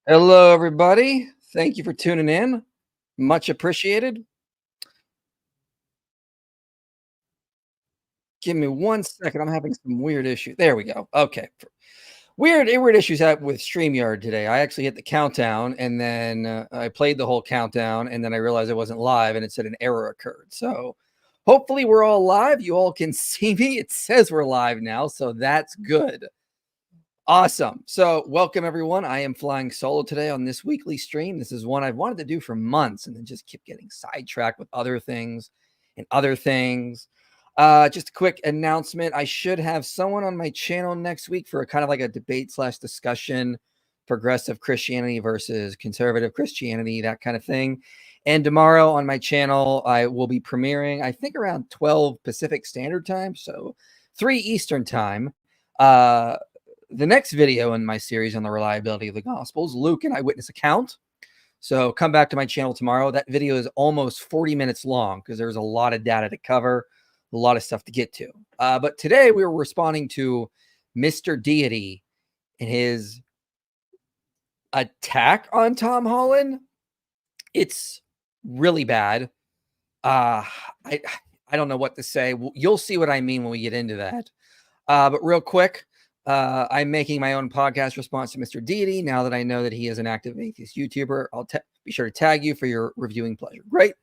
Hello, everybody. Thank you for tuning in. Much appreciated. Give me 1 second. I'm having some weird issue. There we go. Okay. Weird issues with StreamYard today. I actually hit the countdown and then I played the whole countdown and then I realized it wasn't live and it said an error occurred. So hopefully we're all live. You all can see me. It says we're live now. So that's good. Awesome. So welcome everyone. I am flying solo today on this weekly stream. This is one I've wanted to do for months and then just keep getting sidetracked with other things and other things. Just a quick announcement. I should have someone on my channel next week for a kind of like a debate / discussion, progressive Christianity versus conservative Christianity, that kind of thing. And tomorrow on my channel, I will be premiering, I think around 12 Pacific Standard Time, so 3 Eastern Time. The next video in my series on the reliability of the Gospels, Luke, an eyewitness account. So come back to my channel tomorrow. That video is almost 40 minutes long because there's a lot of data to cover, a lot of stuff to get to. But today we were responding to Mister Deity and his attack on Tom Holland. It's really bad. I don't know what to say. You'll see what I mean when we get into that. But real quick, I'm making my own podcast response to Mister Deity. Now that I know that he is an active atheist YouTuber, I'll be sure to tag you for your reviewing pleasure. Great.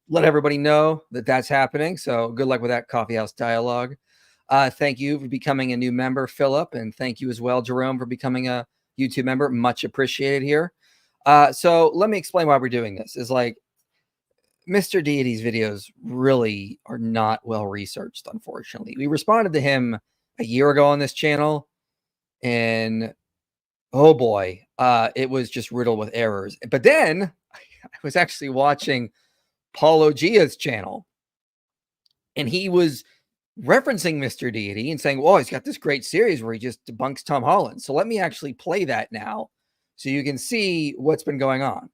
Let everybody know that that's happening. So good luck with that coffeehouse dialogue. Thank you for becoming a new member, Philip. And thank you as well, Jerome, for becoming a YouTube member. Much appreciated here. So let me explain why we're doing this. Is like Mister Deity's videos really are not well researched, unfortunately. We responded to him a year ago on this channel, and oh boy, it was just riddled with errors. But then I was actually watching Paul Ogia's channel, and he was referencing Mister Deity and saying, well, he's got this great series where he just debunks Tom Holland. So let me actually play that now so you can see what's been going on.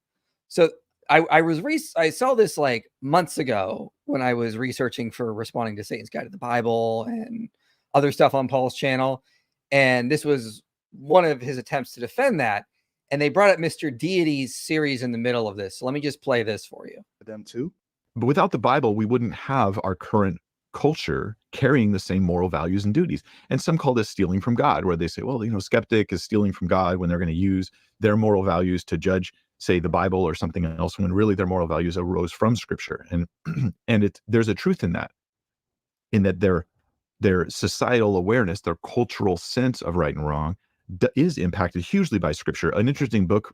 So I saw this like months ago when I was researching for responding to Satan's Guide to the Bible and other stuff on Paul's channel. And this was one of his attempts to defend that. And they brought up Mister Deity's series in the middle of this. So let me just play this for you. Them too. But without the Bible, we wouldn't have our current culture carrying the same moral values and duties. And some call this stealing from God, where they say, well, skeptic is stealing from God when they're going to use their moral values to judge, say, the Bible or something else, when really their moral values arose from Scripture. And there's a truth in that their societal awareness, their cultural sense of right and wrong is impacted hugely by Scripture. An interesting book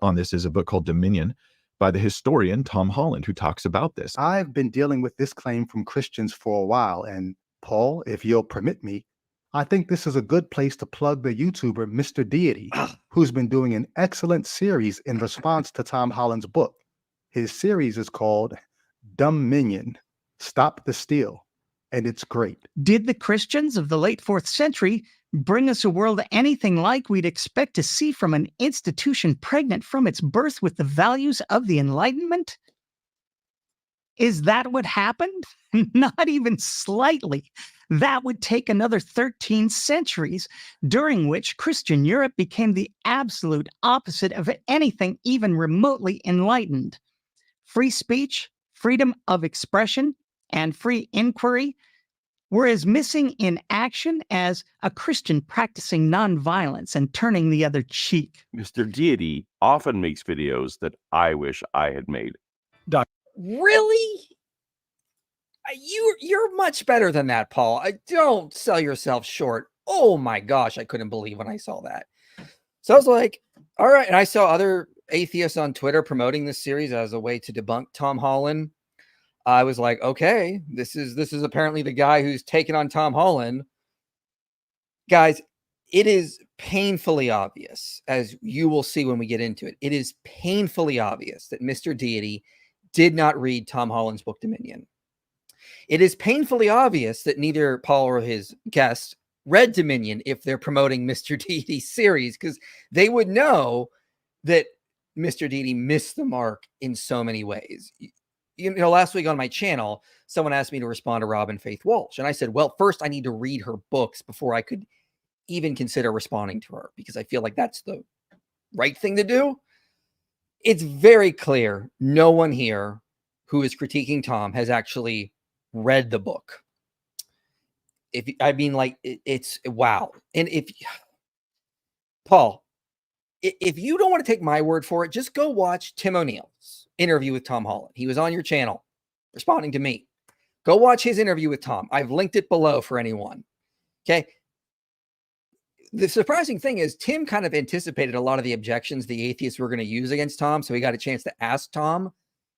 on this is a book called Dominion by the historian Tom Holland, who talks about this. I've been dealing with this claim from Christians for a while, and Paul, if you'll permit me, I think this is a good place to plug the YouTuber Mister Deity, who's been doing an excellent series in response to Tom Holland's book. His series is called Dominion, Stop the Steal, and it's great. Did the Christians of the late 4th century bring us a world anything like we'd expect to see from an institution pregnant from its birth with the values of the Enlightenment? Is that what happened? Not even slightly. That would take another 13 centuries, during which Christian Europe became the absolute opposite of anything even remotely enlightened. Free speech, freedom of expression, and free inquiry were as missing in action as a Christian practicing nonviolence and turning the other cheek. Mr. Deity often makes videos that I wish I had made. Really? You're much better than that, Paul. Don't sell yourself short. Oh my gosh, I couldn't believe when I saw that. So I was like, all right. And I saw other atheists on Twitter promoting this series as a way to debunk Tom Holland. I was like, okay, this is apparently the guy who's taken on Tom Holland. Guys, it is painfully obvious, as you will see when we get into it. It is painfully obvious that Mister Deity did not read Tom Holland's book Dominion. It is painfully obvious that neither Paul or his guest read Dominion if they're promoting Mister Deity's series, because they would know that Mister Deity missed the mark in so many ways. Last week on my channel, someone asked me to respond to Robin Faith Walsh. And I said, well, first I need to read her books before I could even consider responding to her, because I feel like that's the right thing to do. It's very clear no one here who is critiquing Tom has actually read the book. It's wow. And if Paul, if you don't want to take my word for it, just go watch Tim O'Neill's interview with Tom Holland. He was on your channel responding to me. Go watch his interview with Tom. I've linked it below for anyone. Okay. The surprising thing is Tim kind of anticipated a lot of the objections the atheists were going to use against Tom. So he got a chance to ask Tom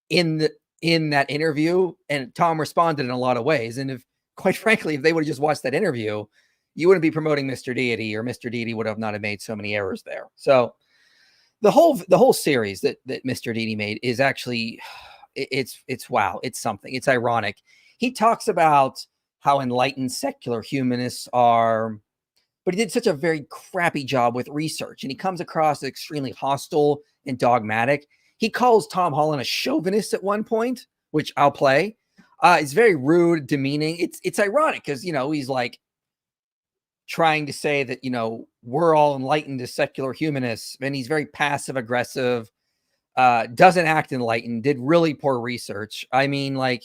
in that interview, and Tom responded in a lot of ways. And if, quite frankly, if they would have just watched that interview, you wouldn't be promoting Mister Deity, or Mister Deity would have not have made so many errors there. So the whole series that Mister Deity made is actually, it's wow. It's something. It's ironic. He talks about how enlightened secular humanists are, but he did such a very crappy job with research, and he comes across as extremely hostile and dogmatic. He calls Tom Holland a chauvinist at one point, which I'll play. It's very rude, demeaning. It's ironic because, he's like trying to say that, we're all enlightened as secular humanists, and he's very passive aggressive, doesn't act enlightened, did really poor research. I mean, like,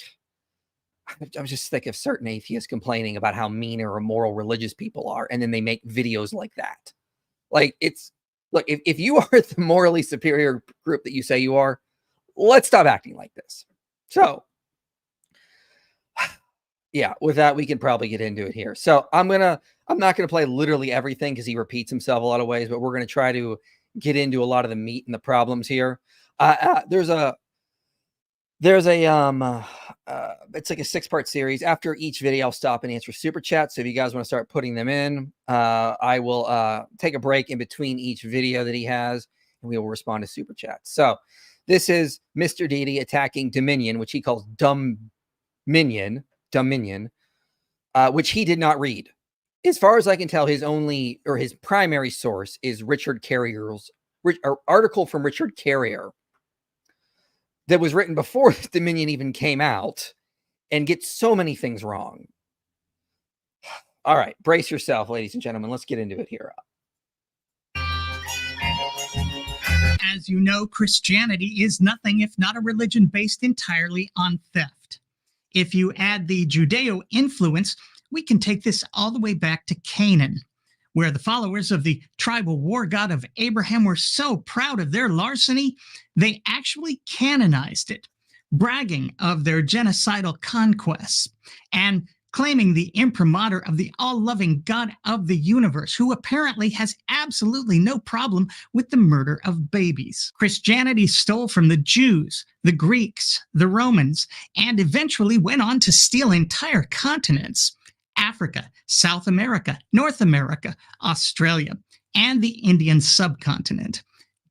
I'm just sick of certain atheists complaining about how mean or immoral religious people are, and then they make videos like that. Like, look, if you are the morally superior group that you say you are, let's stop acting like this. So, yeah, with that, we can probably get into it here. So I'm not going to play literally everything because he repeats himself a lot of ways, but we're going to try to get into a lot of the meat and the problems here. There's a it's like a 6-part series. After each video, I'll stop and answer super chats. So if you guys want to start putting them in, I will take a break in between each video that he has, and we will respond to super chats. So this is Mister Deity attacking Dominion, which he calls Dominion, which he did not read. As far as I can tell, his primary source is Richard Carrier's article from Richard Carrier that was written before Dominion even came out, and gets so many things wrong. All right, brace yourself, ladies and gentlemen. Let's get into it here. As you know, Christianity is nothing if not a religion based entirely on theft. If you add the Judeo influence, we can take this all the way back to Canaan, where the followers of the tribal war god of Abraham were so proud of their larceny, they actually canonized it, bragging of their genocidal conquests and claiming the imprimatur of the all-loving God of the universe, who apparently has absolutely no problem with the murder of babies. Christianity stole from the Jews, the Greeks, the Romans, and eventually went on to steal entire continents: Africa, South America, North America, Australia, and the Indian subcontinent,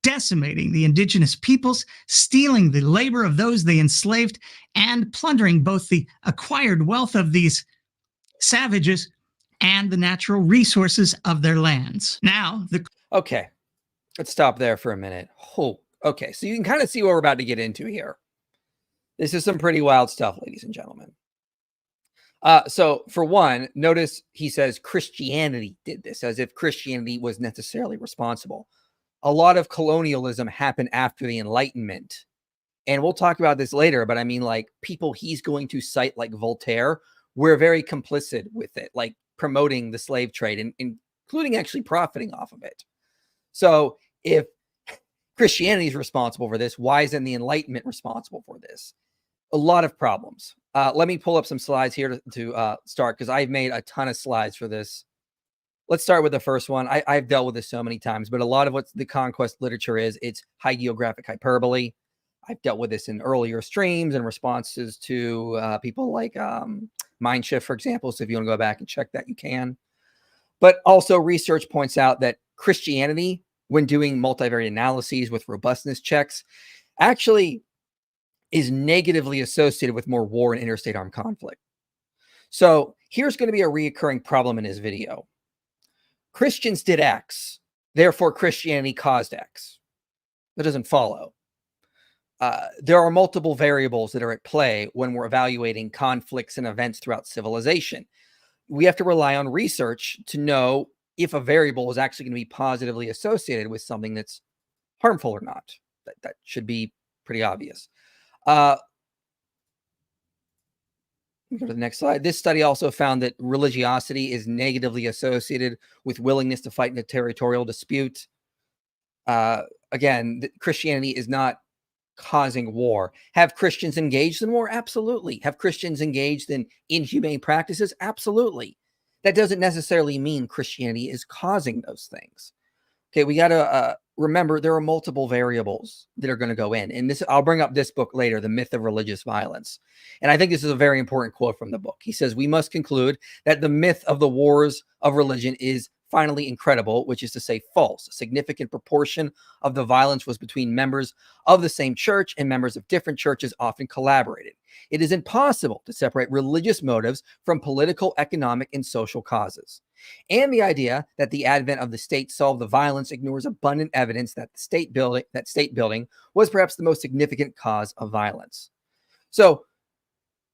decimating the indigenous peoples, stealing the labor of those they enslaved, and plundering both the acquired wealth of these savages and the natural resources of their lands. Now, Okay, let's stop there for a minute. Oh, okay, so you can kind of see what we're about to get into here. This is some pretty wild stuff, ladies and gentlemen. So for one, notice he says Christianity did this, as if Christianity was necessarily responsible. A lot of colonialism happened after the Enlightenment. And we'll talk about this later, but I mean, like, people he's going to cite, like Voltaire, were very complicit with it, like promoting the slave trade and including actually profiting off of it. So if Christianity is responsible for this, why isn't the Enlightenment responsible for this? A lot of problems. Let me pull up some slides here to start, because I've made a ton of slides for this. Let's start with the first one. I've dealt with this so many times, but a lot of what the conquest literature is, it's hagiographic hyperbole. I've dealt with this in earlier streams and responses to people like Mindshift, for example. So if you want to go back and check that, you can. But also research points out that Christianity, when doing multivariate analyses with robustness checks, actually is negatively associated with more war and interstate armed conflict. So here's going to be a reoccurring problem in his video. Christians did X, therefore Christianity caused X. That doesn't follow. There are multiple variables that are at play when we're evaluating conflicts and events throughout civilization. We have to rely on research to know if a variable is actually going to be positively associated with something that's harmful or not. That should be pretty obvious. Go to the next slide. This study also found that religiosity is negatively associated with willingness to fight in a territorial dispute. Again, Christianity is not causing war. Have Christians engaged in war? Absolutely. Have Christians engaged in inhumane practices? Absolutely. That doesn't necessarily mean Christianity is causing those things. Okay, we got to remember there are multiple variables that are going to go in. And this, I'll bring up this book later, The Myth of Religious Violence. And I think this is a very important quote from the book. He says, we must conclude that the myth of the wars of religion is finally incredible, which is to say false. A significant proportion of the violence was between members of the same church, and members of different churches often collaborated. It is impossible to separate religious motives from political, economic, and social causes. And the idea that the advent of the state solved the violence ignores abundant evidence that state building was perhaps the most significant cause of violence. So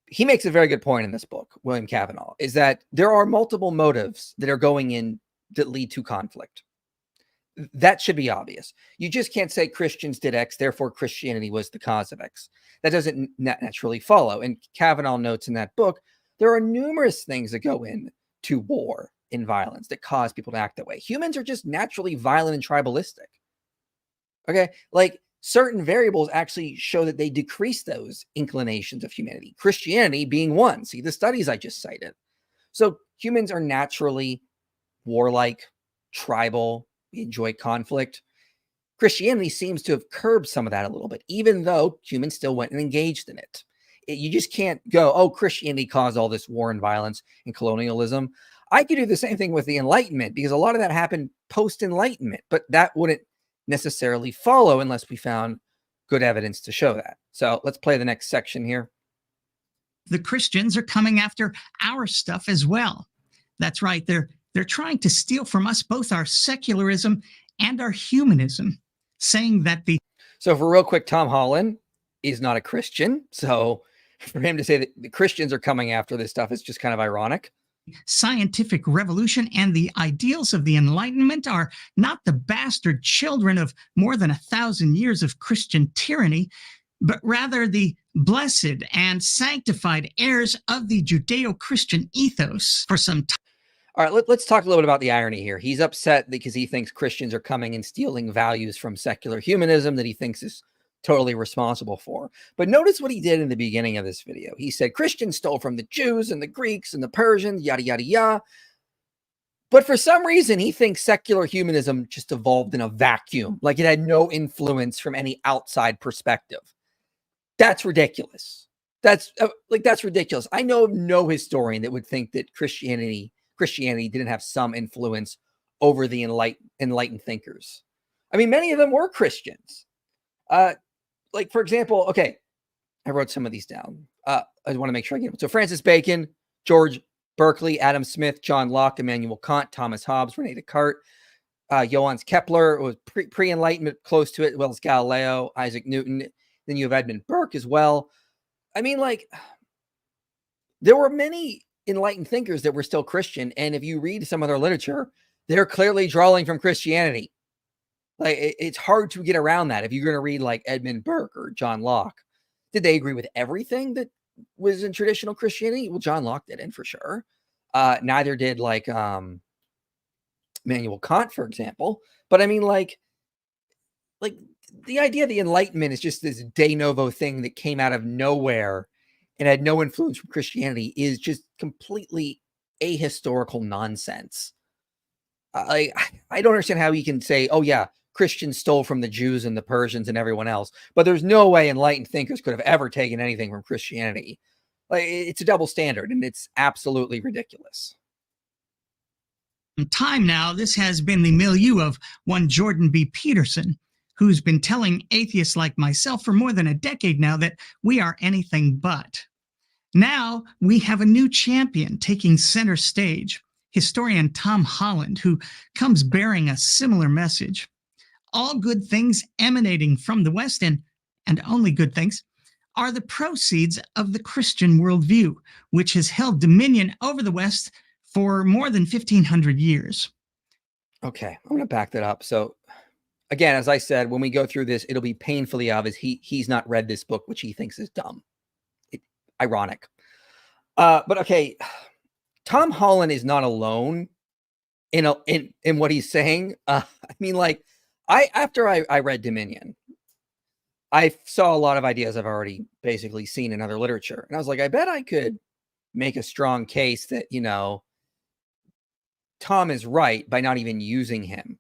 he makes a very good point in this book, William Cavanaugh, is that there are multiple motives that are going in that lead to conflict. That should be obvious. You just can't say Christians did X, therefore Christianity was the cause of X. That doesn't naturally follow. And Cavanaugh notes in that book, there are numerous things that go in to war and violence that cause people to act that way. Humans are just naturally violent and tribalistic. Okay, like certain variables actually show that they decrease those inclinations of humanity. Christianity being one. See the studies I just cited. So humans are naturally warlike, tribal, we enjoy conflict. Christianity seems to have curbed some of that a little bit, even though humans still went and engaged in it. You just can't go, oh, Christianity caused all this war and violence and colonialism. I could do the same thing with the Enlightenment, because a lot of that happened post-Enlightenment, but that wouldn't necessarily follow unless we found good evidence to show that. So let's play the next section here. The Christians are coming after our stuff as well. That's right. They're trying to steal from us both our secularism and our humanism, saying that So for real quick, Tom Holland is not a Christian. So for him to say that the Christians are coming after this stuff is just kind of ironic. Scientific revolution and the ideals of the Enlightenment are not the bastard children of more than 1,000 years of Christian tyranny, but rather the blessed and sanctified heirs of the Judeo-Christian ethos for some time. All right, let's talk a little bit about the irony here. He's upset because he thinks Christians are coming and stealing values from secular humanism that he thinks is totally responsible for. But notice what he did in the beginning of this video. He said Christians stole from the Jews and the Greeks and the Persians, yada, yada, yada. But for some reason, he thinks secular humanism just evolved in a vacuum, like it had no influence from any outside perspective. That's ridiculous. That's ridiculous. I know of no historian that would think that Christianity didn't have some influence over the enlightened thinkers. I mean, many of them were Christians. Like, for example, okay, I wrote some of these down. I want to make sure I get them. So Francis Bacon, George Berkeley, Adam Smith, John Locke, Immanuel Kant, Thomas Hobbes, René Descartes, Johannes Kepler was pre-Enlightenment, close to it, as well as Galileo, Isaac Newton. Then you have Edmund Burke as well. I mean, like, there were many enlightened thinkers that were still Christian, and if you read some of their literature, they're clearly drawing from Christianity. Like, it's hard to get around that. If you're going to read like Edmund Burke or John Locke, did they agree with everything that was in traditional Christianity? Well, John Locke didn't, for sure. Neither did like Immanuel Kant, for example. But I mean, like the idea of the Enlightenment is just this de novo thing that came out of nowhere and had no influence from Christianity is just completely ahistorical nonsense. I don't understand how you can say, oh yeah, Christians stole from the Jews and the Persians and everyone else, but there's no way enlightened thinkers could have ever taken anything from Christianity. Like, it's a double standard, and it's absolutely ridiculous. Time now, this has been the milieu of one Jordan B. Peterson, who's been telling atheists like myself for more than a decade now that we are anything but. Now we have a new champion taking center stage, historian Tom Holland, who comes bearing a similar message. All good things emanating from the West, and only good things, are the proceeds of the Christian worldview, which has held dominion over the West for more than 1,500 years. Okay, I'm going to back that up. So again, as I said, when we go through this, it'll be painfully obvious he's not read this book, which he thinks is dumb. Ironic. But okay, Tom Holland is not alone in what he's saying. I mean, like, after I read Dominion, I saw a lot of ideas I've already basically seen in other literature. And I was like, I bet I could make a strong case that, you know, Tom is right by not even using him.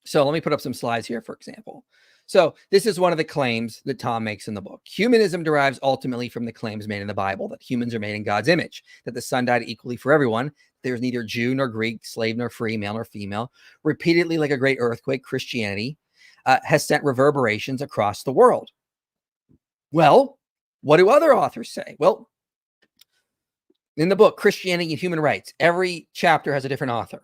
So let me put up some slides here, for example. So this is one of the claims that Tom makes in the book. Humanism derives ultimately from the claims made in the Bible that humans are made in God's image, that the Son died equally for everyone. There's neither Jew nor Greek, slave nor free, male nor female. Repeatedly, like a great earthquake, Christianity has sent reverberations across the world. Well, what do other authors say? Well, in the book, Christianity and Human Rights, every chapter has a different author.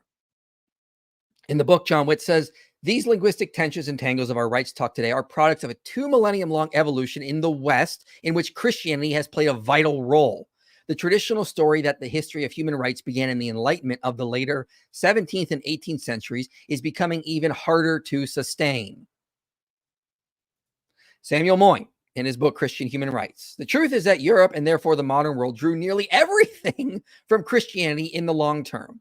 In the book, John Witt says, these linguistic tensions and tangles of our rights talk today are products of a 2 millennium long evolution in the West in which Christianity has played a vital role. The traditional story that the history of human rights began in the Enlightenment of the later 17th and 18th centuries is becoming even harder to sustain. Samuel Moyn, in his book, Christian Human Rights. The truth is that Europe, and therefore the modern world, drew nearly everything from Christianity in the long term.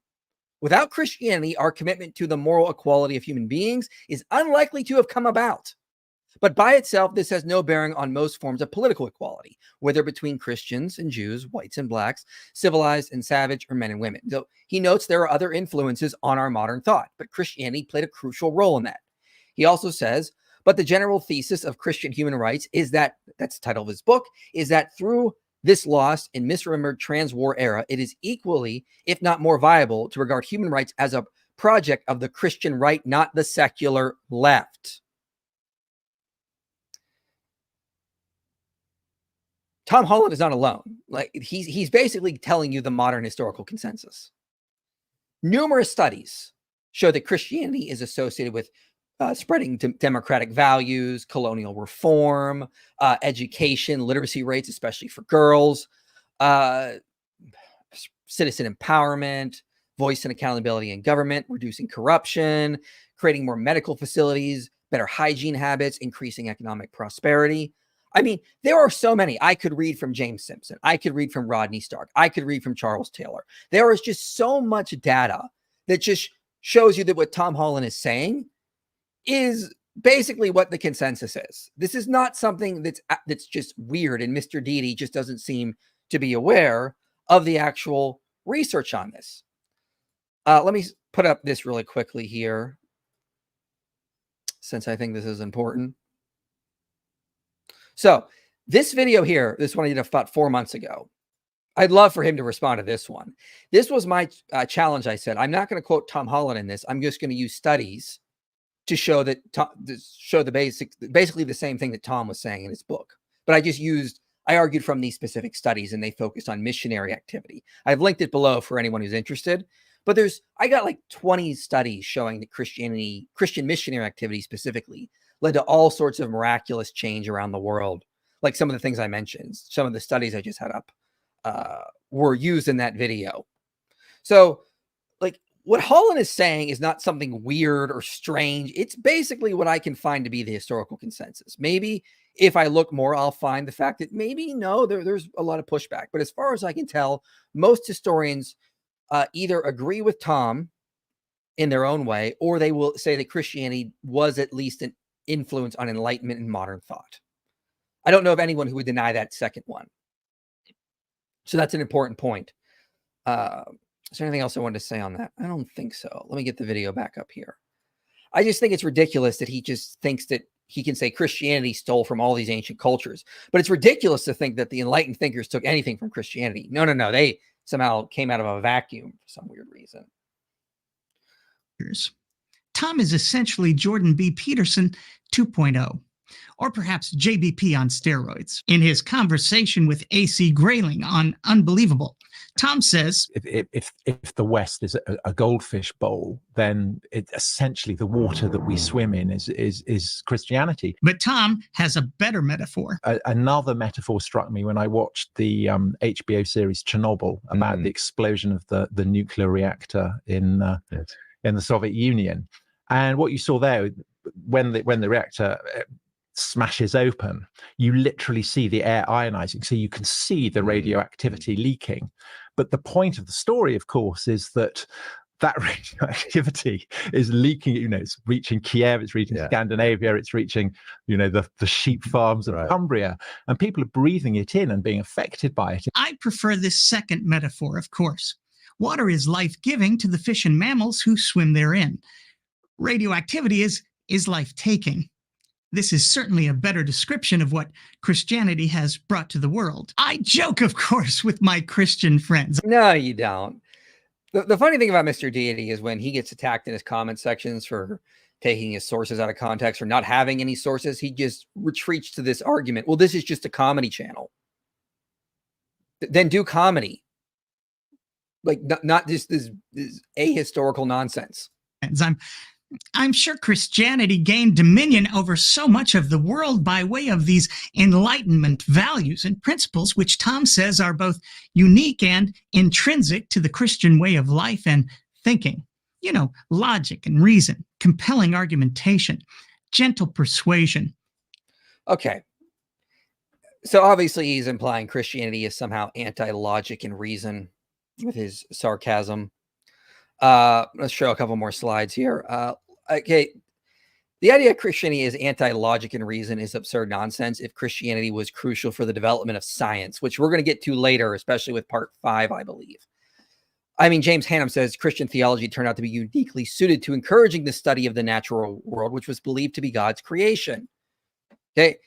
Without Christianity, our commitment to the moral equality of human beings is unlikely to have come about. But by itself, this has no bearing on most forms of political equality, whether between Christians and Jews, whites and blacks, civilized and savage, or men and women. So he notes there are other influences on our modern thought, but Christianity played a crucial role in that. He also says, but the general thesis of Christian human rights is that, that's the title of his book, is that through this lost and misremembered trans-war era, it is equally, if not more viable, to regard human rights as a project of the Christian right, not the secular left. Tom Holland is not alone. Like, he's basically telling you the modern historical consensus. Numerous studies show that Christianity is associated with spreading democratic values, colonial reform, education, literacy rates, especially for girls, citizen empowerment, voice and accountability in government, reducing corruption, creating more medical facilities, better hygiene habits, increasing economic prosperity. I mean, there are so many. I could read from James Simpson. I could read from Rodney Stark. I could read from Charles Taylor. There is just so much data that just shows you that what Tom Holland is saying is basically what the consensus is. This is not something that's just weird, and Mister Deity just doesn't seem to be aware of the actual research on this. Let me put up this really quickly here, since I think this is important. So this video here, this one I did about 4 months ago, I'd love for him to respond to this one. This was my challenge. I said, I'm not going to quote Tom Holland in this. I'm just going to use studies to show that basically the same thing that Tom was saying in his book. But I argued from these specific studies, and they focused on missionary activity. I've linked it below for anyone who's interested. But I got like 20 studies showing that Christian missionary activity specifically led to all sorts of miraculous change around the world. Like some of the things I mentioned, some of the studies I just had up were used in that video. So, like, what Holland is saying is not something weird or strange. It's basically what I can find to be the historical consensus. Maybe if I look more, I'll find the fact that maybe, no, there's a lot of pushback. But as far as I can tell, most historians either agree with Tom in their own way, or they will say that Christianity was at least an influence on Enlightenment and modern thought. I don't know of anyone who would deny that second one. So that's an important point. Is there anything else I wanted to say on that? I don't think so. Let me get the video back up here. I just think it's ridiculous that he just thinks that he can say Christianity stole from all these ancient cultures. But it's ridiculous to think that the enlightened thinkers took anything from Christianity. No. They somehow came out of a vacuum for some weird reason. Tom is essentially Jordan B. Peterson 2.0. Or perhaps JBP on steroids. In his conversation with A.C. Grayling on Unbelievable, Tom says, if the West is a goldfish bowl, then essentially the water that we swim in is Christianity. But Tom has a better metaphor. Another metaphor struck me when I watched the HBO series Chernobyl about the explosion of the nuclear reactor in the Soviet Union. And what you saw there, when the reactor smashes open, you literally see the air ionizing, so you can see the radioactivity leaking. But the point of the story, of course, is that radioactivity is leaking. It's reaching Kiev, it's reaching Scandinavia, it's reaching the sheep farms of Cumbria, and people are breathing it in and being affected by it. I prefer this second metaphor, of course. Water is life-giving to the fish and mammals who swim therein. Radioactivity is life-taking. This is certainly a better description of what Christianity has brought to the world. I joke, of course, with my Christian friends. No, you don't. The funny thing about Mr. Deity is when he gets attacked in his comment sections for taking his sources out of context or not having any sources, he just retreats to this argument. Well, this is just a comedy channel. Then do comedy. Like, not this ahistorical nonsense. I'm sure Christianity gained dominion over so much of the world by way of these Enlightenment values and principles, which Tom says are both unique and intrinsic to the Christian way of life and thinking. Logic and reason, compelling argumentation, gentle persuasion. Okay. So obviously he's implying Christianity is somehow anti-logic and reason with his sarcasm. Let's show a couple more slides here. Okay. The idea of Christianity is anti-logic and reason is absurd nonsense if Christianity was crucial for the development of science, which we're going to get to later, especially with part 5, I believe. I mean, James Hannam says Christian theology turned out to be uniquely suited to encouraging the study of the natural world, which was believed to be God's creation. Okay.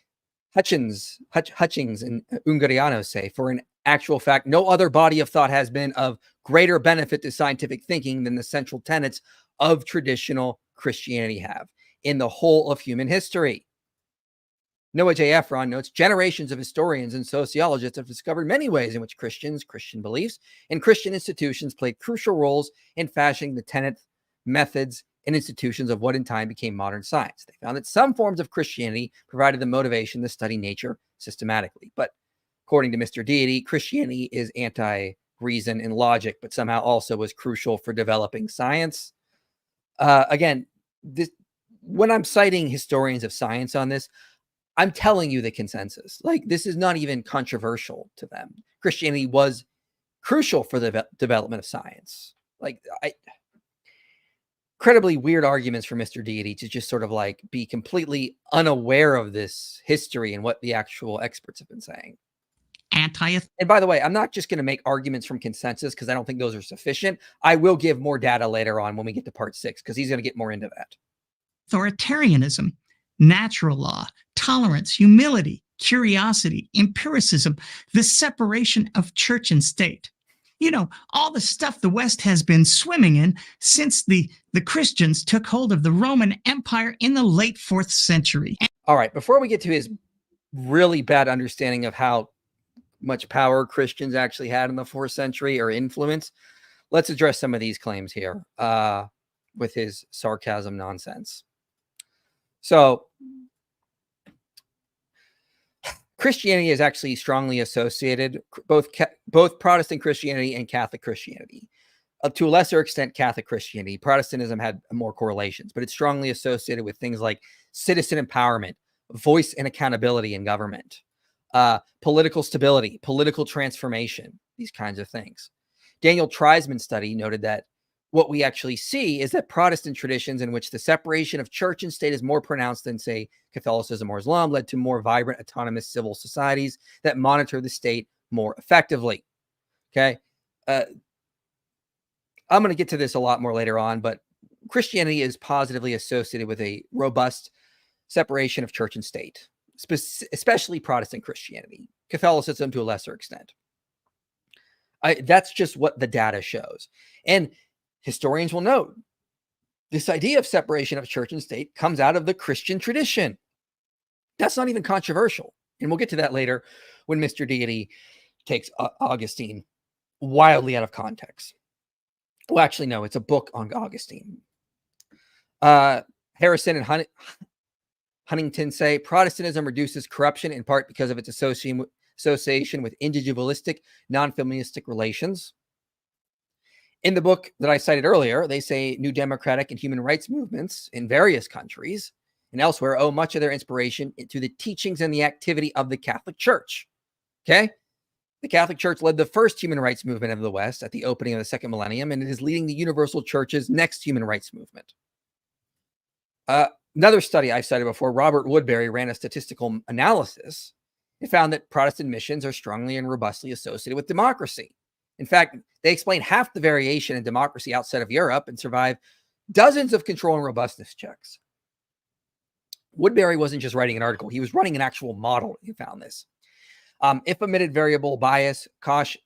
Hutchings and Ungariano say, for an actual fact, no other body of thought has been of greater benefit to scientific thinking than the central tenets of traditional Christianity have in the whole of human history. Noah J. Efron notes, generations of historians and sociologists have discovered many ways in which Christian beliefs, and Christian institutions played crucial roles in fashioning the tenets, methods, and institutions of what in time became modern science. They found that some forms of Christianity provided the motivation to study nature systematically. But according to Mr. Deity, Christianity is anti-reason and logic, but somehow also was crucial for developing science. Again, when I'm citing historians of science on this, I'm telling you the consensus. Like, this is not even controversial to them. Christianity was crucial for the development of science. Like, incredibly weird arguments for Mr. Deity to just sort of like be completely unaware of this history and what the actual experts have been saying. And by the way, I'm not just going to make arguments from consensus because I don't think those are sufficient. I will give more data later on when we get to part 6 because he's going to get more into that. Authoritarianism, natural law, tolerance, humility, curiosity, empiricism, the separation of church and state. All the stuff the West has been swimming in since the Christians took hold of the Roman Empire in the late 4th century. All right, before we get to his really bad understanding of how much power Christians actually had in the 4th century or influence, let's address some of these claims here with his sarcasm nonsense. So Christianity is actually strongly associated, both Protestant Christianity and Catholic Christianity. To a lesser extent, Catholic Christianity. Protestantism had more correlations, but it's strongly associated with things like citizen empowerment, voice and accountability in government, political stability, political transformation, these kinds of things. Daniel Treisman's study noted that what we actually see is that Protestant traditions in which the separation of church and state is more pronounced than, say, Catholicism or Islam led to more vibrant, autonomous civil societies that monitor the state more effectively. Okay. I'm going to get to this a lot more later on, but Christianity is positively associated with a robust separation of church and state, especially Protestant Christianity, Catholicism to a lesser extent. That's just what the data shows. And historians will note this idea of separation of church and state comes out of the Christian tradition. That's not even controversial. And we'll get to that later when Mr. Deity takes Augustine wildly out of context. Well, actually, no, it's a book on Augustine. Harrison and Huntington say Protestantism reduces corruption in part because of its association with individualistic, non-feministic relations. In the book that I cited earlier, they say new democratic and human rights movements in various countries and elsewhere owe much of their inspiration to the teachings and the activity of the Catholic Church. Okay? The Catholic Church led the first human rights movement of the West at the opening of the second millennium, and it is leading the Universal Church's next human rights movement. Another study I've cited before, Robert Woodbury ran a statistical analysis. It found that Protestant missions are strongly and robustly associated with democracy. In fact, they explain half the variation in democracy outside of Europe and survive dozens of control and robustness checks. Woodbury wasn't just writing an article. He was running an actual model. He found this. If omitted variable bias caused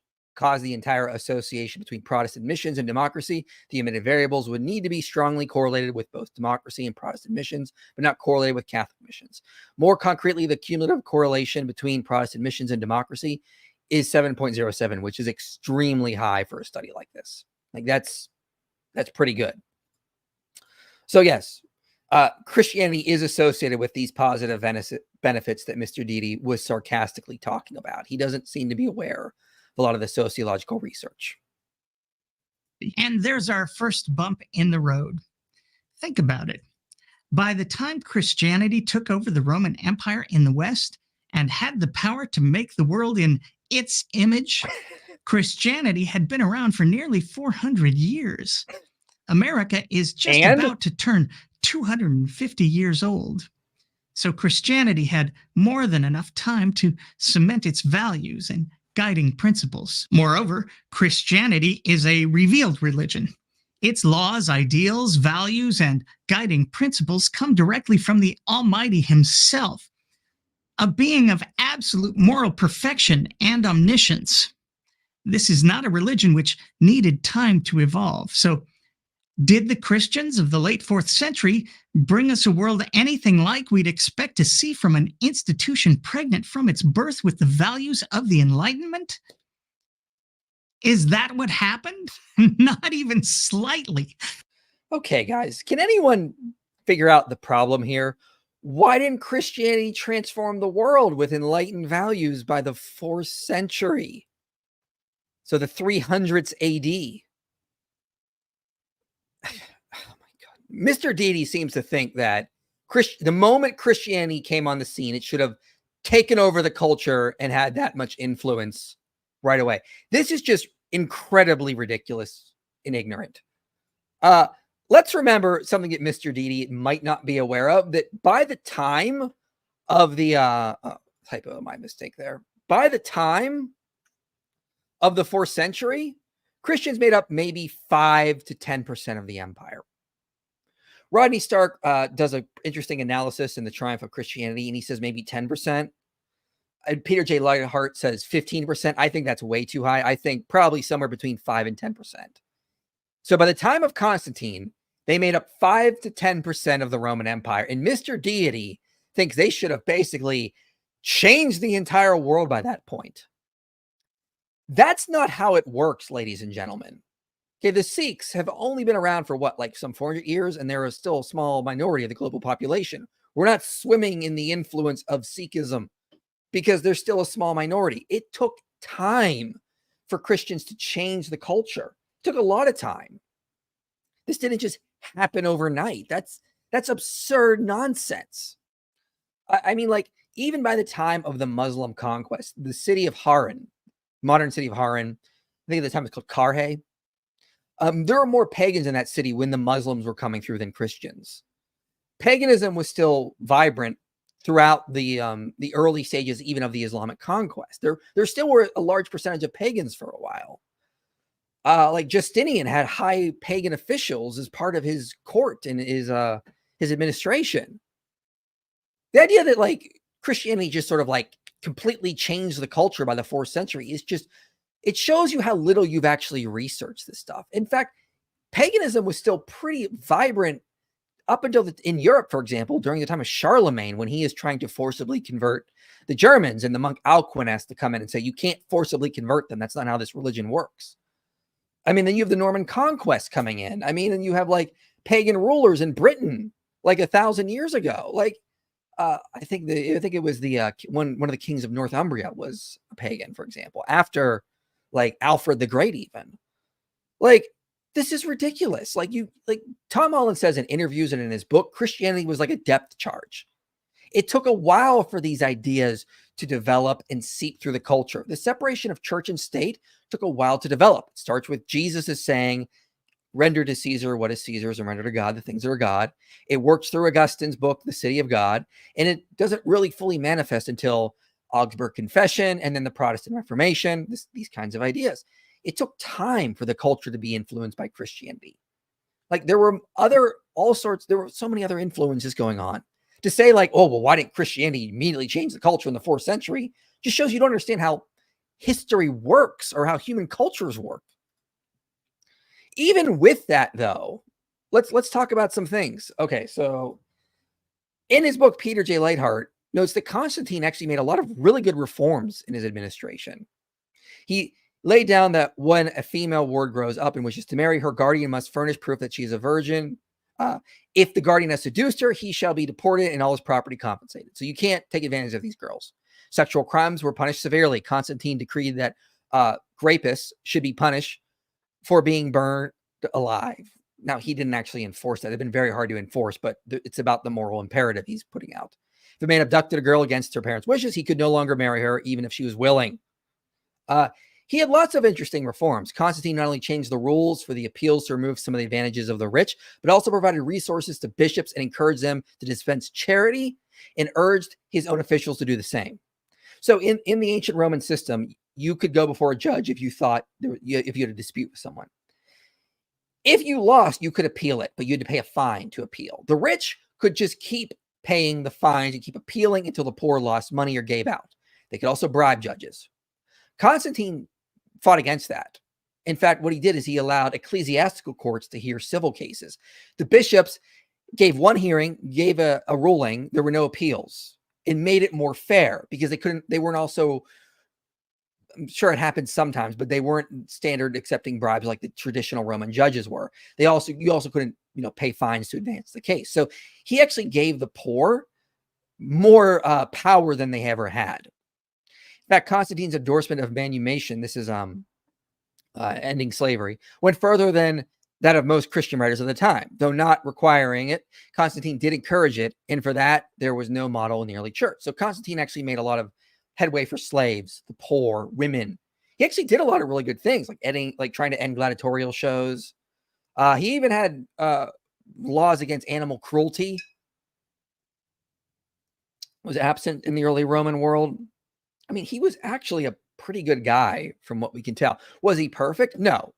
the entire association between Protestant missions and democracy, the omitted variables would need to be strongly correlated with both democracy and Protestant missions, but not correlated with Catholic missions. More concretely, the cumulative correlation between Protestant missions and democracy is 7.07, which is extremely high for a study like this. Like that's pretty good. So yes, Christianity is associated with these positive benefits that Mr. Deity was sarcastically talking about. He doesn't seem to be aware of a lot of the sociological research. And there's our first bump in the road. Think about it. By the time Christianity took over the Roman Empire in the West and had the power to make the world in its image, Christianity had been around for nearly 400 years. America is just about to turn 250 years old. So Christianity had more than enough time to cement its values and guiding principles. Moreover, Christianity is a revealed religion. Its laws, ideals, values, and guiding principles come directly from the Almighty Himself, a being of absolute moral perfection and omniscience. This is not a religion which needed time to evolve. So, did the Christians of the late 4th century bring us a world anything like we'd expect to see from an institution pregnant from its birth with the values of the Enlightenment? Is that what happened? Not even slightly. Okay, guys, can anyone figure out the problem here? Why didn't Christianity transform the world with enlightened values by the 4th century? So the 300s AD. Oh my God. Mr. Deity seems to think that the moment Christianity came on the scene, it should have taken over the culture and had that much influence right away. This is just incredibly ridiculous and ignorant. Let's remember something that Mr. Deity might not be aware of, that by the time of the typo, my mistake there. By the time of the 4th century, Christians made up maybe 5 to 10% of the empire. Rodney Stark does an interesting analysis in The Triumph of Christianity, and he says maybe 10%. And Peter J. Lightheart says 15%. I think that's way too high. I think probably somewhere between 5 and 10%. So by the time of Constantine, they made up 5 to 10% of the Roman Empire. And Mr. Deity thinks they should have basically changed the entire world by that point. That's not how it works, ladies and gentlemen. Okay, the Sikhs have only been around for what, like some 400 years, and they're still a small minority of the global population. We're not swimming in the influence of Sikhism because they're still a small minority. It took time for Christians to change the culture. It took a lot of time. This didn't just happen overnight. That's absurd nonsense. I mean, like, even by the time of the Muslim conquest, the city of Haran, modern city of Haran, I think at the time it's called Karhe. There were more pagans in that city when the Muslims were coming through than Christians. Paganism was still vibrant throughout the early stages, even of the Islamic conquest. There still were a large percentage of pagans for a while. Like Justinian had high pagan officials as part of his court and his administration. The idea that like Christianity just sort of like completely changed the culture by the 4th century is just, it shows you how little you've actually researched this stuff. In fact, paganism was still pretty vibrant up until in Europe, for example, during the time of Charlemagne, when he is trying to forcibly convert the Germans, and the monk Alcuin has to come in and say, you can't forcibly convert them. That's not how this religion works. I mean, then you have the Norman conquest coming in. I mean, and you have like pagan rulers in Britain, like 1,000 years ago. Like, I think it was the one of the kings of Northumbria was a pagan, for example, after like Alfred the Great, even. Like, This is ridiculous. Like Tom Holland says in interviews and in his book, Christianity was like a depth charge. It took a while for these ideas to develop and seep through the culture. The separation of church and state took a while to develop. It starts with Jesus is saying, render to Caesar what is Caesar's and render to God the things that are God. It works through Augustine's book, The City of God, and it doesn't really fully manifest until Augsburg Confession and then the Protestant Reformation, these kinds of ideas. It took time for the culture to be influenced by Christianity. Like there were so many other influences going on. To say like, oh, well, why didn't Christianity immediately change the culture in the 4th century? Just shows you don't understand how history works or how human cultures work. Even with that, though, let's talk about some things. Okay, so in his book, Peter J. Leithart notes that Constantine actually made a lot of really good reforms in his administration. He laid down that when a female ward grows up and wishes to marry, her guardian must furnish proof that she is a virgin. If the guardian has seduced her, he shall be deported and all his property confiscated. So you can't take advantage of these girls. Sexual crimes were punished severely. Constantine decreed that rapists should be punished for being burned alive. Now, he didn't actually enforce that. It's been very hard to enforce, but it's about the moral imperative he's putting out. If a man abducted a girl against her parents' wishes, he could no longer marry her, even if she was willing. He had lots of interesting reforms. Constantine not only changed the rules for the appeals to remove some of the advantages of the rich, but also provided resources to bishops and encouraged them to dispense charity and urged his own officials to do the same. So in the ancient Roman system, you could go before a judge if you had a dispute with someone. If you lost, you could appeal it, but you had to pay a fine to appeal. The rich could just keep paying the fines and keep appealing until the poor lost money or gave out. They could also bribe judges. Constantine fought against that. In fact, what he did is he allowed ecclesiastical courts to hear civil cases. The bishops gave one hearing, gave a ruling. There were no appeals. It made it more fair because they weren't also, I'm sure it happened sometimes, but they weren't standard accepting bribes like the traditional Roman judges were. You also couldn't, pay fines to advance the case. So he actually gave the poor more power than they ever had. In fact, Constantine's endorsement of manumation, this is ending slavery, went further than that of most Christian writers of the time. Though not requiring it, Constantine did encourage it, and for that, there was no model in the early church. So Constantine actually made a lot of headway for slaves, the poor, women. He actually did a lot of really good things, like trying to end gladiatorial shows. He even had laws against animal cruelty. Was absent in the early Roman world. I mean, he was actually a pretty good guy from what we can tell. Was he perfect? No.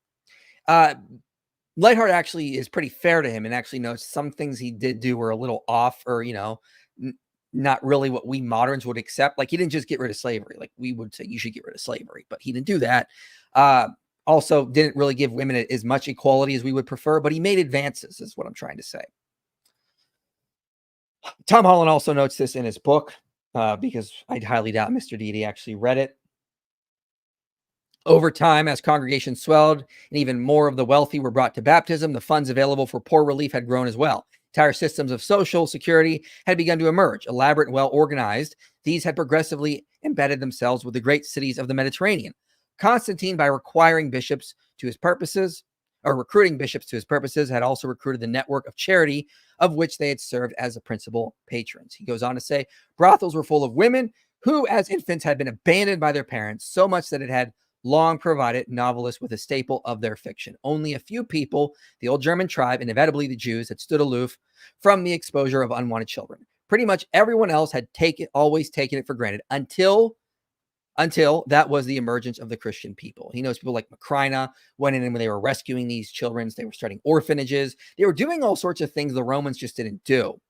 Leithart actually is pretty fair to him and actually notes some things he did do were a little off or, not really what we moderns would accept. Like he didn't just get rid of slavery. Like we would say you should get rid of slavery, but he didn't do that. Also didn't really give women as much equality as we would prefer, but he made advances is what I'm trying to say. Tom Holland also notes this in his book because I highly doubt Mister Deity actually read it. Over time, as congregations swelled and even more of the wealthy were brought to baptism, the funds available for poor relief had grown as well. Entire systems of social security had begun to emerge. Elaborate and well organized, these had progressively embedded themselves with the great cities of the Mediterranean. Constantine, by recruiting bishops to his purposes, had also recruited the network of charity of which they had served as the principal patrons. He goes on to say, brothels were full of women who, as infants, had been abandoned by their parents, so much that it had long provided novelists with a staple of their fiction. Only a few people, the old German tribe, and inevitably the Jews, had stood aloof from the exposure of unwanted children. Pretty much everyone else had always taken it for granted until that was the emergence of the Christian people. He knows people like Macrina went in and when they were rescuing these children, they were starting orphanages. They were doing all sorts of things the Romans just didn't do.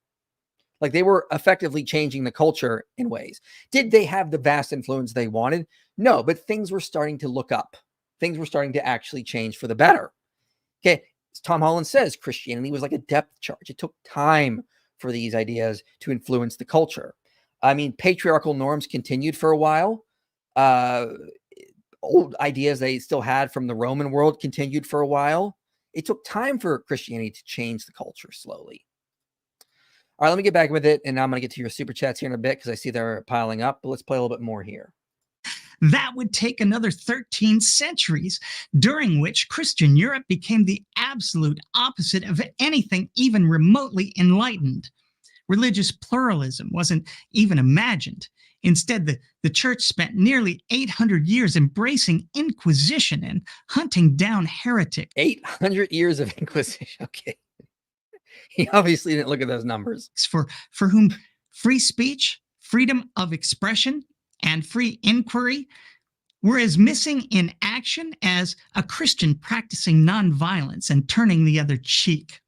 Like they were effectively changing the culture in ways. Did they have the vast influence they wanted? No, but things were starting to look up. Things were starting to actually change for the better. Okay, as Tom Holland says, Christianity was like a depth charge. It took time for these ideas to influence the culture. I mean, patriarchal norms continued for a while. Old ideas they still had from the Roman world continued for a while. It took time for Christianity to change the culture slowly. All right, let me get back with it, and I'm going to get to your super chats here in a bit because I see they're piling up, but let's play a little bit more here. That would take another 13 centuries, during which Christian Europe became the absolute opposite of anything even remotely enlightened. Religious pluralism wasn't even imagined. Instead, the church spent nearly 800 years embracing Inquisition and hunting down heretics. 800 years of Inquisition. Okay. He obviously didn't look at those numbers. For whom free speech, freedom of expression, and free inquiry were as missing in action as a Christian practicing nonviolence and turning the other cheek.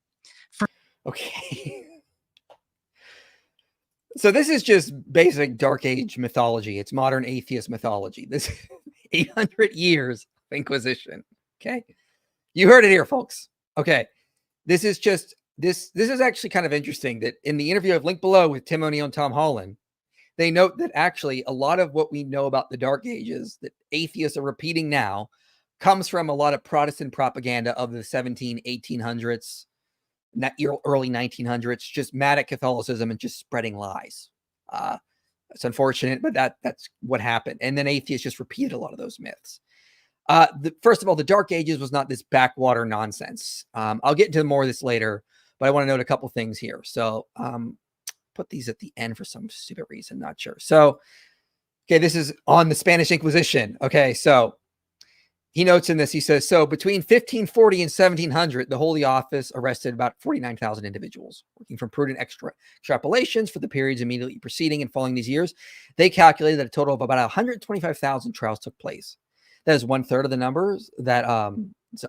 Okay. So this is just basic Dark Age mythology. It's modern atheist mythology. This 800 years of Inquisition. Okay. You heard it here, folks. Okay. This is just, this is actually kind of interesting that in the interview I've linked below with Tim O'Neill and Tom Holland, they note that actually a lot of what we know about the Dark Ages that atheists are repeating now comes from a lot of Protestant propaganda of the 1800s, early 1900s, just mad at Catholicism and just spreading lies. It's unfortunate, but that's what happened. And then atheists just repeated a lot of those myths. First of all, the Dark Ages was not this backwater nonsense. I'll get into more of this later, but I want to note a couple things here. So put these at the end for some stupid reason, not sure. So, okay, this is on the Spanish Inquisition. Okay, so he notes in this, he says, so between 1540 and 1700, the Holy Office arrested about 49,000 individuals. Working from prudent extrapolations for the periods immediately preceding and following these years, they calculated that a total of about 125,000 trials took place. That is 1/3 of the numbers that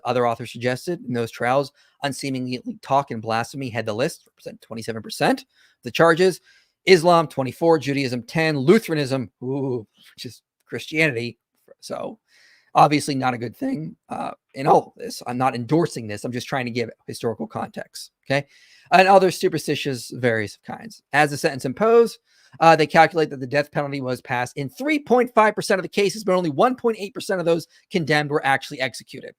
other authors suggested. In those trials, unseemly talk and blasphemy had the list, represent 27% of the charges. Islam, 24%, Judaism, 10%, Lutheranism, which is Christianity. So obviously not a good thing in all of this. I'm not endorsing this. I'm just trying to give historical context. Okay. And other superstitious various kinds. As the sentence imposed, they calculate that the death penalty was passed in 3.5% of the cases, but only 1.8% of those condemned were actually executed.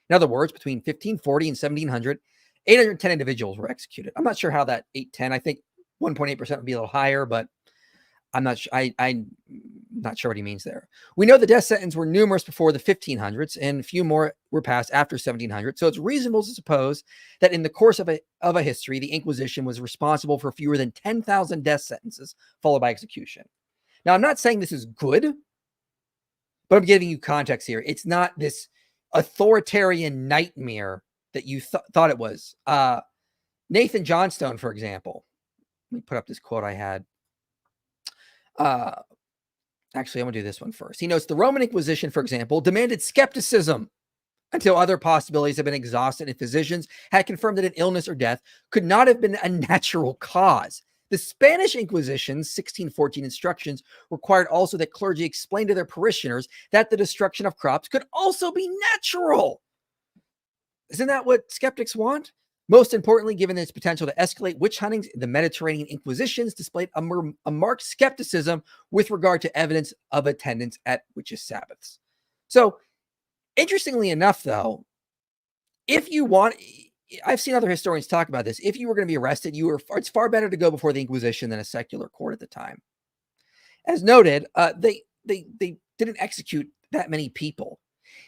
In other words, between 1540 and 1700, 810 individuals were executed. I'm not sure how that 810, I think 1.8% would be a little higher, but I'm not sure. I'm not sure what he means there. We know the death sentences were numerous before the 1500s, and a few more were passed after 1700. So it's reasonable to suppose that in the course of a history, the Inquisition was responsible for fewer than 10,000 death sentences followed by execution. Now, I'm not saying this is good, but I'm giving you context here. It's not this authoritarian nightmare that you thought it was. Nathan Johnstone, for example. Let me put up this quote I had. Actually, I'm going to do this one first. He notes the Roman Inquisition, for example, demanded skepticism until other possibilities had been exhausted and physicians had confirmed that an illness or death could not have been a natural cause. The Spanish Inquisition's 1614 instructions required also that clergy explain to their parishioners that the destruction of crops could also be natural. Isn't that what skeptics want? Most importantly, given its potential to escalate witch huntings, the Mediterranean Inquisitions displayed a marked skepticism with regard to evidence of attendance at witches' Sabbaths. So, interestingly enough, though, if you want, I've seen other historians talk about this. If you were going to be arrested, it's far better to go before the Inquisition than a secular court at the time. As noted, they didn't execute that many people.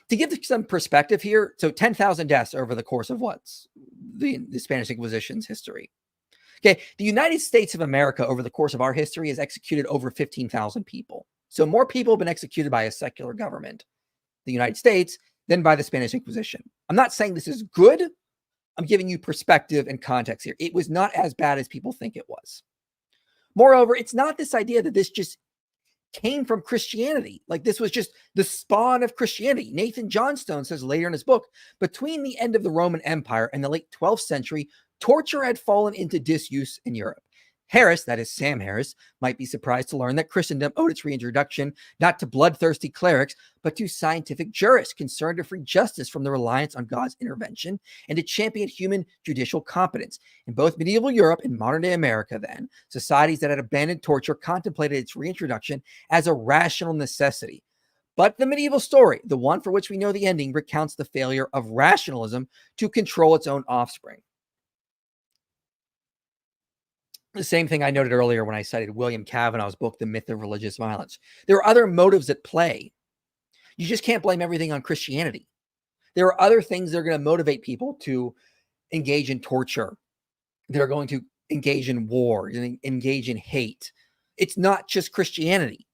To give some perspective here, so 10,000 deaths over the course of what's the Spanish Inquisition's history. Okay, the United States of America over the course of our history has executed over 15,000 people. So more people have been executed by a secular government, the United States, than by the Spanish Inquisition. I'm not saying this is good. I'm giving you perspective and context here. It was not as bad as people think it was. Moreover, it's not this idea that this just came from Christianity. Like this was just the spawn of Christianity. Nathan Johnstone says later in his book, between the end of the Roman Empire and the late 12th century, torture had fallen into disuse in Europe. Harris, that is Sam Harris, might be surprised to learn that Christendom owed its reintroduction not to bloodthirsty clerics, but to scientific jurists concerned to free justice from the reliance on God's intervention and to champion human judicial competence. In both medieval Europe and modern-day America, then, societies that had abandoned torture contemplated its reintroduction as a rational necessity. But the medieval story, the one for which we know the ending, recounts the failure of rationalism to control its own offspring. The same thing I noted earlier when I cited William Cavanaugh's book, The Myth of Religious Violence. There are other motives at play You just can't blame everything on Christianity. There are other things that are going to motivate people to engage in torture. They're going to engage in war and engage in hate. It's not just Christianity.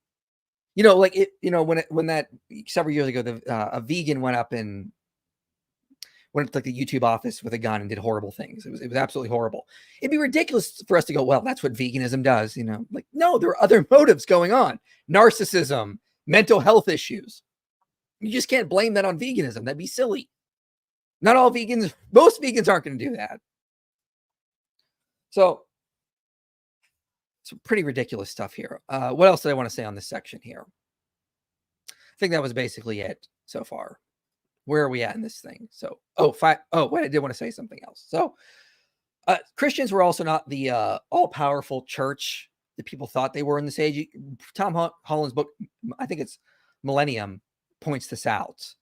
Like when that several years ago, a vegan went up and went to like the YouTube office with a gun and did horrible things. It was absolutely horrible. It'd be ridiculous for us to go, well, that's what veganism does. Like, no, there are other motives going on. Narcissism, mental health issues. You just can't blame that on veganism. That'd be silly. Not all vegans, most vegans aren't going to do that. So some pretty ridiculous stuff here. What else did I want to say on this section here? I think that was basically it so far. Where are we at in this thing? So, wait, I did want to say something else. So, Christians were also not the all-powerful church that people thought they were in this age. Tom Holland's book, I think it's Millennium, points this out.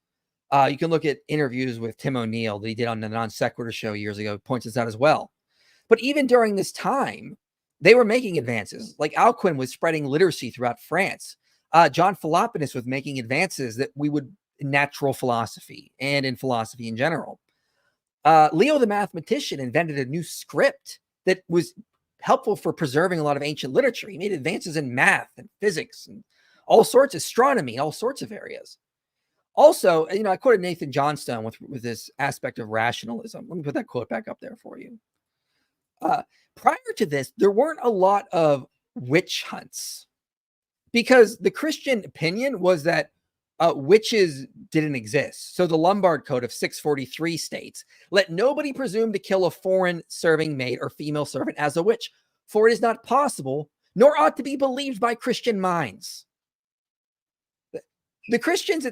You can look at interviews with Tim O'Neill that he did on the Non Sequitur show years ago, points this out as well. But even during this time, they were making advances. Like Alcuin was spreading literacy throughout France. John Philoponus was making advances that we would in natural philosophy and in philosophy in general. Leo the mathematician invented a new script that was helpful for preserving a lot of ancient literature. He made advances in math and physics and all sorts of astronomy, all sorts of areas. Also, I quoted Nathan Johnstone with this aspect of rationalism. Let me put that quote back up there for you. Prior to this, there weren't a lot of witch hunts because the Christian opinion was that witches didn't exist. So the Lombard Code of 643 states, let nobody presume to kill a foreign serving maid or female servant as a witch, for it is not possible, nor ought to be believed by Christian minds. The Christians,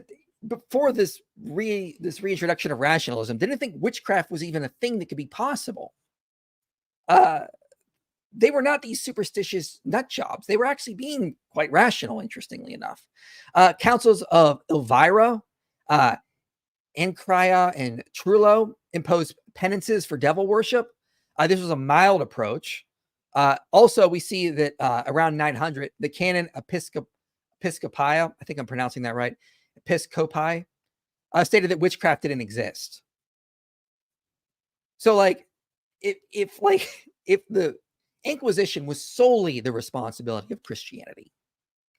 before this reintroduction of rationalism, didn't think witchcraft was even a thing that could be possible. They were not these superstitious nut jobs. They were actually being quite rational, interestingly enough. Councils of Elvira, Ancria, and Trullo imposed penances for devil worship. This was a mild approach. Also, we see that around 900, the canon Episcopi, I think I'm pronouncing that right, Episcopi, stated that witchcraft didn't exist. So, like, if the Inquisition was solely the responsibility of Christianity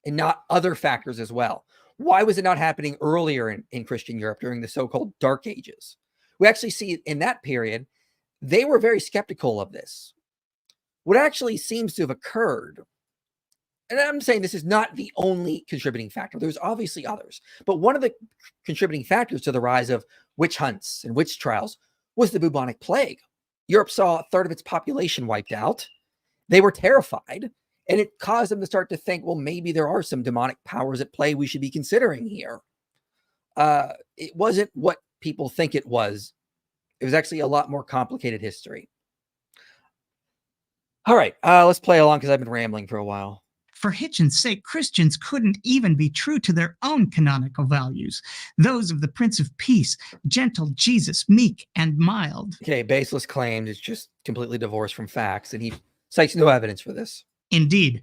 and not other factors as well, why was it not happening earlier in Christian Europe during the so-called Dark Ages? We actually see in that period, they were very skeptical of this. What actually seems to have occurred, and I'm saying this is not the only contributing factor. There's obviously others, but one of the contributing factors to the rise of witch hunts and witch trials was the bubonic plague. Europe saw a third of its population wiped out. They were terrified, and it caused them to start to think, well, maybe there are some demonic powers at play we should be considering here. It wasn't what people think it was. It was actually a lot more complicated history. All right, let's play along because I've been rambling for a while. For Hitchens' sake, Christians couldn't even be true to their own canonical values, those of the Prince of Peace, gentle Jesus, meek and mild. Okay, baseless claims. It's just completely divorced from facts, and he cites no evidence for this. Indeed.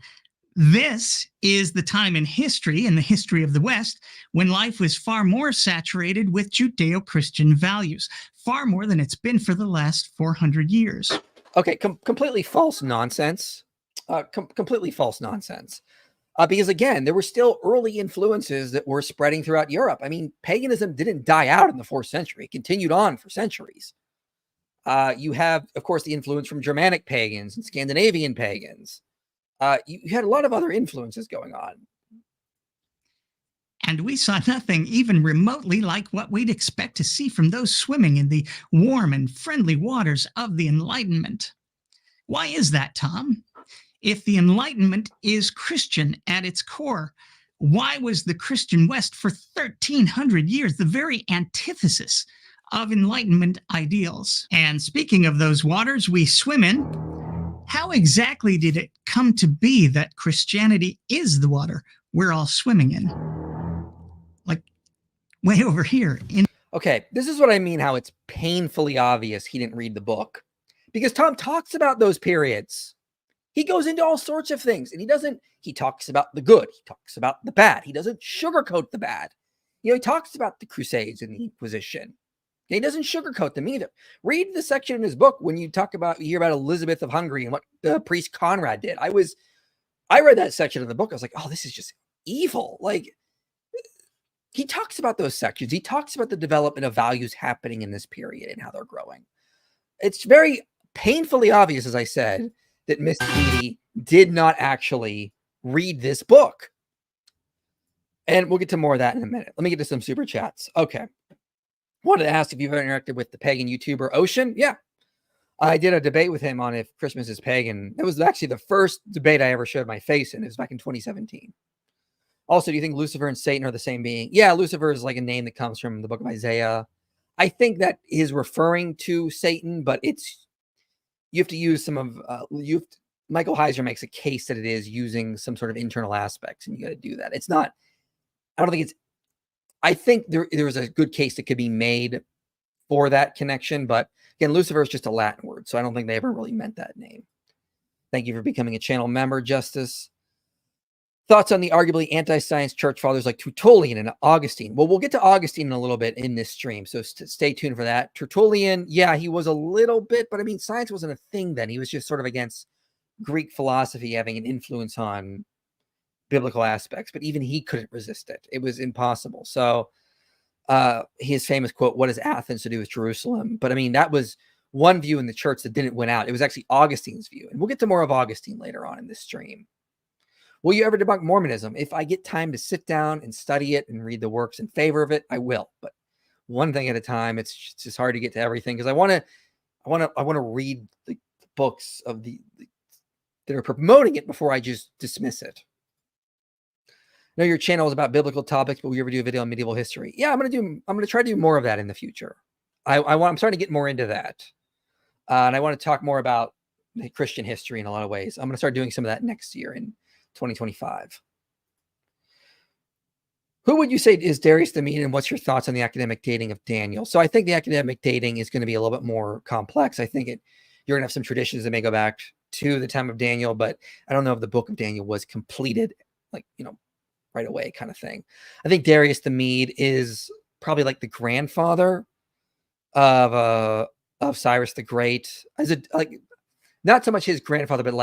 This is the time in history, in the history of the West, when life was far more saturated with Judeo-Christian values, far more than it's been for the last 400 years. Okay, completely false nonsense. Completely false nonsense. Because again, there were still early influences that were spreading throughout Europe. I mean, paganism didn't die out in the 4th century. It continued on for centuries. You have, of course, the influence from Germanic pagans and Scandinavian pagans. You had a lot of other influences going on. And we saw nothing even remotely like what we'd expect to see from those swimming in the warm and friendly waters of the Enlightenment. Why is that, Tom? If the Enlightenment is Christian at its core, why was the Christian West for 1,300 years the very antithesis of Enlightenment ideals? And speaking of those waters we swim in, how exactly did it come to be that Christianity is the water we're all swimming in? Like, way over here. Okay, this is what I mean, how it's painfully obvious he didn't read the book. Because Tom talks about those periods. He goes into all sorts of things, and he talks about the good. He talks about the bad. He doesn't sugarcoat the bad. He talks about the Crusades and the Inquisition. He doesn't sugarcoat them either. Read the section in his book when you hear about Elizabeth of Hungary and what the priest Conrad did. I read that section of the book. I was like, oh, this is just evil. Like, he talks about those sections. He talks about the development of values happening in this period and how they're growing. It's very painfully obvious, as I said, that Mister Deity did not actually read this book. And we'll get to more of that in a minute. Let me get to some super chats. Okay. Wanted to ask if you've ever interacted with the pagan YouTuber Ocean. Yeah. I did a debate with him on if Christmas is pagan. That was actually the first debate I ever showed my face in. It was back in 2017. Also, do you think Lucifer and Satan are the same being? Yeah, Lucifer is like a name that comes from the book of Isaiah. I think that is referring to Satan, but you have to use some of Michael Heiser makes a case that it is using some sort of internal aspects, and you got to do that. It's not. I don't think it's. I think there is a good case that could be made for that connection, but again, Lucifer is just a Latin word, so I don't think they ever really meant that name. Thank you for becoming a channel member, Justice. Thoughts on the arguably anti-science church fathers like Tertullian and Augustine? Well, we'll get to Augustine in a little bit in this stream, so stay tuned for that. Tertullian, yeah, he was a little bit, but I mean, science wasn't a thing then. He was just sort of against Greek philosophy having an influence on biblical aspects, but even he couldn't resist it. It was impossible. So his famous quote, "What has Athens to do with Jerusalem?" But I mean, that was one view in the church that didn't win out. It was actually Augustine's view. And we'll get to more of Augustine later on in this stream. Will you ever debunk Mormonism? If I get time to sit down and study it and read the works in favor of it, I will. But one thing at a time. It's just hard to get to everything because I want to read the books of that are promoting it before I just dismiss it. I know your channel is about biblical topics, but will you ever do a video on medieval history? Yeah, I'm gonna try to do more of that in the future. I'm starting to get more into that, and I want to talk more about Christian history in a lot of ways. I'm gonna start doing some of that next year in 2025. Who would you say is Darius the Mede, and what's your thoughts on the academic dating of Daniel? So I think the academic dating is going to be a little bit more complex. I think you're going to have some traditions that may go back to the time of Daniel, but I don't know if the book of Daniel was completed, right away kind of thing. I think Darius the Mede is probably like the grandfather of Cyrus the Great. Not so much his grandfather, but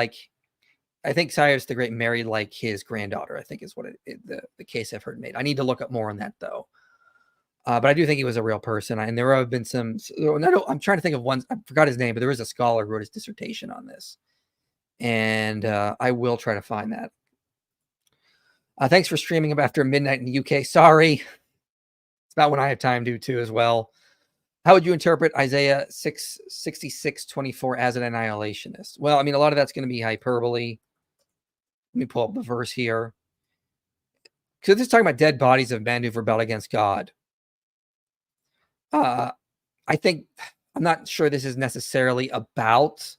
I think Cyrus the Great married his granddaughter, I think is what the case I've heard made. I need to look up more on that though. But I do think he was a real person. And there have been I'm trying to think of one. I forgot his name, but there was a scholar who wrote his dissertation on this. And I will try to find that. Thanks for streaming up after midnight in the UK. Sorry. It's about when I have time to too as well. How would you interpret Isaiah 6:66-24 as an annihilationist? Well, I mean, a lot of that's going to be hyperbole. Let me pull up the verse here. Because this is talking about dead bodies of men who've rebelled against God. I'm not sure this is necessarily about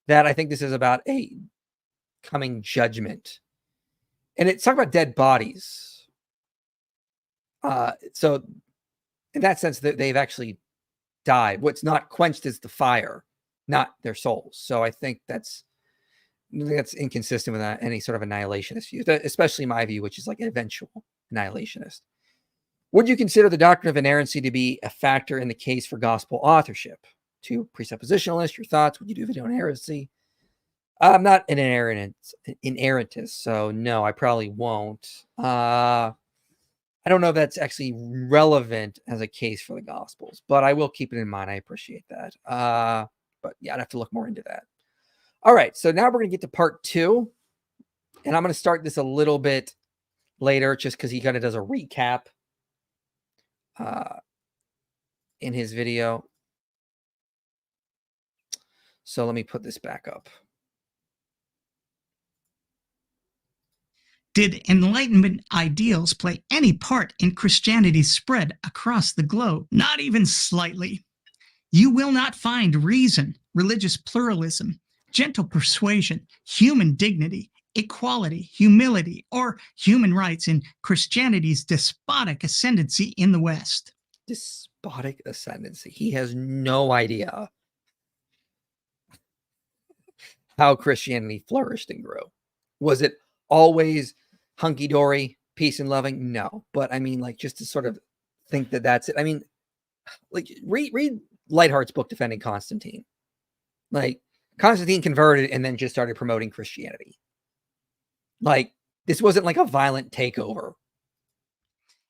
that. I think this is about a coming judgment. And it's talking about dead bodies. So in that sense, they've actually died. What's not quenched is the fire, not their souls. So I think that's inconsistent with any sort of annihilationist view, especially my view, which is like an eventual annihilationist. Would you consider the doctrine of inerrancy to be a factor in the case for gospel authorship? To presuppositionalist, your thoughts? Would you do a video on heresy? I'm not an inerrantist, so no, I probably won't. I don't know if that's actually relevant as a case for the Gospels, but I will keep it in mind. I appreciate that. But yeah, I'd have to look more into that. All right, so now we're going to get to part 2, and I'm going to start this a little bit later just because he kind of does a recap in his video. So let me put this back up. Did Enlightenment ideals play any part in Christianity's spread across the globe? Not even slightly. You will not find reason, religious pluralism, gentle persuasion, human dignity, equality, humility, or human rights in Christianity's despotic ascendancy in the West. Despotic ascendancy. He has no idea how Christianity flourished and grew. Was it always hunky-dory? peace and loving? No. But I mean, like, just to sort of think that that's it. I mean, like, read Lightheart's book Defending Constantine. Like, Constantine converted and then just started promoting Christianity. Like, this wasn't like a violent takeover.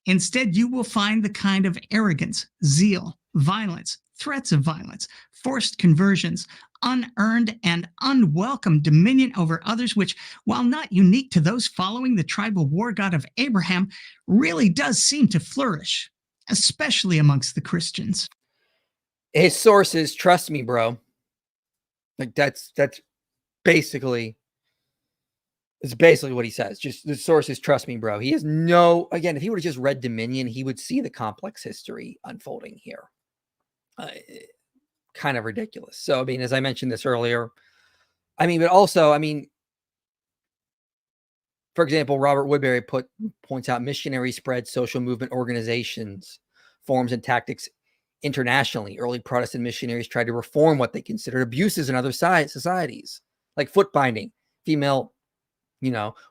Instead, you will find the kind of arrogance, zeal, violence, threats of violence, forced conversions, unearned and unwelcome dominion over others, which, while not unique to those following the tribal war god of Abraham, really does seem to flourish, especially amongst the Christians. His sources, trust me, bro. Like, that's basically, it's basically what he says. Just the sources, trust me, bro. He has no, again, if he would have just read Dominion, he would see the complex history unfolding here. Kind of ridiculous. So, I mean, as I mentioned this earlier, I mean, but also, I mean, for example, Robert Woodbury points out missionaries spread social movement organizations, forms, and tactics internationally. Early Protestant missionaries tried to reform what they considered abuses in other societies, like foot binding, female,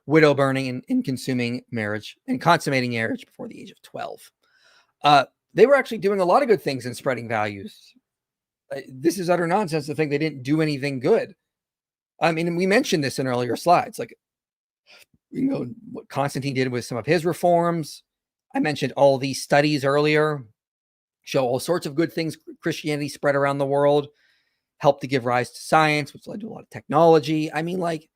widow burning, and consuming marriage and consummating marriage before the age of 12. They were actually doing a lot of good things in spreading values. This is utter nonsense to think they didn't do anything good. I mean, we mentioned this in earlier slides, like, what Constantine did with some of his reforms. I mentioned all these studies earlier, show all sorts of good things Christianity spread around the world, helped to give rise to science, which led to a lot of technology. I mean, like,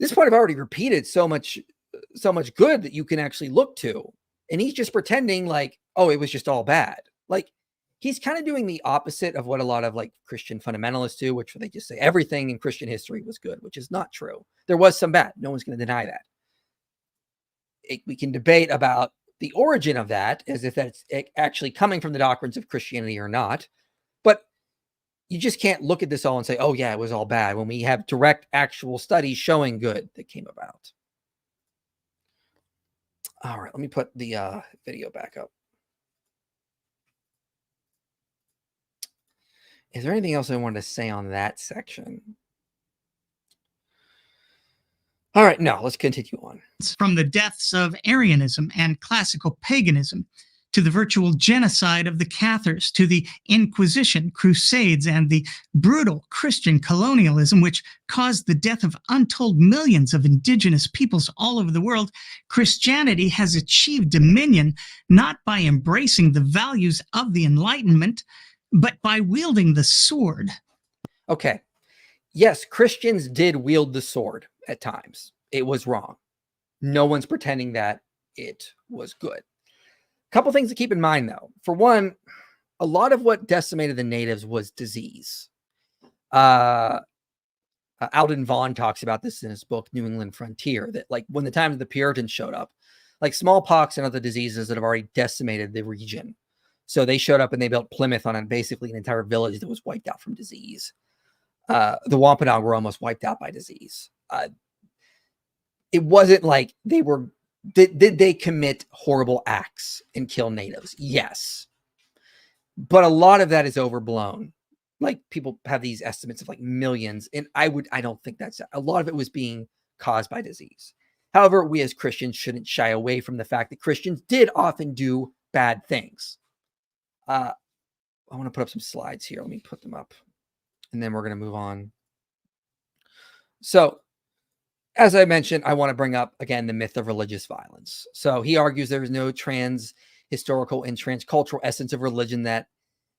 this point I've already repeated so much good that you can actually look to. And he's just pretending like, oh, it was just all bad. Like, he's kind of doing the opposite of what a lot of like Christian fundamentalists do, which they just say everything in Christian history was good, which is not true. There was some bad. No one's going to deny that. We can debate about the origin of that, as if that's actually coming from the doctrines of Christianity or not. But you just can't look at this all and say, oh, yeah, it was all bad, when we have direct actual studies showing good that came about. All right, let me put the video back up. Is there anything else I wanted to say on that section? All right, no, let's continue on. From the deaths of Arianism and classical paganism, to the virtual genocide of the Cathars, to the Inquisition, Crusades, and the brutal Christian colonialism, which caused the death of untold millions of indigenous peoples all over the world, Christianity has achieved dominion not by embracing the values of the Enlightenment, but by wielding the sword. Okay. Yes, Christians did wield the sword at times. It was wrong. No one's pretending that it was good. A couple things to keep in mind, though. For one, a lot of what decimated the natives was disease. Alden Vaughan talks about this in his book, New England Frontier, that like when the time of the Puritans showed up, like smallpox and other diseases that have already decimated the region. So they showed up and they built Plymouth on basically an entire village that was wiped out from disease. The Wampanoag were almost wiped out by disease. It wasn't like they were, did they commit horrible acts and kill natives? Yes. But a lot of that is overblown. Like, people have these estimates of like millions, and I don't think that's, a lot of it was being caused by disease. However, we as Christians shouldn't shy away from the fact that Christians did often do bad things. I want to put up some slides here. Let me put them up, and then we're going to move on. So, as I mentioned, I want to bring up, again, the myth of religious violence. So he argues there is no trans-historical and transcultural essence of religion, that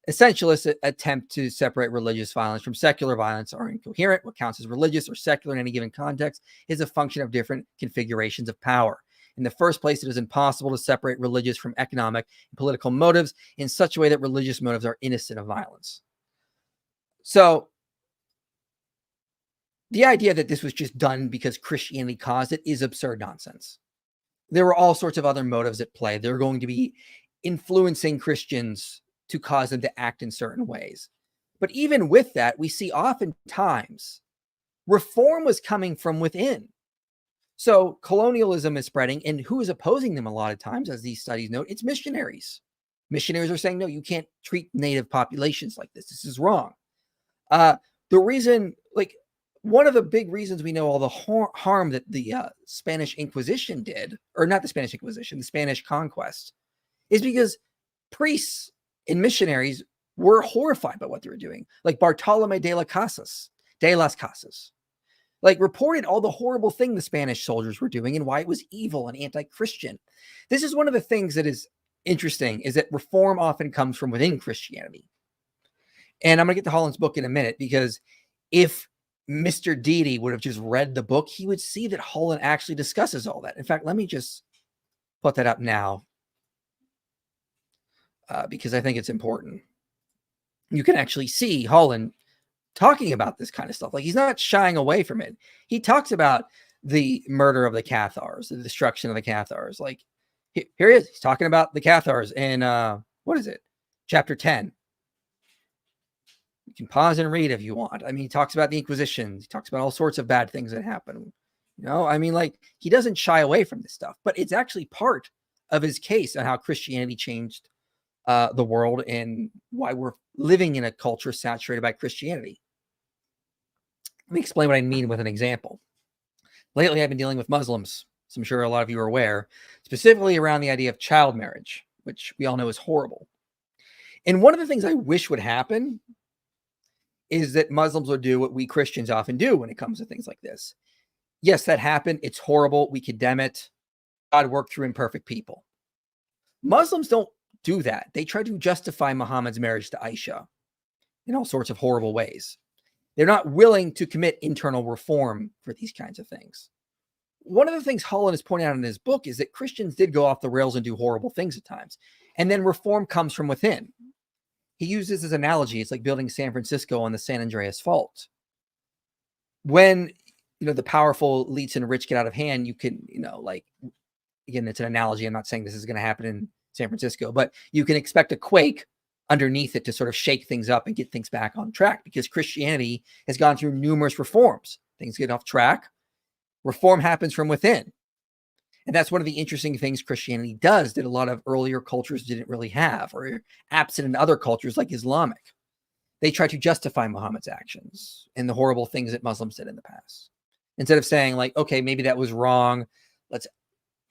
essentialists attempt to separate religious violence from secular violence are incoherent. What counts as religious or secular in any given context is a function of different configurations of power. In the first place, it is impossible to separate religious from economic and political motives in such a way that religious motives are innocent of violence. So the idea that this was just done because Christianity caused it is absurd nonsense. There were all sorts of other motives at play. They're going to be influencing Christians to cause them to act in certain ways. But even with that, we see oftentimes reform was coming from within. So colonialism is spreading, and who is opposing them a lot of times, as these studies note? It's missionaries. Missionaries are saying, no, you can't treat native populations like this. This is wrong. The reason, like, one of the big reasons we know all the harm that the Spanish Inquisition did, or not the Spanish Inquisition, the Spanish conquest, is because priests and missionaries were horrified by what they were doing. Like Bartolome de las Casas, like reported all the horrible thing the Spanish soldiers were doing and why it was evil and anti-Christian. This is one of the things that is interesting, is that reform often comes from within Christianity. And I'm going to get to Holland's book in a minute, because if Mister Deity would have just read the book, he would see that Holland actually discusses all that. In fact, let me just put that up now, because I think it's important. You can actually see Holland talking about this kind of stuff. Like, he's not shying away from it. He talks about the murder of the Cathars, the destruction of the Cathars. Like, here he is. He's talking about the Cathars in, what is it? Chapter 10. You can pause and read if you want. I mean, he talks about the Inquisition. He talks about all sorts of bad things that happen. You know, I mean, like, he doesn't shy away from this stuff, but it's actually part of his case on how Christianity changed the world and why we're living in a culture saturated by Christianity. Let me explain what I mean with an example. Lately, I've been dealing with Muslims, as I'm sure a lot of you are aware, specifically around the idea of child marriage, which we all know is horrible. And one of the things I wish would happen is that Muslims would do what we Christians often do when it comes to things like this. Yes, that happened. It's horrible. We condemn it. God worked through imperfect people. Muslims don't do that. They try to justify Muhammad's marriage to Aisha in all sorts of horrible ways. They're not willing to commit internal reform for these kinds of things. One of the things Holland is pointing out in his book is that Christians did go off the rails and do horrible things at times. And then reform comes from within. He uses this analogy. It's like building San Francisco on the San Andreas Fault. When, the powerful elites and rich get out of hand, you can, like, again, it's an analogy. I'm not saying this is going to happen in San Francisco, but you can expect a quake underneath it to sort of shake things up and get things back on track, because Christianity has gone through numerous reforms. Things get off track. Reform happens from within. And that's one of the interesting things Christianity does that a lot of earlier cultures didn't really have, or absent in other cultures like Islamic. They try to justify Muhammad's actions and the horrible things that Muslims did in the past. Instead of saying, like, okay, maybe that was wrong. Let's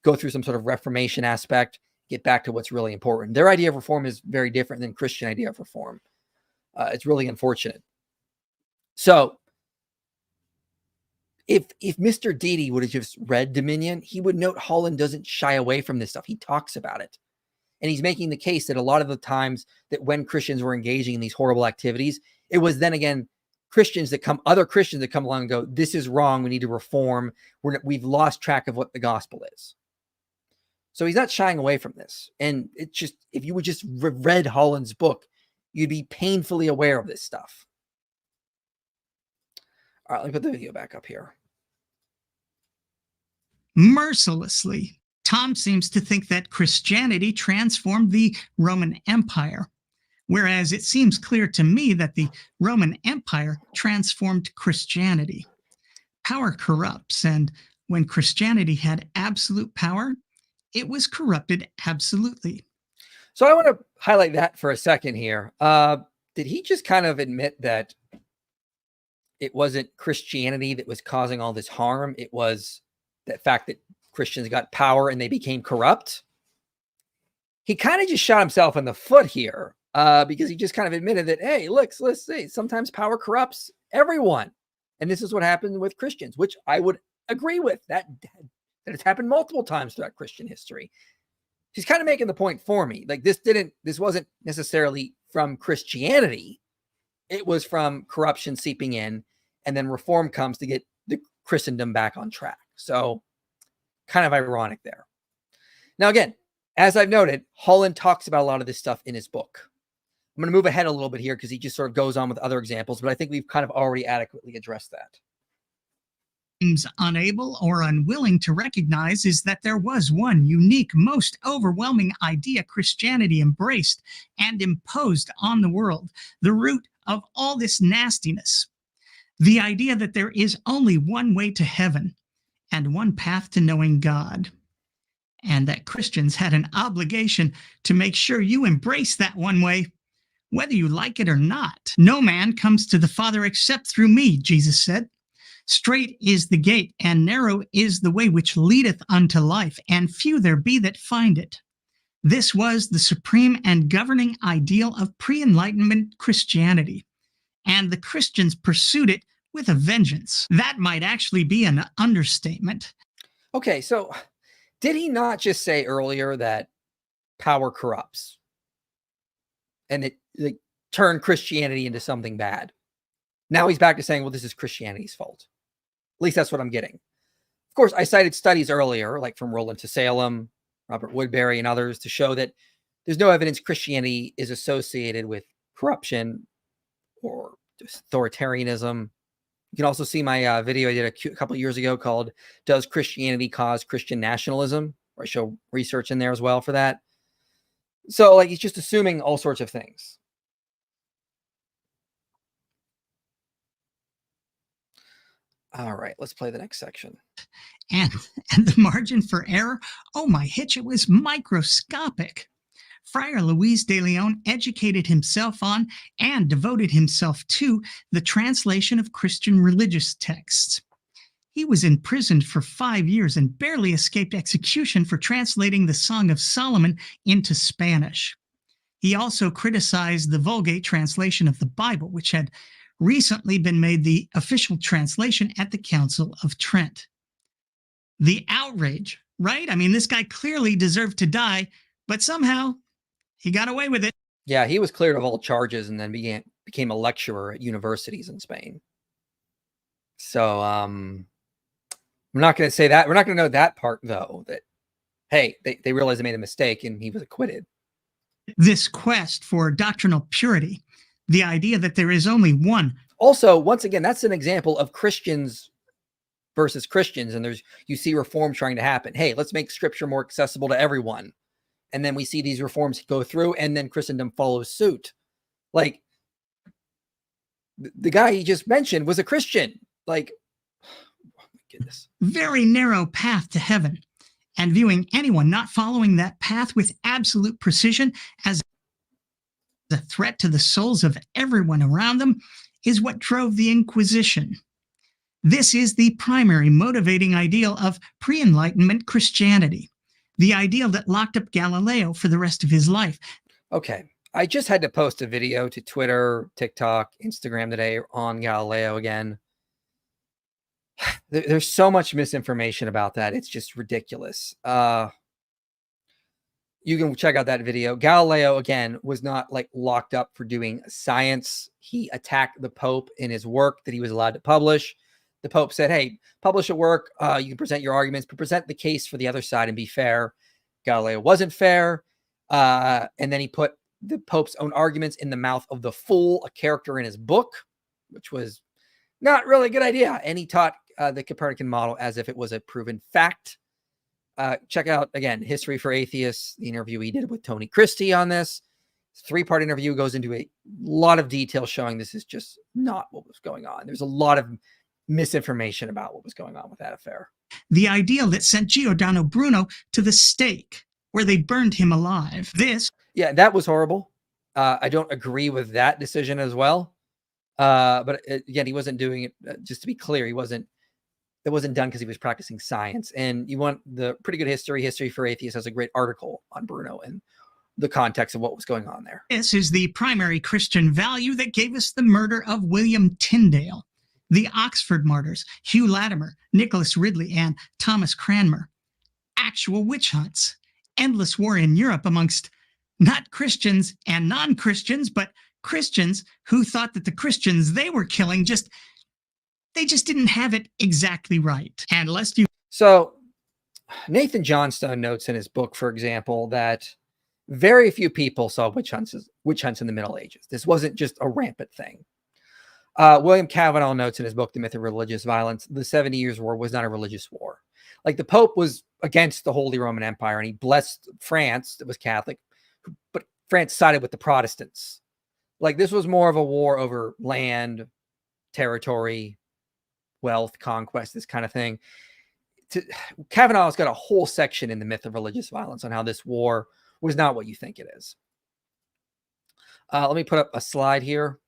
go through some sort of reformation aspect, get back to what's really important. Their idea of reform is very different than Christian idea of reform. It's really unfortunate. So if Mister Deity would have just read Dominion, he would note Holland doesn't shy away from this stuff. He talks about it. And he's making the case that a lot of the times that when Christians were engaging in these horrible activities, it was then again other Christians that come along and go, this is wrong. We need to reform. We've lost track of what the gospel is. So he's not shying away from this. And it's just, if you would just read Holland's book, you'd be painfully aware of this stuff. All right, let me put the video back up here. Mercilessly, Tom seems to think that Christianity transformed the Roman Empire, whereas it seems clear to me that the Roman Empire transformed Christianity. Power corrupts, and when Christianity had absolute power, it was corrupted absolutely. So I want to highlight that for a second here. Did he just kind of admit that it wasn't Christianity that was causing all this harm? It was the fact that Christians got power and they became corrupt? He kind of just shot himself in the foot here, because he just kind of admitted that, hey, let's see, sometimes power corrupts everyone. And this is what happened with Christians, which I would agree with. That it's happened multiple times throughout Christian history. He's kind of making the point for me. Like, this wasn't necessarily from Christianity. It was from corruption seeping in, and then reform comes to get the Christendom back on track. So kind of ironic there. Now, again, as I've noted, Holland talks about a lot of this stuff in his book. I'm going to move ahead a little bit here because he just sort of goes on with other examples, but I think we've kind of already adequately addressed that. Seems unable or unwilling to recognize is that there was one unique, most overwhelming idea Christianity embraced and imposed on the world, the root of all this nastiness. The idea that there is only one way to heaven and one path to knowing God, and that Christians had an obligation to make sure you embrace that one way, whether you like it or not. No man comes to the Father except through me, Jesus said. Straight is the gate, and narrow is the way which leadeth unto life, and few there be that find it. This was the supreme and governing ideal of pre-Enlightenment Christianity, and the Christians pursued it with a vengeance. That might actually be an understatement. Okay, so did he not just say earlier that power corrupts and it turned Christianity into something bad? Now he's back to saying, well, this is Christianity's fault. At least that's what I'm getting. Of course, I cited studies earlier, like from Roland to Salem, Robert Woodbury, and others, to show that there's no evidence Christianity is associated with corruption or authoritarianism. You can also see my video I did a couple of years ago called "Does Christianity Cause Christian Nationalism?" where I show research in there as well for that. So, like, he's just assuming all sorts of things. All right, let's play the next section. And the margin for error, oh my hitch, it was microscopic. Friar Luis de Leon educated himself on and devoted himself to the translation of Christian religious texts. He was imprisoned for 5 years and barely escaped execution for translating the Song of Solomon into Spanish. He also criticized the Vulgate translation of the Bible, which had recently been made the official translation at the Council of Trent. The outrage, right? I mean, this guy clearly deserved to die, but somehow he got away with it. Yeah, he was cleared of all charges and then became a lecturer at universities in Spain. So I'm not going to say that. We're not going to know that part, though, that, hey, they realized they made a mistake and he was acquitted. This quest for doctrinal purity, the idea that there is only one. Also, once again, that's an example of Christians versus Christians. And you see reform trying to happen. Hey, let's make scripture more accessible to everyone. And then we see these reforms go through and then Christendom follows suit. Like, the guy he just mentioned was a Christian. Like, oh my goodness. Very narrow path to heaven. And viewing anyone not following that path with absolute precision as a threat to the souls of everyone around them is what drove the Inquisition. This is the primary motivating ideal of pre-Enlightenment Christianity, the ideal that locked up Galileo for the rest of his life. Okay, I just had to post a video to Twitter, TikTok, Instagram today on Galileo again. There's so much misinformation about that. It's just ridiculous. You can check out that video. Galileo, again, was not like locked up for doing science. He attacked the Pope in his work that he was allowed to publish. The Pope said, hey, publish a work. You can present your arguments, but present the case for the other side and be fair. Galileo wasn't fair. And then he put the Pope's own arguments in the mouth of the fool, a character in his book, which was not really a good idea. And he taught the Copernican model as if it was a proven fact. Check out, again, History for Atheists, the interview he did with Tony Christie on this. 3-part interview goes into a lot of detail showing this is just not what was going on. There's a lot of misinformation about what was going on with that affair. The ideal that sent Giordano Bruno to the stake, where they burned him alive. Yeah, that was horrible. I don't agree with that decision as well. But again, he wasn't doing it, just to be clear, it wasn't done because he was practicing science. And you want the pretty good History for Atheists has a great article on Bruno and the context of what was going on there. This is the primary Christian value that gave us the murder of William Tyndale, the Oxford martyrs, Hugh Latimer, Nicholas Ridley, and Thomas Cranmer. Actual witch hunts, endless war in Europe amongst not Christians and non-Christians, but Christians who thought that the Christians they were killing they just didn't have it exactly right. And lest you... So Nathan Johnstone notes in his book, for example, that very few people saw witch hunts in the Middle Ages. This wasn't just a rampant thing. William Cavanaugh notes in his book, The Myth of Religious Violence, the 70 Years' War was not a religious war. Like, the Pope was against the Holy Roman Empire, and he blessed France, that was Catholic, but France sided with the Protestants. Like, this was more of a war over land, territory, wealth, conquest, this kind of thing. Cavanaugh's got a whole section in The Myth of Religious Violence on how this war was not what you think it is. Let me put up a slide here.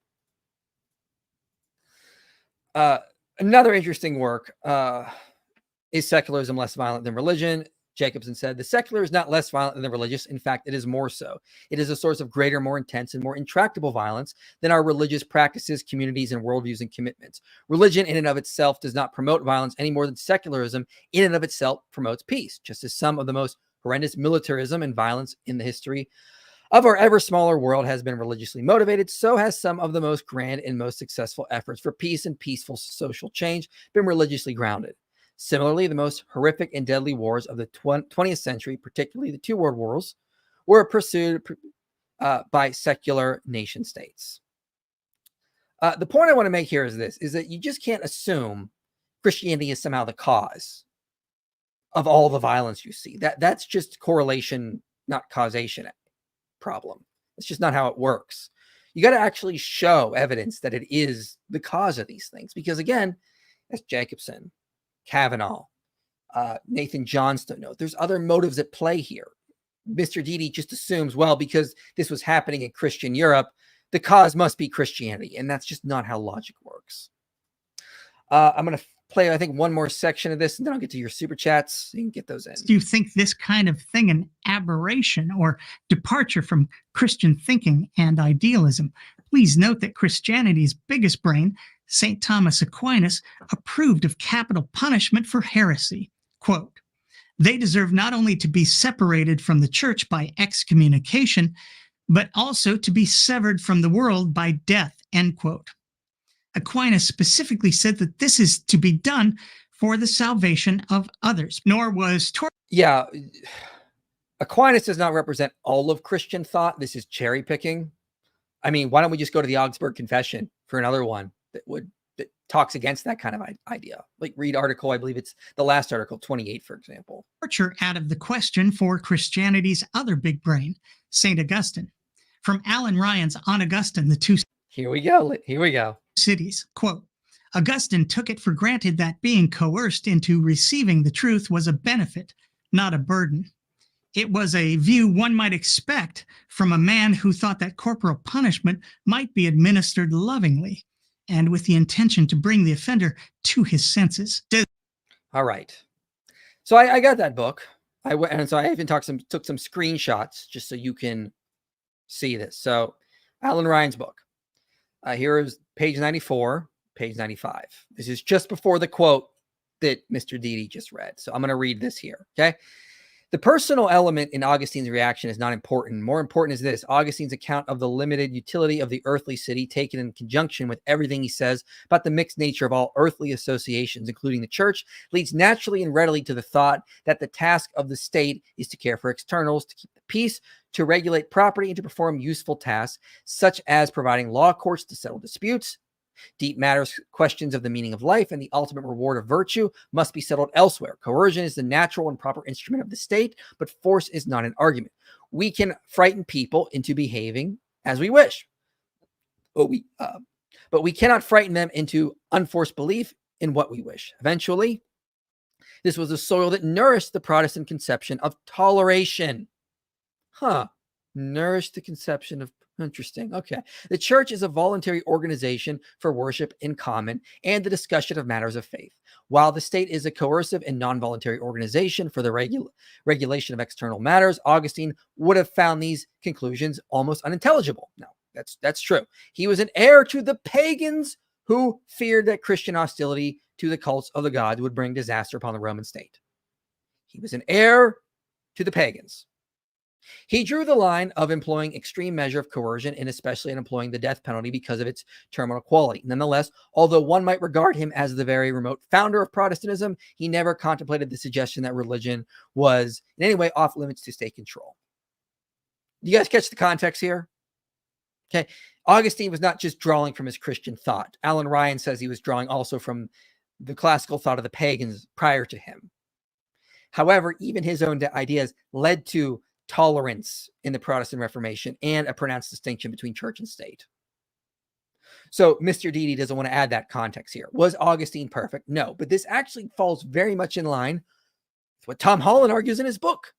Another interesting work, is secularism less violent than religion? Jacobson said, the secular is not less violent than the religious. In fact, it is more so. It is a source of greater, more intense, and more intractable violence than our religious practices, communities, and worldviews and commitments. Religion in and of itself does not promote violence any more than secularism in and of itself promotes peace, just as some of the most horrendous militarism and violence in the history of our ever smaller world has been religiously motivated, so has some of the most grand and most successful efforts for peace and peaceful social change been religiously grounded. Similarly, the most horrific and deadly wars of the 20th century, particularly the two world wars, were pursued by secular nation states. The point I want to make here is this, is that you just can't assume Christianity is somehow the cause of all the violence you see. That's just correlation, not causation problem. It's just not how it works. You got to actually show evidence that it is the cause of these things. Because again, as Jacobson, Kavanaugh, Nathan Johnstone note, there's other motives at play here. Mister Deity just assumes, well, because this was happening in Christian Europe, the cause must be Christianity. And that's just not how logic works. I'm going to play, I think, one more section of this, and then I'll get to your super chats. So you can get those in. Do you think this kind of thing an aberration or departure from Christian thinking and idealism? Please note that Christianity's biggest brain, St. Thomas Aquinas, approved of capital punishment for heresy. Quote, they deserve not only to be separated from the church by excommunication, but also to be severed from the world by death, end quote. Aquinas specifically said that this is to be done for the salvation of others, nor was yeah, Aquinas does not represent all of Christian thought. This is cherry picking. I mean, why don't we just go to the Augsburg Confession for another one that talks against that kind of idea? Like read article, I believe it's the last article, 28, for example. Torture out of the question for Christianity's other big brain, St. Augustine. From Alan Ryan's On Augustine, the Two Here we go. Cities, quote, Augustine took it for granted that being coerced into receiving the truth was a benefit, not a burden. It was a view one might expect from a man who thought that corporal punishment might be administered lovingly and with the intention to bring the offender to his senses. All right. So I got that book. I went, and so I even took some screenshots just so you can see this. So Alan Ryan's book. Here is page 94, page 95. This is just before the quote that Mister Deity just read. So I'm going to read this here. Okay. The personal element in Augustine's reaction is not important. More important is this: Augustine's account of the limited utility of the earthly city, taken in conjunction with everything he says about the mixed nature of all earthly associations, including the church, leads naturally and readily to the thought that the task of the state is to care for externals, to keep the peace, to regulate property, and to perform useful tasks, such as providing law courts to settle disputes. Deep matters, questions of the meaning of life and the ultimate reward of virtue must be settled elsewhere. Coercion is the natural and proper instrument of the state, but force is not an argument. We can frighten people into behaving as we wish, but we cannot frighten them into unforced belief in what we wish. Eventually, this was the soil that nourished the Protestant conception of toleration. Nourished the conception of Interesting. Okay. The church is a voluntary organization for worship in common and the discussion of matters of faith, while the state is a coercive and non-voluntary organization for the regulation of external matters. Augustine would have found these conclusions almost unintelligible. No, that's true. He was an heir to the pagans who feared that Christian hostility to the cults of the gods would bring disaster upon the Roman state. He was an heir to the pagans. He drew the line of employing extreme measure of coercion, and especially in employing the death penalty because of its terminal quality. Nonetheless, although one might regard him as the very remote founder of Protestantism, he never contemplated the suggestion that religion was in any way off limits to state control. You guys catch the context here? Okay. Augustine was not just drawing from his Christian thought. Alan Ryan says he was drawing also from the classical thought of the pagans prior to him. However, even his own ideas led to tolerance in the Protestant Reformation and a pronounced distinction between church and state. So Mr. Deity doesn't want to add that context here. Was Augustine perfect? No, but this actually falls very much in line with what Tom Holland argues in his book.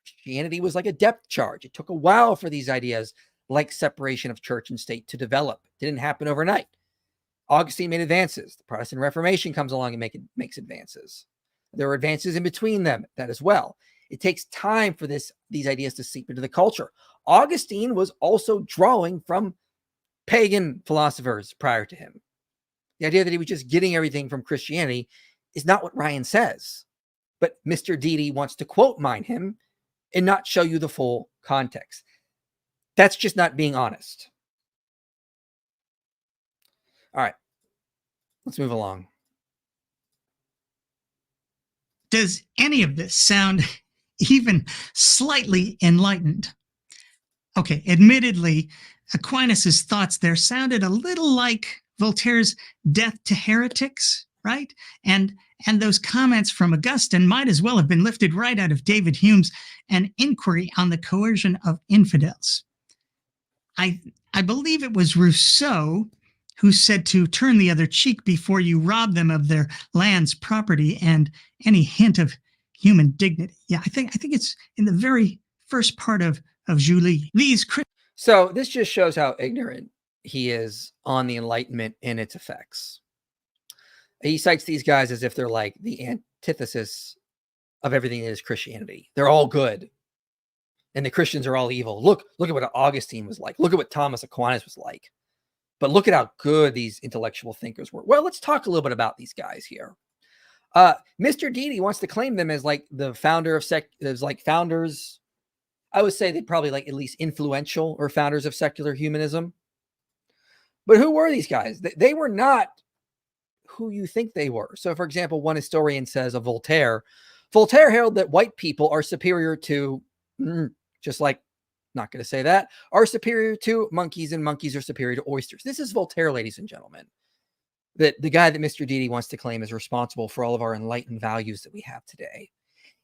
Christianity was like a depth charge. It took a while for these ideas like separation of church and state to develop. It didn't happen overnight. Augustine made advances. The Protestant Reformation comes along and makes advances. There are advances in between them, that as well. It takes time for these ideas to seep into the culture. Augustine was also drawing from pagan philosophers prior to him. The idea that he was just getting everything from Christianity is not what Ryan says. But Mr. Deity wants to quote mine him and not show you the full context. That's just not being honest. All right, let's move along. Does any of this sound even slightly enlightened? Okay, admittedly, Aquinas's thoughts there sounded a little like Voltaire's death to heretics, right? And those comments from Augustine might as well have been lifted right out of David Hume's An Inquiry on the Coercion of Infidels. I believe it was Rousseau who said to turn the other cheek before you rob them of their lands, property, and any hint of human dignity. Yeah, I think it's in the very first part of Julie. So this just shows how ignorant he is on the Enlightenment and its effects. He cites these guys as if they're like the antithesis of everything that is Christianity. They're all good, and the Christians are all evil. Look at what Augustine was like. Look at what Thomas Aquinas was like. But look at how good these intellectual thinkers were. Well, let's talk a little bit about these guys here. Mister Deity wants to claim them as like the founder of founders. I would say they probably like at least influential or founders of secular humanism. But who were these guys? They were not who you think they were. So, for example, one historian says of Voltaire held that white people are superior to, just like, not going to say that, are superior to monkeys and monkeys are superior to oysters. This is Voltaire, ladies and gentlemen. That the guy that Mr. Deity wants to claim is responsible for all of our enlightened values that we have today.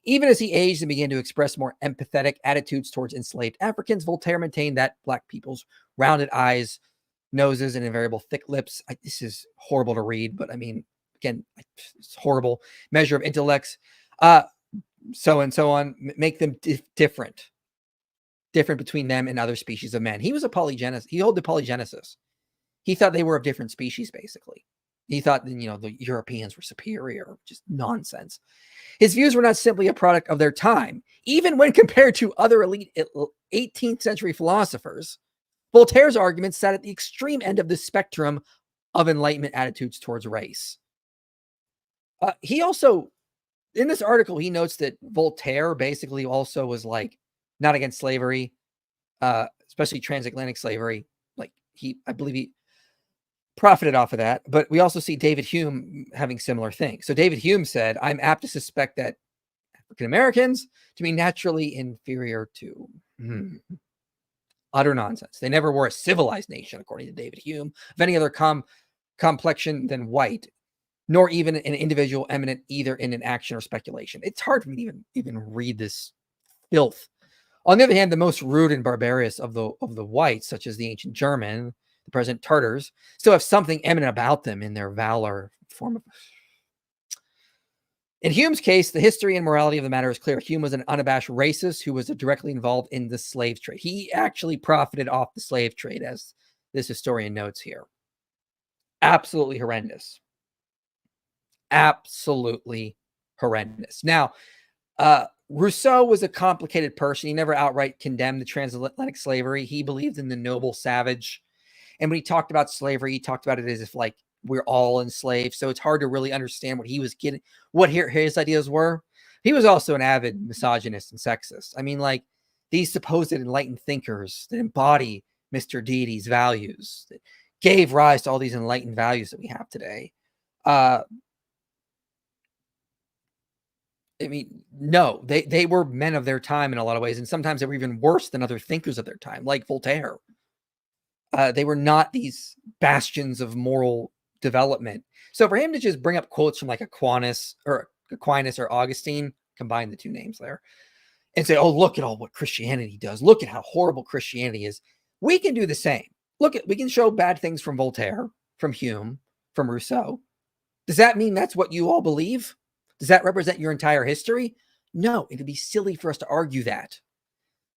Even as he aged and began to express more empathetic attitudes towards enslaved Africans, Voltaire maintained that black people's rounded eyes, noses, and invariable thick lips. This is horrible to read, but I mean, again, it's horrible. Measure of intellects, so and so on, make them different between them and other species of men. He was a polygenesis. He held the polygenesis. He thought they were of different species, basically. He thought, the Europeans were superior. Just nonsense. His views were not simply a product of their time. Even when compared to other elite 18th century philosophers, Voltaire's arguments sat at the extreme end of the spectrum of Enlightenment attitudes towards race. He also, in this article, he notes that Voltaire basically also was like not against slavery, especially transatlantic slavery. Like I believe he profited off of that. But we also see David Hume having similar things. So David Hume said, I'm apt to suspect that African Americans to be naturally inferior to utter nonsense. They never were a civilized nation, according to David Hume, of any other complexion than white, nor even an individual eminent either in an action or speculation. It's hard for me to even read this filth. On the other hand, the most rude and barbarous of the whites, such as the ancient German, the present Tartars, still have something eminent about them in their valor. In Hume's case, the history and morality of the matter is clear. Hume was an unabashed racist who was directly involved in the slave trade. He actually profited off the slave trade, as this historian notes here. Absolutely horrendous. Absolutely horrendous. Now, Rousseau was a complicated person. He never outright condemned the transatlantic slavery. He believed in the noble savage. And when he talked about slavery, he talked about it as if like we're all enslaved. So it's hard to really understand what he was getting, what his ideas were. He was also an avid misogynist and sexist. I mean, like these supposed enlightened thinkers that embody Mr. Deity's values, that gave rise to all these enlightened values that we have today. I mean, no, they were men of their time in a lot of ways. And sometimes they were even worse than other thinkers of their time, like Voltaire. They were not these bastions of moral development. So for him to just bring up quotes from like Aquinas or Augustine, combine the two names there, and say, oh, look at all what Christianity does. Look at how horrible Christianity is. We can do the same. We can show bad things from Voltaire, from Hume, from Rousseau. Does that mean that's what you all believe? Does that represent your entire history? No, it'd be silly for us to argue that.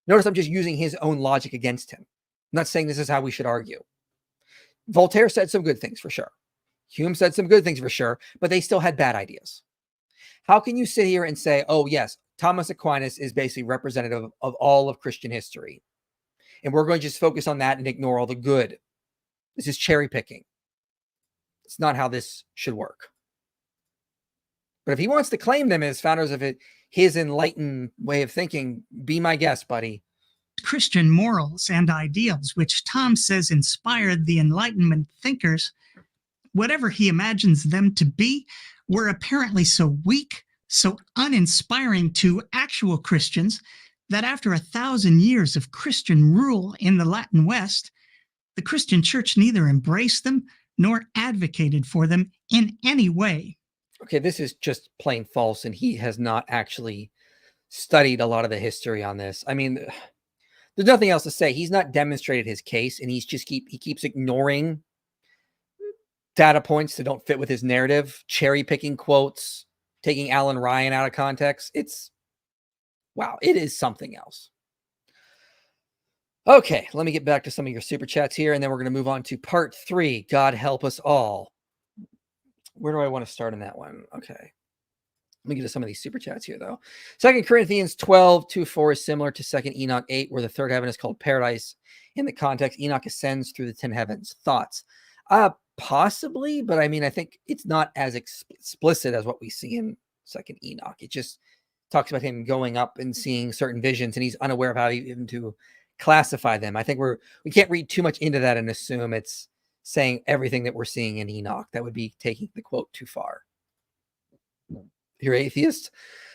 Notice I'm just using his own logic against him. I'm not saying this is how we should argue. Voltaire said some good things for sure. Hume said some good things for sure, but they still had bad ideas. How can you sit here and say, oh, yes, Thomas Aquinas is basically representative of all of Christian history, and we're going to just focus on that and ignore all the good? This is cherry picking. It's not how this should work. But if he wants to claim them as founders of it, his enlightened way of thinking, be my guest, buddy. Christian morals and ideals, which Tom says inspired the Enlightenment thinkers, whatever he imagines them to be, were apparently so weak, so uninspiring to actual Christians, that after 1,000 years of Christian rule in the Latin West, the Christian church neither embraced them nor advocated for them in any way. Okay, this is just plain false, and he has not actually studied a lot of the history on this. I mean, there's nothing else to say. He's not demonstrated his case, and he keeps ignoring data points that don't fit with his narrative, cherry picking quotes, taking Alan Ryan out of context. Wow, it is something else. Okay, let me get back to some of your super chats here, and then we're going to move on to part 3. God help us all. Where do I want to start in that one? Okay. Let me get to some of these super chats here, though. 2 Corinthians 12:2-4 is similar to 2 Enoch 8, where the third heaven is called paradise. In the context, Enoch ascends through the 10 heavens. Thoughts? Possibly, but I mean, I think it's not as explicit as what we see in 2 Enoch. It just talks about him going up and seeing certain visions, and he's unaware of how even to classify them. I think we can't read too much into that and assume it's saying everything that we're seeing in Enoch. That would be taking the quote too far. You're atheists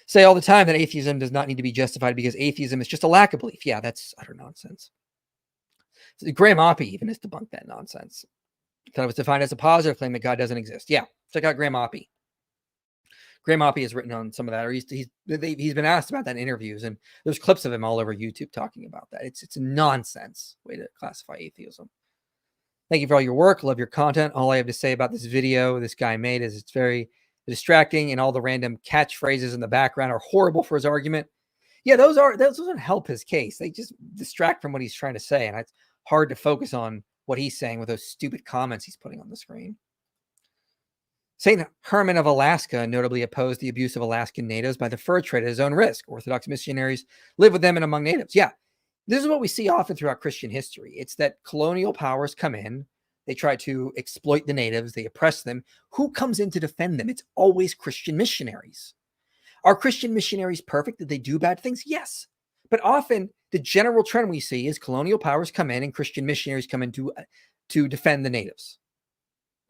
say all the time that atheism does not need to be justified because atheism is just a lack of belief. Yeah, that's utter nonsense. So Graham Oppie even has debunked that nonsense. That it was defined as a positive claim that God doesn't exist. Yeah, check out Graham Oppie. Graham Oppie has written on some of that, or he's been asked about that in interviews, and there's clips of him all over YouTube talking about that. It's a nonsense way to classify atheism. Thank you for all your work. Love your content. All I have to say about this video this guy made is it's very distracting, and all the random catchphrases in the background are horrible for his argument. Yeah, those don't help his case. They just distract from what he's trying to say, and it's hard to focus on what he's saying with those stupid comments he's putting on the screen. St. Herman of Alaska notably opposed the abuse of Alaskan natives by the fur trade at his own risk. Orthodox missionaries live with them and among natives. Yeah, this is what we see often throughout Christian history. It's that colonial powers come in, they try to exploit the natives, they oppress them. Who comes in to defend them? It's always Christian missionaries. Are Christian missionaries perfect? Did they do bad things? Yes. But often the general trend we see is colonial powers come in and Christian missionaries come in to defend the natives.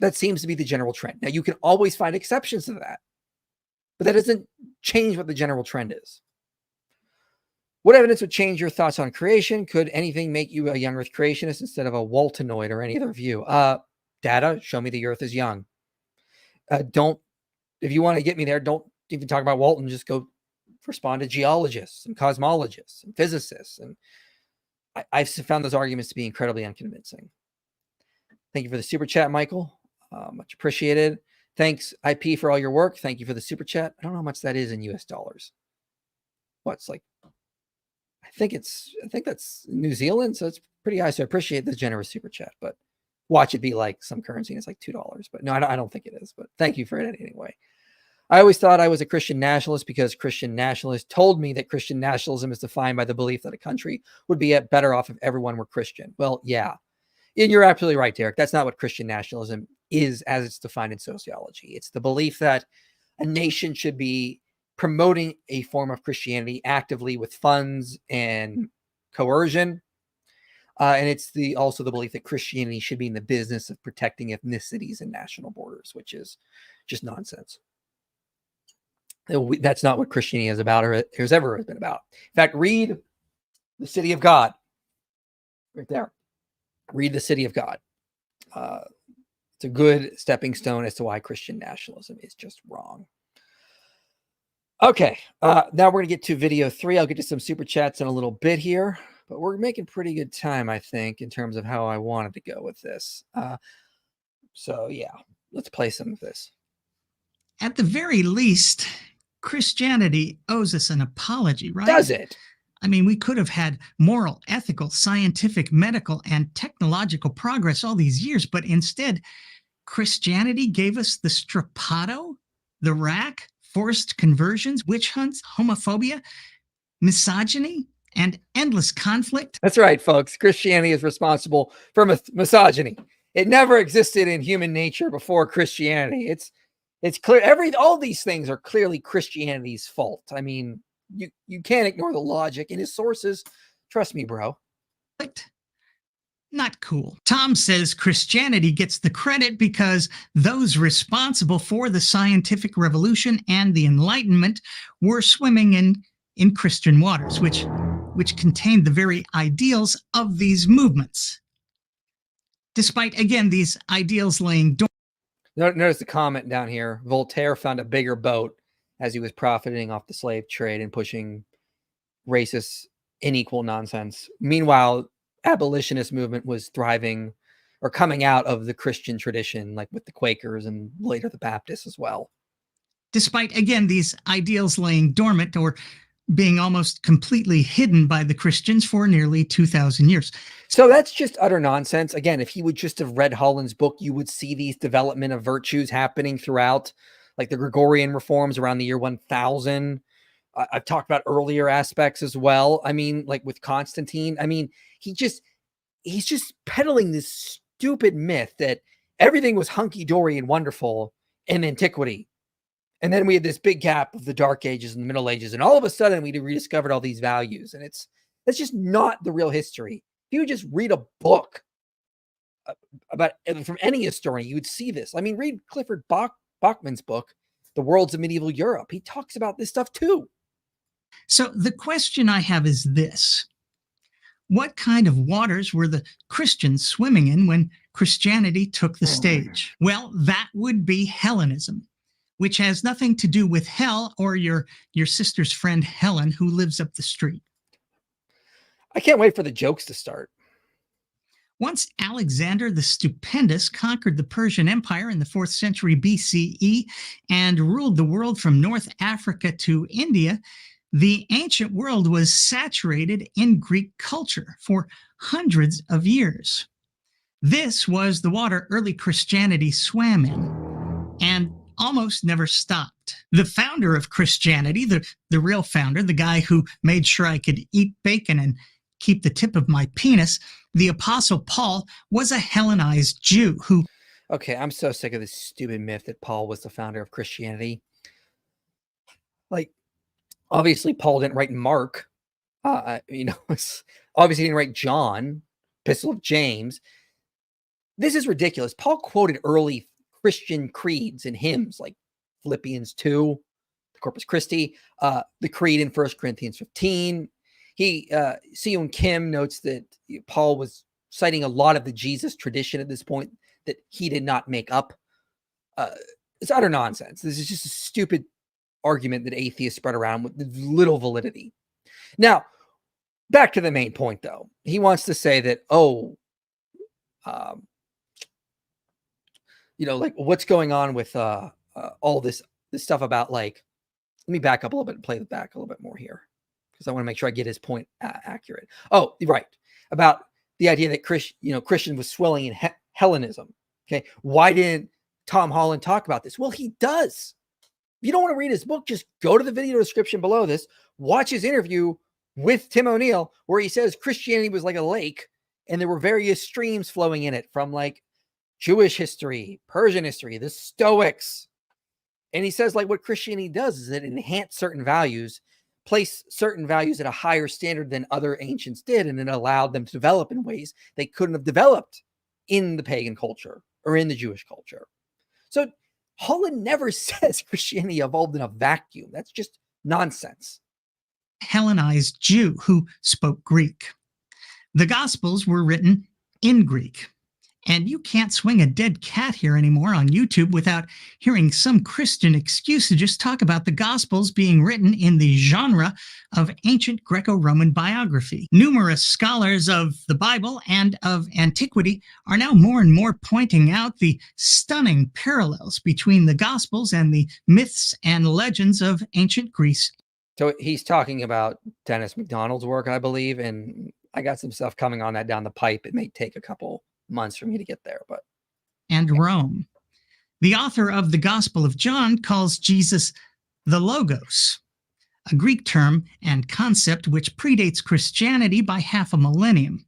That seems to be the general trend. Now, you can always find exceptions to that, but that doesn't change what the general trend is. What evidence would change your thoughts on creation? Could anything make you a young earth creationist instead of a Waltonoid or any other view? Data, show me the earth is young. If you want to get me there, don't even talk about Walton. Just go respond to geologists and cosmologists and physicists. And I've found those arguments to be incredibly unconvincing. Thank you for the super chat, Michael. Much appreciated. Thanks, IP, for all your work. Thank you for the super chat. I don't know how much that is in US dollars. What's like, I think that's New Zealand, so it's pretty high. So I appreciate the generous super chat, but watch it be like some currency and it's like $2. But no, I don't think it is. But thank you for it anyway. I always thought I was a Christian nationalist because Christian nationalists told me that Christian nationalism is defined by the belief that a country would be better off if everyone were Christian. Well, yeah. And you're absolutely right, Derek. That's not what Christian nationalism is as it's defined in sociology. It's the belief that a nation should be promoting a form of Christianity actively with funds and coercion. And it's also the belief that Christianity should be in the business of protecting ethnicities and national borders, which is just nonsense. That's not what Christianity is about or has ever been about. In fact, read The City of God. Right there. Read The City of God. It's a good stepping stone as to why Christian nationalism is just wrong. Okay, now we're going to get to video 3. I'll get to some super chats in a little bit here, but we're making pretty good time, I think, in terms of how I wanted to go with this. So, yeah, let's play some of this. At the very least, Christianity owes us an apology, right? Does it? I mean, we could have had moral, ethical, scientific, medical, and technological progress all these years, but instead, Christianity gave us the strappado, the rack, forced conversions, witch hunts, homophobia, misogyny, and endless conflict. That's right, folks. Christianity is responsible for misogyny. It never existed in human nature before Christianity. It's clear. All these things are clearly Christianity's fault. I mean, you can't ignore the logic in his sources. Trust me, bro. Not cool. Tom says Christianity gets the credit because those responsible for the scientific revolution and the Enlightenment were swimming in Christian waters, which contained the very ideals of these movements. Despite, again, these ideals laying dormant. Notice the comment down here. Voltaire found a bigger boat as he was profiting off the slave trade and pushing racist, unequal nonsense. Meanwhile, abolitionist movement was thriving or coming out of the Christian tradition, like with the Quakers and later the Baptists as well. Despite, again, these ideals laying dormant or being almost completely hidden by the Christians for nearly 2,000 years. So that's just utter nonsense. Again, if you would just have read Holland's book, you would see these development of virtues happening throughout, like the Gregorian reforms around the year 1000. I've talked about earlier aspects as well. I mean, like with Constantine, I mean, he's just peddling this stupid myth that everything was hunky-dory and wonderful in antiquity. And then we had this big gap of the Dark Ages and the Middle Ages, and all of a sudden we rediscovered all these values. And that's just not the real history. If you would just read a book about from any historian, you would see this. I mean, read Clifford Bachman's book, The Worlds of Medieval Europe. He talks about this stuff too. So the question I have is this. What kind of waters were the Christians swimming in when Christianity took the stage? Well, that would be Hellenism, which has nothing to do with hell or your sister's friend Helen, who lives up the street. I can't wait for the jokes to start. Once Alexander the Stupendous conquered the Persian Empire in the 4th century BCE and ruled the world from North Africa to India, the ancient world was saturated in Greek culture for hundreds of years. This was the water early Christianity swam in and almost never stopped. The founder of Christianity, the real founder, the guy who made sure I could eat bacon and keep the tip of my penis, the Apostle Paul, was a Hellenized Jew who... Okay, I'm so sick of this stupid myth that Paul was the founder of Christianity. Like, obviously, Paul didn't write Mark. Obviously didn't write John, Epistle of James. This is ridiculous. Paul quoted early Christian creeds and hymns like Philippians 2, the Corpus Christi, the creed in 1 Corinthians 15. Seung Kim notes that Paul was citing a lot of the Jesus tradition at this point that he did not make up. It's utter nonsense. This is just a stupid argument that atheists spread around with little validity. Now, back to the main point, though. He wants to say that, like what's going on with all this stuff about, like, let me back up a little bit and play it back a little bit more here, because I want to make sure I get his point accurate. Oh, right. About the idea that Christian was swelling in Hellenism. Okay. Why didn't Tom Holland talk about this? Well, he does. If you don't want to read his book, just go to the video description below this, watch his interview with Tim O'Neill, where he says Christianity was like a lake and there were various streams flowing in it from like Jewish history, Persian history, the Stoics. And he says, like, what Christianity does is it enhance certain values, place certain values at a higher standard than other ancients did, and it allowed them to develop in ways they couldn't have developed in the pagan culture or in the Jewish culture. So Holland never says Christianity evolved in a vacuum. That's just nonsense. Hellenized Jew who spoke Greek. The Gospels were written in Greek. And you can't swing a dead cat here anymore on YouTube without hearing some Christian excuse to just talk about the Gospels being written in the genre of ancient Greco-Roman biography. Numerous scholars of the Bible and of antiquity are now more and more pointing out the stunning parallels between the Gospels and the myths and legends of ancient Greece. So he's talking about Dennis MacDonald's work, I believe, and I got some stuff coming on that down the pipe. It may take a couple months for me to get there, but and Rome. The author of the Gospel of John calls Jesus the Logos, a Greek term and concept which predates Christianity by half a millennium.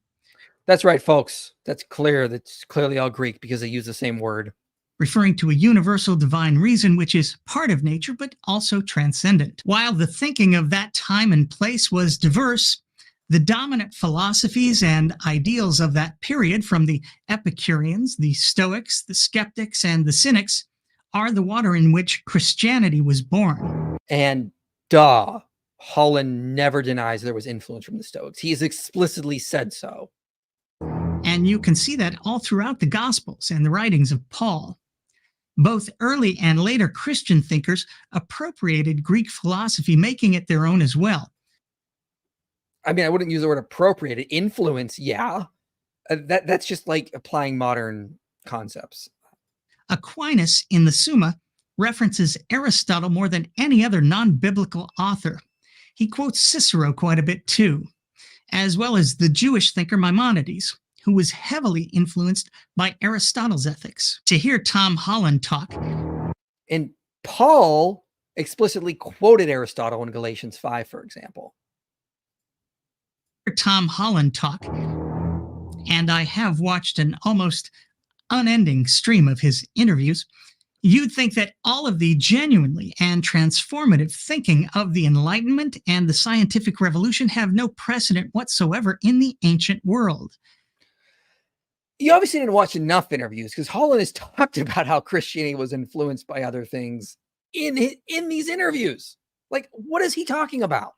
That's right, folks. That's clear. That's clearly all Greek because they use the same word. Referring to a universal divine reason which is part of nature but also transcendent. While the thinking of that time and place was diverse, the dominant philosophies and ideals of that period, from the Epicureans, the Stoics, the Skeptics, and the Cynics, are the water in which Christianity was born. And duh, Holland never denies there was influence from the Stoics. He has explicitly said so. And you can see that all throughout the Gospels and the writings of Paul. Both early and later Christian thinkers appropriated Greek philosophy, making it their own as well. I mean, I wouldn't use the word appropriated. Influence, yeah. That's just like applying modern concepts. Aquinas in the Summa references Aristotle more than any other non-biblical author. He quotes Cicero quite a bit too, as well as the Jewish thinker Maimonides, who was heavily influenced by Aristotle's ethics. To hear Tom Holland talk. And Paul explicitly quoted Aristotle in Galatians 5, for example. Tom Holland talk, and I have watched an almost unending stream of his interviews, you'd think that all of the genuinely and transformative thinking of the Enlightenment and the scientific revolution have no precedent whatsoever in the ancient world. You obviously didn't watch enough interviews, because Holland has talked about how Christianity was influenced by other things in these interviews. Like, what is he talking about?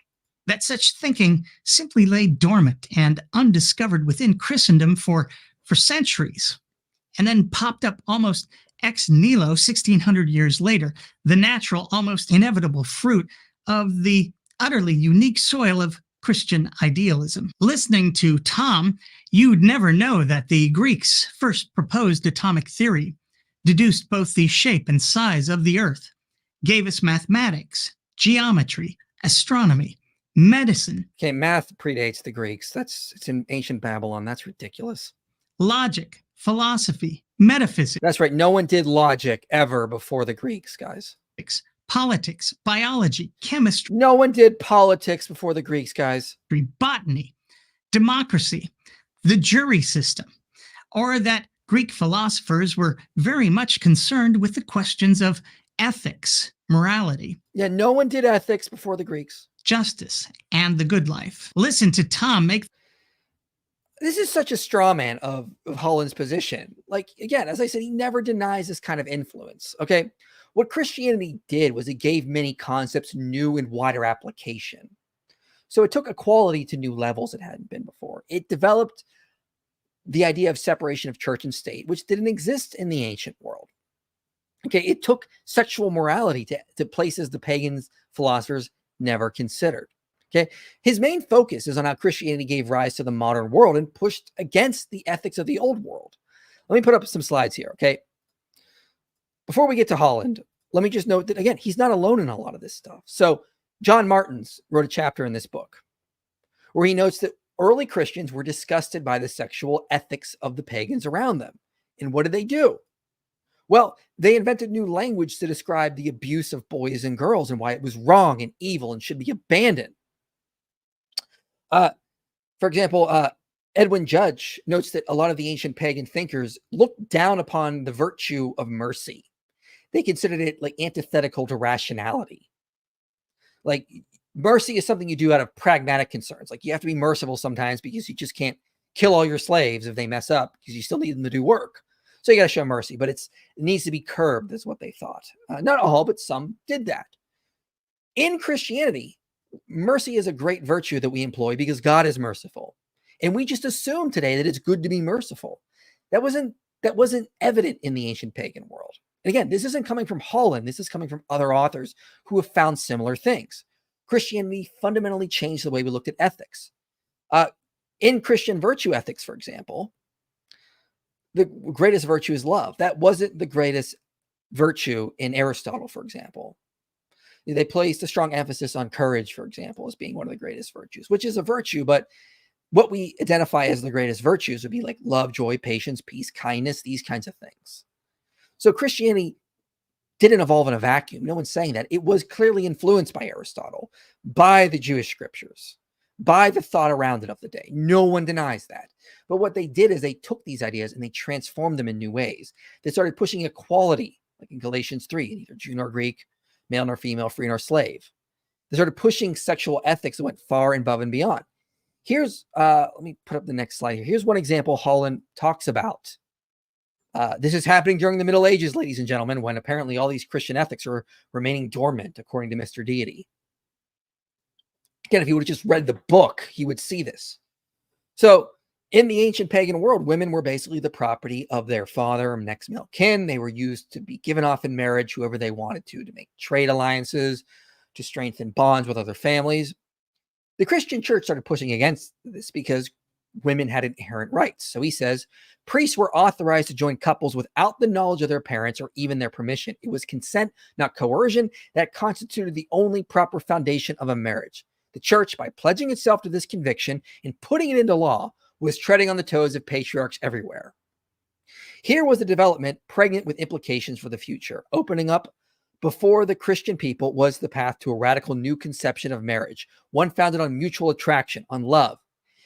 That such thinking simply lay dormant and undiscovered within Christendom for centuries, and then popped up almost ex nihilo 1600 years later, the natural, almost inevitable fruit of the utterly unique soil of Christian idealism. Listening to Tom, you'd never know that the Greeks first proposed atomic theory, deduced both the shape and size of the earth, gave us mathematics, geometry, astronomy, medicine. Okay, math predates the Greeks. It's in ancient Babylon. That's ridiculous. Logic, philosophy, metaphysics. That's right. No one did logic ever before the Greeks, guys. Politics, biology, chemistry. No one did politics before the Greeks, guys. Botany, democracy, the jury system, or that Greek philosophers were very much concerned with the questions of ethics, morality. Yeah, no one did ethics before the Greeks. Justice, and the good life. Listen to Tom make... This is such a straw man of Holland's position. Like, again, as I said, he never denies this kind of influence, okay? What Christianity did was it gave many concepts new and wider application. So it took equality to new levels it hadn't been before. It developed the idea of separation of church and state, which didn't exist in the ancient world. Okay, it took sexual morality to places the pagans philosophers never considered. Okay, his main focus is on how Christianity gave rise to the modern world and pushed against the ethics of the old world. Let me put up some slides here, okay? Before we get to Holland, let me just note that, again, he's not alone in a lot of this stuff. So John Martins wrote a chapter in this book where he notes that early Christians were disgusted by the sexual ethics of the pagans around them. And what did they do? Well, they invented new language to describe the abuse of boys and girls and why it was wrong and evil and should be abandoned. For example, Edwin Judge notes that a lot of the ancient pagan thinkers looked down upon the virtue of mercy. They considered it like antithetical to rationality. Like, mercy is something you do out of pragmatic concerns. Like, you have to be merciful sometimes because you just can't kill all your slaves if they mess up, because you still need them to do work. So you got to show mercy, but it needs to be curbed, is what they thought. Not all, but some did that. In Christianity, mercy is a great virtue that we employ because God is merciful. And we just assume today that it's good to be merciful. That wasn't evident in the ancient pagan world. And again, this isn't coming from Holland. This is coming from other authors who have found similar things. Christianity fundamentally changed the way we looked at ethics. In Christian virtue ethics, for example, the greatest virtue is love. That wasn't the greatest virtue in Aristotle, for example. They placed a strong emphasis on courage, for example, as being one of the greatest virtues, which is a virtue, but what we identify as the greatest virtues would be like love, joy, patience, peace, kindness, these kinds of things. So Christianity didn't evolve in a vacuum. No one's saying that. It was clearly influenced by Aristotle, by the Jewish scriptures, by the thought around it of the day. No one denies that. But what they did is they took these ideas and they transformed them in new ways. They started pushing equality, like in Galatians 3, neither Jew nor Greek, male nor female, free nor slave. They started pushing sexual ethics that went far above and beyond. Here's, let me put up the next slide here. Here's one example Holland talks about. This is happening during the Middle Ages, ladies and gentlemen, when apparently all these Christian ethics are remaining dormant, according to Mister Deity. Again, if he would have just read the book, he would see this. So in the ancient pagan world, women were basically the property of their father or next male kin. They were used to be given off in marriage, whoever they wanted to make trade alliances, to strengthen bonds with other families. The Christian church started pushing against this because women had inherent rights. So he says, priests were authorized to join couples without the knowledge of their parents or even their permission. It was consent, not coercion, that constituted the only proper foundation of a marriage. The church, by pledging itself to this conviction and putting it into law, was treading on the toes of patriarchs everywhere. Here was a development pregnant with implications for the future. Opening up before the Christian people was the path to a radical new conception of marriage, one founded on mutual attraction, on love.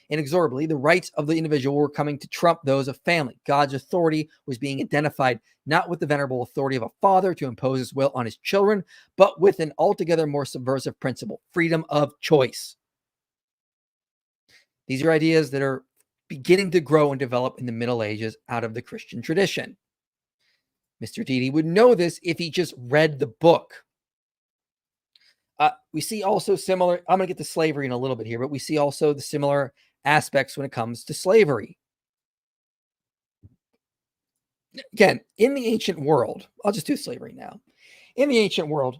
Inexorably, the rights of the individual were coming to trump those of family. God's authority was being identified not with the venerable authority of a father to impose his will on his children, but with an altogether more subversive principle, freedom of choice. These are ideas that are beginning to grow and develop in the Middle Ages out of the Christian tradition. Mister Deity would know this if he just read the book. We see also similar, I'm going to get to slavery in a little bit here, but we see also the similar aspects when it comes to slavery. Again, in the ancient world, I'll just do slavery now. In the ancient world,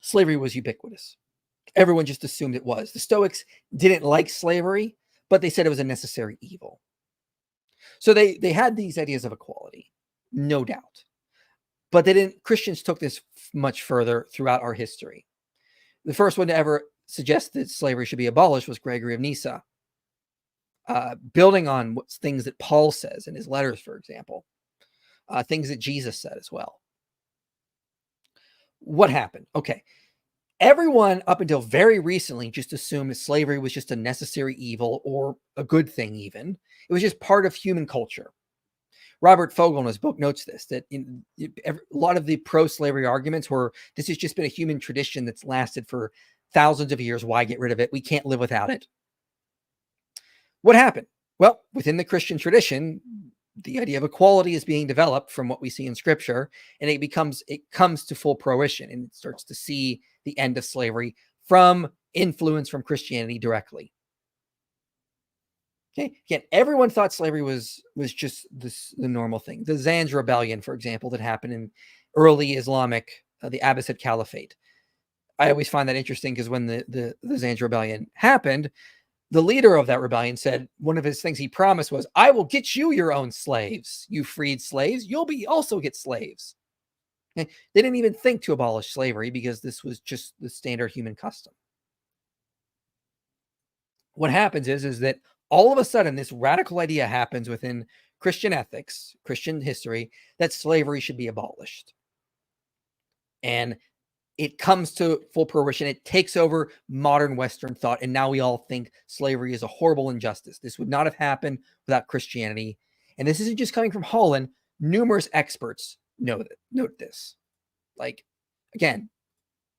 slavery was ubiquitous. Everyone just assumed it was. The Stoics didn't like slavery, but they said it was a necessary evil. So they had these ideas of equality, no doubt. But they didn't. Christians took this much further throughout our history. The first one to ever suggest that slavery should be abolished was Gregory of Nyssa, building on things that Paul says in his letters, for example, things that Jesus said as well. What happened? Okay. Everyone up until very recently just assumed that slavery was just a necessary evil or a good thing even. It was just part of human culture. Robert Fogel in his book notes this, that a lot of the pro-slavery arguments were, this has just been a human tradition that's lasted for thousands of years. Why get rid of it? We can't live without it. What happened? Well, within the Christian tradition, the idea of equality is being developed from what we see in scripture, and it comes to full fruition, and it starts to see the end of slavery from influence from Christianity directly. Okay. Again, everyone thought slavery was just the normal thing. The Zanj rebellion, for example, that happened in early Islamic, the Abbasid Caliphate. I always find that interesting because when the Zanj rebellion happened, the leader of that rebellion said one of his things he promised was, I will get you your own slaves. You freed slaves, you'll also get slaves. Okay? They didn't even think to abolish slavery because this was just the standard human custom. What happens is that all of a sudden, this radical idea happens within Christian ethics, Christian history, that slavery should be abolished. And it comes to full fruition. It takes over modern Western thought. And now we all think slavery is a horrible injustice. This would not have happened without Christianity. And this isn't just coming from Holland. Numerous experts note this. Like, again,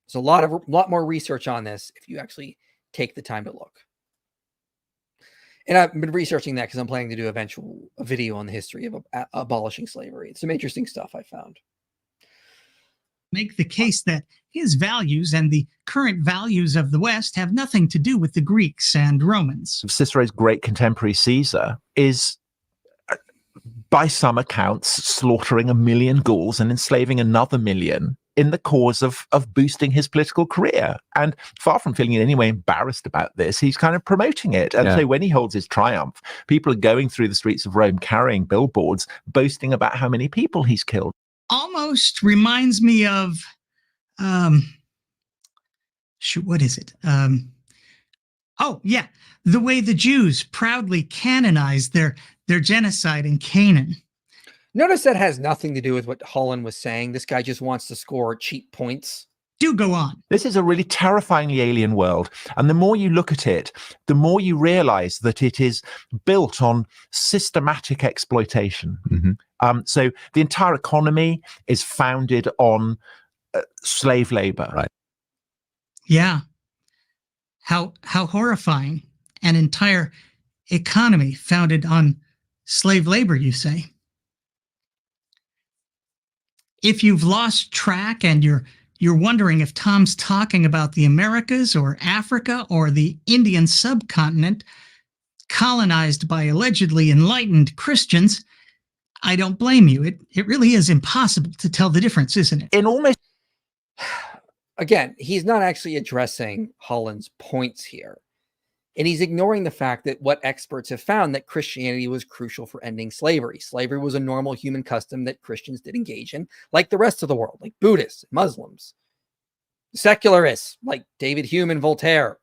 there's a lot more research on this if you actually take the time to look. And I've been researching that because I'm planning to do a video on the history of abolishing slavery. It's some interesting stuff I found. Make the case that his values and the current values of the West have nothing to do with the Greeks and Romans. Cicero's great contemporary Caesar is, by some accounts, slaughtering 1 million Gauls and enslaving another 1 million in the cause of boosting his political career. And far from feeling in any way embarrassed about this, he's kind of promoting it. And so when he holds his triumph, people are going through the streets of Rome carrying billboards, boasting about how many people he's killed. Almost reminds me of, what is it? Oh, yeah, the way the Jews proudly canonized their genocide in Canaan. Notice that has nothing to do with what Holland was saying. This guy just wants to score cheap points. Do go on. This is a really terrifyingly alien world. And the more you look at it, the more you realize that it is built on systematic exploitation. So the entire economy is founded on slave labor. Right. Yeah. How horrifying. An entire economy founded on slave labor, you say? If you've lost track and you're wondering if Tom's talking about the Americas or Africa or the Indian subcontinent colonized by allegedly enlightened Christians, I don't blame you. It really is impossible to tell the difference, isn't it? In almost Again, he's not actually addressing Holland's points here. And he's ignoring the fact that what experts have found, that Christianity was crucial for ending slavery. Slavery was a normal human custom that Christians did engage in, like the rest of the world, like Buddhists, Muslims, secularists, like David Hume and Voltaire.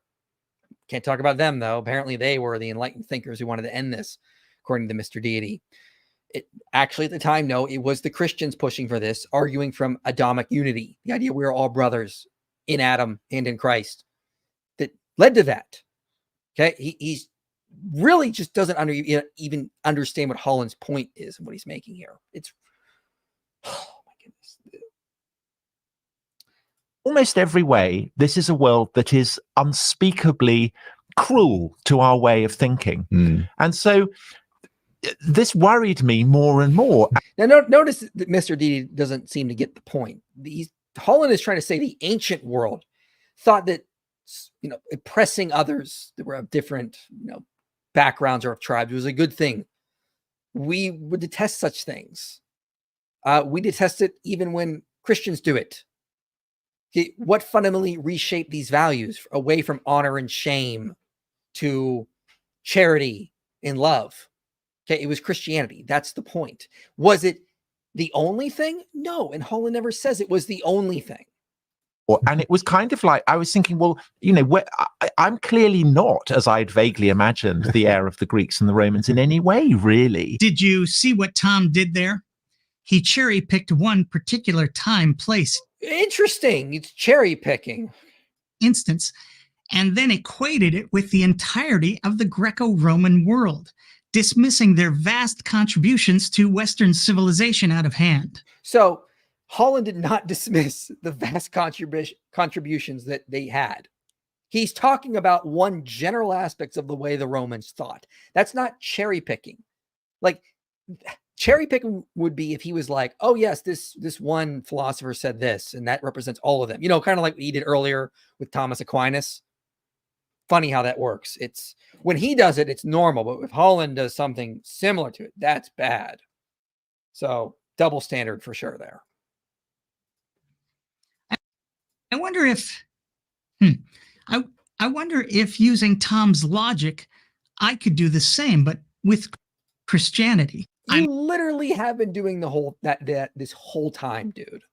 Can't talk about them, though. Apparently, they were the enlightened thinkers who wanted to end this, according to Mister Deity. Actually, at the time, no, it was the Christians pushing for this, arguing from Adamic unity, the idea we're all brothers in Adam and in Christ, that led to that. Okay, he's really just doesn't even understand what Holland's point is and what he's making here. It's, oh my goodness. almost every way, this is a world that is unspeakably cruel to our way of thinking. And so this worried me more and more. Now, notice that Mr. Deity doesn't seem to get the point. Holland is trying to say the ancient world thought that, oppressing others that were of different, backgrounds or of tribes was a good thing. We would detest such things. We detest it even when Christians do it. Okay, what fundamentally reshaped these values away from honor and shame to charity and love? Okay, it was Christianity. That's the point. Was it the only thing? No, and Holland never says it was the only thing. And it was kind of like, I was thinking, well, I'm clearly not, as I'd vaguely imagined, the heir of the Greeks and the Romans in any way, really. Did you see what Tom did there? He cherry-picked one particular time, place, Interesting. It's cherry picking. instance, and then equated it with the entirety of the Greco-Roman world, dismissing their vast contributions to Western civilization out of hand. So Holland did not dismiss the vast contributions that they had. He's talking about one general aspects of the way the Romans thought. That's not cherry picking. Like, cherry picking would be if he was like, oh yes, this one philosopher said this, and that represents all of them. Kind of like what he did earlier with Thomas Aquinas. Funny how that works. It's when he does it, it's normal, but if Holland does something similar to it, that's bad. So double standard for sure there. I wonder if, I wonder if using Tom's logic, I could do the same, but with Christianity. You literally have been doing the whole this whole time, dude.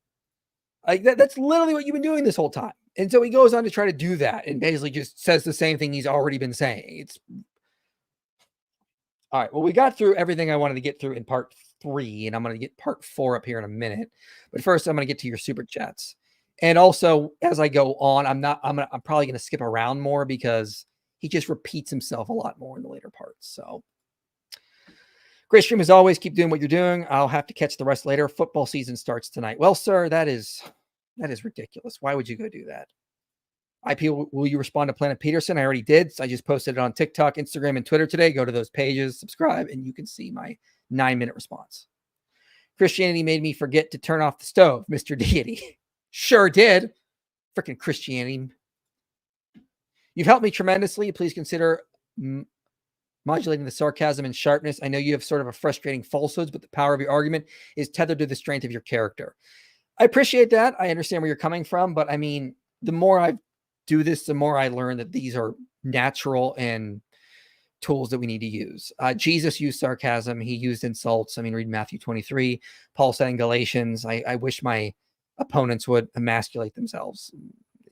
Like that's literally what you've been doing this whole time. And so he goes on to try to do that and basically just says the same thing he's already been saying. It's all right. Well, we got through everything I wanted to get through in part 3, and I'm going to get part 4 up here in a minute. But first, I'm going to get to your super chats. And also, as I go on, I'm probably going to skip around more because he just repeats himself a lot more in the later parts. So great stream as always. Keep doing what you're doing. I'll have to catch the rest later. Football season starts tonight. Well, sir, that is ridiculous. Why would you go do that? IP, will you respond to Planet Peterson? I already did. So I just posted it on TikTok, Instagram, and Twitter today. Go to those pages, subscribe, and you can see my 9-minute response. Christianity made me forget to turn off the stove, Mr. Deity. Sure did. Freaking Christianity. You've helped me tremendously. Please consider modulating the sarcasm and sharpness. I know you have sort of a frustrating falsehoods, but the power of your argument is tethered to the strength of your character. I appreciate that. I understand where you're coming from, but I mean, the more I do this, the more I learn that these are natural and tools that we need to use. Jesus used sarcasm. He used insults. I mean, read Matthew 23. Paul said in Galatians, I wish my opponents would emasculate themselves.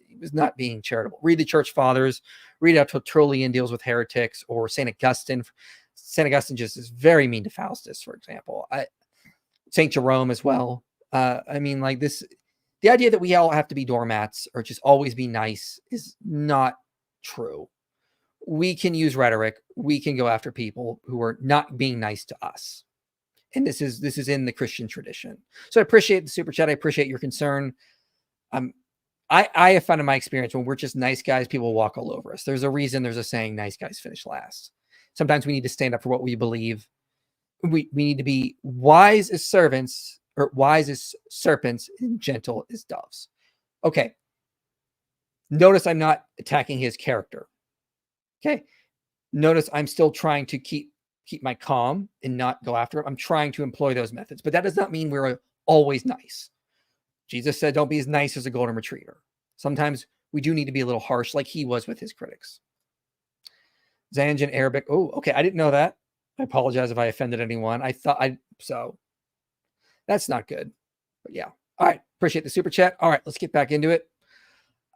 He was not being charitable. Read the church fathers. Read how Tertullian deals with heretics, or St. Augustine. St. Augustine just is very mean to Faustus, for example. Saint Jerome as well. I mean, like this, the idea that we all have to be doormats or just always be nice is not true. We can use rhetoric. We can go after people who are not being nice to us. And this is in the Christian tradition. So I appreciate the super chat. I appreciate your concern. I have found in my experience when we're just nice guys, people walk all over us. There's a reason there's a saying, nice guys finish last. Sometimes we need to stand up for what we believe. We need to be wise as servants, or wise as serpents and gentle as doves. Okay. Notice I'm not attacking his character. Okay. Notice I'm still trying to keep my calm and not go after him. I'm trying to employ those methods, but that does not mean we're always nice. Jesus said, don't be as nice as a golden retriever. Sometimes we do need to be a little harsh like he was with his critics. Zanj in Arabic. Oh, okay. I didn't know that. I apologize if I offended anyone. So that's not good, but yeah. All right. Appreciate the super chat. All right. Let's get back into it.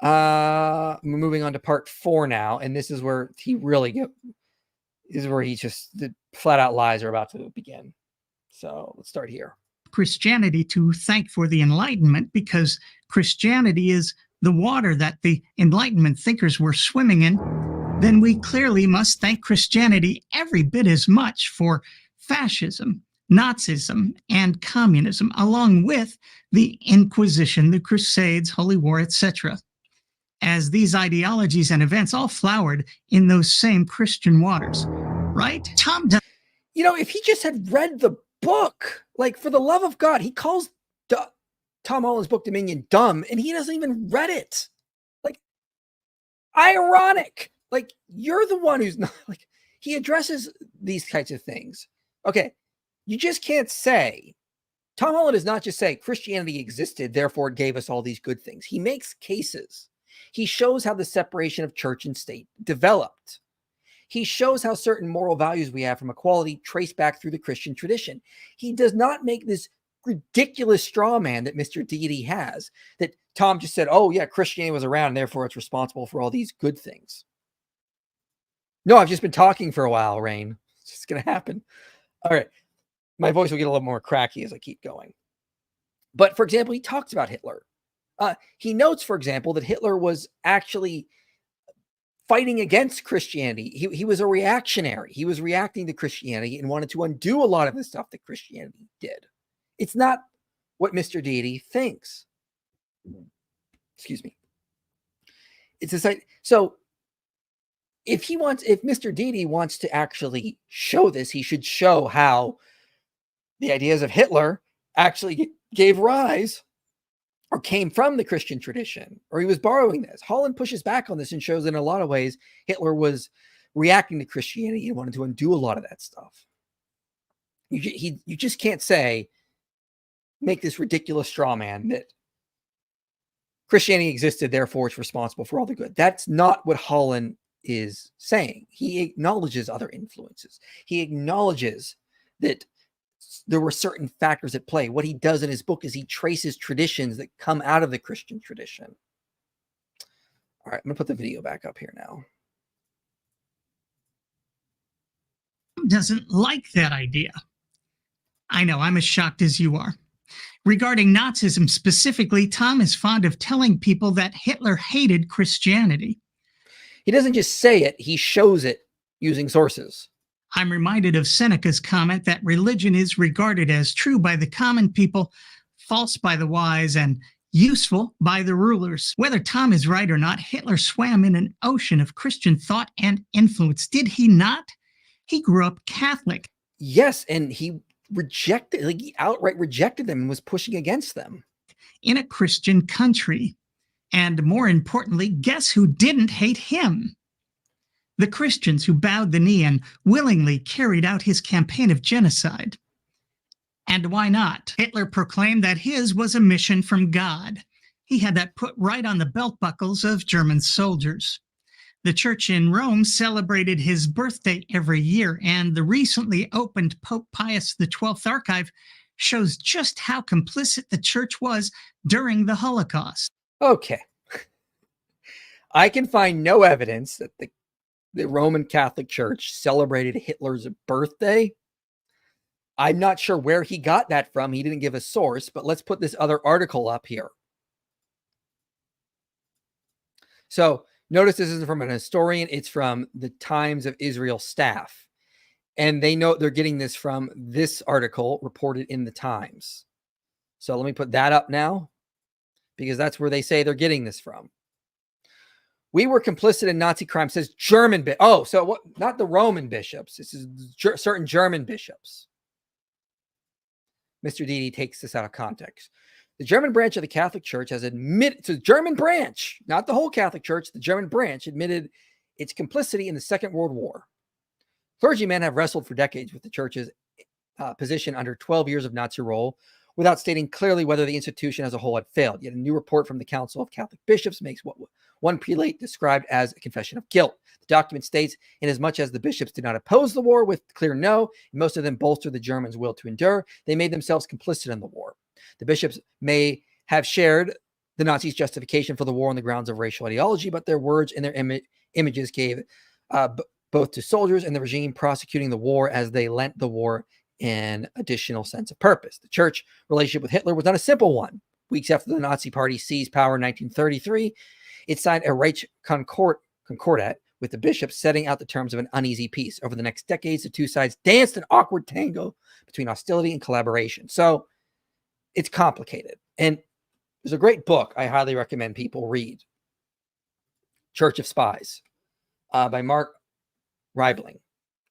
We're moving on to part 4 now. And this is where the flat out lies are about to begin. So let's start here. Christianity to thank for the Enlightenment, because Christianity is the water that the Enlightenment thinkers were swimming in, then we clearly must thank Christianity every bit as much for fascism, Nazism, and communism, along with the Inquisition, the Crusades, Holy War, etc., as these ideologies and events all flowered in those same Christian waters. Right? If he just had read the book, like, for the love of God, he calls Tom Holland's book Dominion dumb, and he doesn't even read it. Like, ironic. Like, you're the one who's not, like, he addresses these kinds of things. Okay, you just can't say, Tom Holland does not just say Christianity existed, therefore it gave us all these good things. He makes cases. He shows how the separation of church and state developed. He shows how certain moral values we have from equality trace back through the Christian tradition. He does not make this ridiculous straw man that Mr. Deity has, that Tom just said, oh yeah, Christianity was around and therefore it's responsible for all these good things. No, I've just been talking for a while, Rain. It's just going to happen. All right. My voice will get a little more cracky as I keep going. But for example, he talks about Hitler. He notes, for example, that Hitler was actually fighting against Christianity. He was a reactionary. He was reacting to Christianity and wanted to undo a lot of the stuff that Christianity did. It's not what Mr. Deity thinks. Excuse me. It's a site. So if Mr. Deity wants to actually show this, he should show how the ideas of Hitler actually gave rise or came from the Christian tradition, or he was borrowing this. Holland pushes back on this and shows that in a lot of ways, Hitler was reacting to Christianity and wanted to undo a lot of that stuff. You just can't make this ridiculous straw man that Christianity existed, therefore it's responsible for all the good. That's not what Holland is saying. He acknowledges other influences. He acknowledges that there were certain factors at play. What he does in his book is he traces traditions that come out of the Christian tradition. All right, I'm going to put the video back up here now. Doesn't like that idea. I know, I'm as shocked as you are. Regarding Nazism specifically, Tom is fond of telling people that Hitler hated Christianity. He doesn't just say it, he shows it using sources. I'm reminded of Seneca's comment that religion is regarded as true by the common people, false by the wise, and useful by the rulers. Whether Tom is right or not, Hitler swam in an ocean of Christian thought and influence. Did he not? He grew up Catholic. Yes, and he outright rejected them and was pushing against them. In a Christian country. And more importantly, guess who didn't hate him? The Christians who bowed the knee and willingly carried out his campaign of genocide. And why not? Hitler proclaimed that his was a mission from God. He had that put right on the belt buckles of German soldiers. The church in Rome celebrated his birthday every year, and the recently opened Pope Pius XII archive shows just how complicit the church was during the Holocaust. Okay. I can find no evidence that the Roman Catholic Church celebrated Hitler's birthday. I'm not sure where he got that from. He didn't give a source, but let's put this other article up here. So notice this isn't from an historian. It's from the Times of Israel staff. And they know they're getting this from this article reported in the Times. So let me put that up now, because that's where they say they're getting this from. We were complicit in Nazi crime, says German. So what? Not the Roman bishops. This is certain German bishops. Mister Deity takes this out of context. The German branch of the Catholic Church has admitted, to the German branch, not the whole Catholic Church, the German branch admitted its complicity in the Second World War. Clergymen have wrestled for decades with the church's position under 12 years of Nazi rule without stating clearly whether the institution as a whole had failed. Yet a new report from the Council of Catholic Bishops makes what one prelate described as a confession of guilt. The document states, inasmuch as the bishops did not oppose the war with clear no, and most of them bolstered the Germans' will to endure, they made themselves complicit in the war. The bishops may have shared the Nazis' justification for the war on the grounds of racial ideology, but their words and their images gave both to soldiers and the regime prosecuting the war as they lent the war an additional sense of purpose. The church relationship with Hitler was not a simple one. Weeks after the Nazi Party seized power in 1933, it signed a Reich Concordat with the bishops setting out the terms of an uneasy peace. Over the next decades, the two sides danced an awkward tango between hostility and collaboration. So it's complicated. And there's a great book I highly recommend people read, Church of Spies, by Mark Reibling,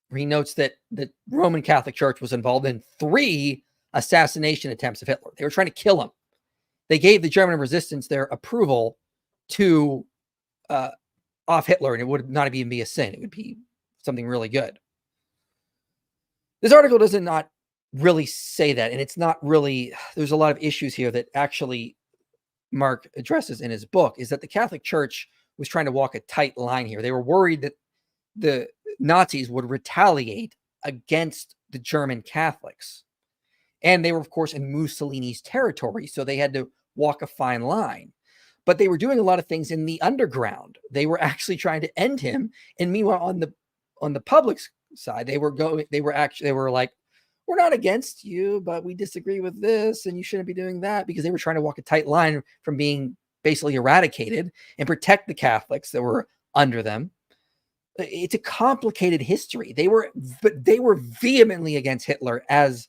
where he notes that the Roman Catholic Church was involved in 3 assassination attempts of Hitler. They were trying to kill him. They gave the German resistance their approval to off Hitler, and it would not even be a sin. It would be something really good. This article does not really say that, and it's not really, there's a lot of issues here that actually Mark addresses in his book, is that the Catholic Church was trying to walk a tight line here. They were worried that the Nazis would retaliate against the German Catholics. And they were, of course, in Mussolini's territory, so they had to walk a fine line. But they were doing a lot of things in the underground. They were actually trying to end him. And meanwhile, on the public side, they were like, we're not against you, but we disagree with this, and you shouldn't be doing that, because they were trying to walk a tight line from being basically eradicated and protect the Catholics that were under them. It's a complicated history. They were vehemently against Hitler, as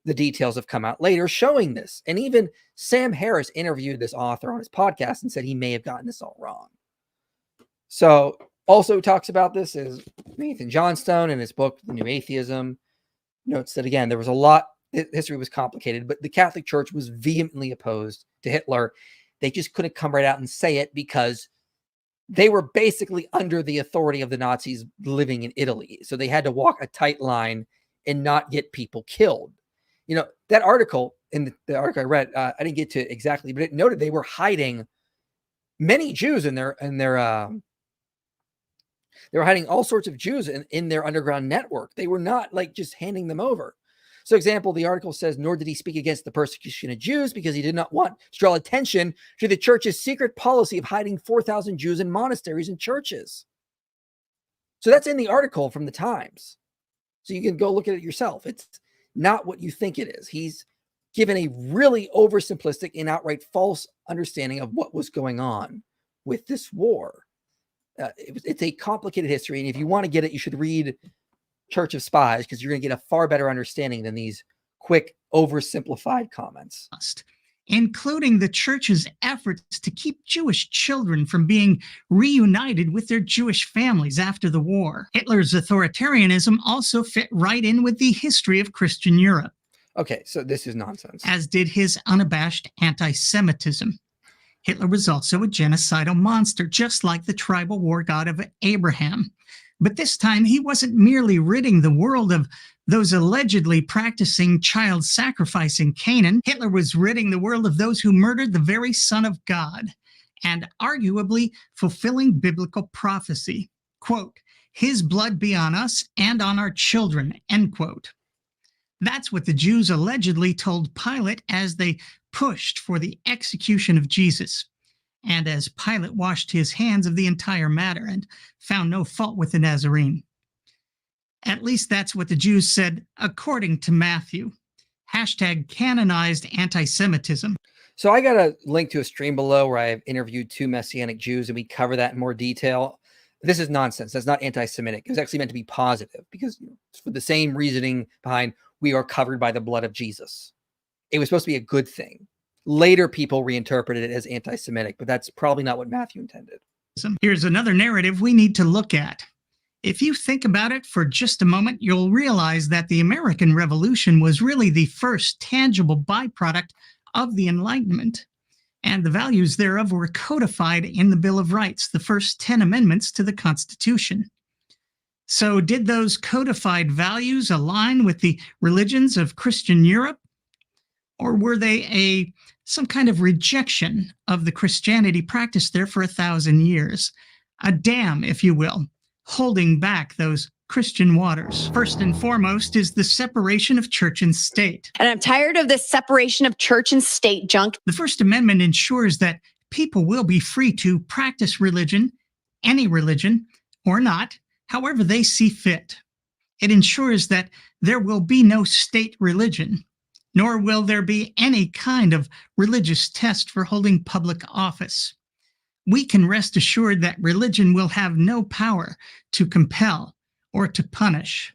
the details have come out later showing this. And even Sam Harris interviewed this author on his podcast and said he may have gotten this all wrong. So also talks about this is Nathan Johnstone in his book, The New Atheism, notes that, again, there was a lot, history was complicated, but the Catholic Church was vehemently opposed to Hitler. They just couldn't come right out and say it because they were basically under the authority of the Nazis living in Italy. So they had to walk a tight line and not get people killed. You know, that article, in the article I read, I didn't get to exactly, but it noted they were hiding many Jews they were hiding all sorts of Jews in their underground network. They were not like just handing them over. So example, the article says, nor did he speak against the persecution of Jews because he did not want to draw attention to the church's secret policy of hiding 4,000 Jews in monasteries and churches. So that's in the article from the Times. So you can go look at it yourself. It's not what you think it is. He's given a really oversimplistic and outright false understanding of what was going on with this war. It's a complicated history, and if you want to get it, you should read Church of Spies, because you're going to get a far better understanding than these quick, oversimplified comments. Including the church's efforts to keep Jewish children from being reunited with their Jewish families after the war. Hitler's authoritarianism also fit right in with the history of Christian Europe. Okay, so this is nonsense. As did his unabashed anti-Semitism. Hitler was also a genocidal monster, just like the tribal war god of Abraham. But this time, he wasn't merely ridding the world of those allegedly practicing child sacrifice in Canaan. Hitler was ridding the world of those who murdered the very Son of God, and arguably fulfilling biblical prophecy. Quote, his blood be on us and on our children, end quote. That's what the Jews allegedly told Pilate as they pushed for the execution of Jesus. And as Pilate washed his hands of the entire matter and found no fault with the Nazarene. At least that's what the Jews said, according to Matthew. #canonized anti-Semitism. So I got a link to a stream below where I've interviewed 2 Messianic Jews, and we cover that in more detail. This is nonsense. That's not anti-Semitic. It was actually meant to be positive because it's for the same reasoning behind we are covered by the blood of Jesus. It was supposed to be a good thing. Later, people reinterpreted it as anti-Semitic, but that's probably not what Matthew intended. Here's another narrative we need to look at. If you think about it for just a moment, you'll realize that the American Revolution was really the first tangible byproduct of the Enlightenment, and the values thereof were codified in the Bill of Rights, the first 10 amendments to the Constitution. So did those codified values align with the religions of Christian Europe? Or were they some kind of rejection of the Christianity practiced there for 1,000 years? A dam, if you will, holding back those Christian waters. First and foremost is the separation of church and state. And I'm tired of this separation of church and state junk. The First Amendment ensures that people will be free to practice religion, any religion, or not, however they see fit. It ensures that there will be no state religion, nor will there be any kind of religious test for holding public office. We can rest assured that religion will have no power to compel or to punish.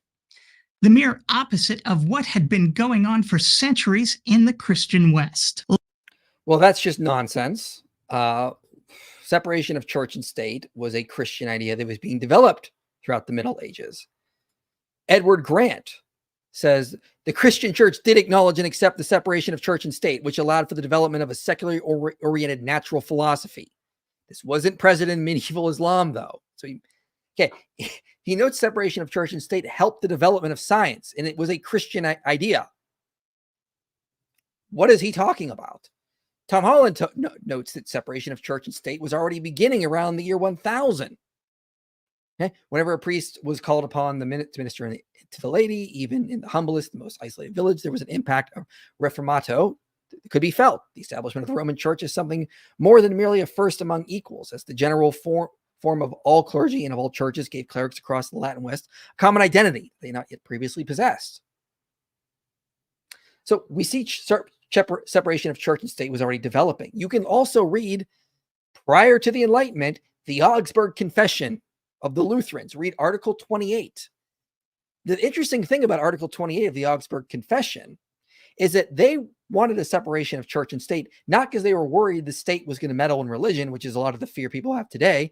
The mere opposite of what had been going on for centuries in the Christian West. Well, that's just nonsense. Separation of church and state was a Christian idea that was being developed throughout the Middle Ages. Edward Grant says the Christian church did acknowledge and accept the separation of church and state, which allowed for the development of a secularly oriented natural philosophy. This wasn't present in medieval Islam, though. So, he notes separation of church and state helped the development of science, and it was a Christian idea. What is he talking about? Tom Holland notes that separation of church and state was already beginning around the year 1000. Whenever a priest was called upon to minister to the laity, even in the humblest, the most isolated village, there was an impact of reformato that could be felt. The establishment of the Roman Church is something more than merely a first among equals, as the general form of all clergy and of all churches gave clerics across the Latin West a common identity they not yet previously possessed. So we see separation of church and state was already developing. You can also read, prior to the Enlightenment, the Augsburg Confession of the Lutherans. Read Article 28. The interesting thing about Article 28 of the Augsburg Confession is that they wanted a separation of church and state, not because they were worried the state was going to meddle in religion, which is a lot of the fear people have today.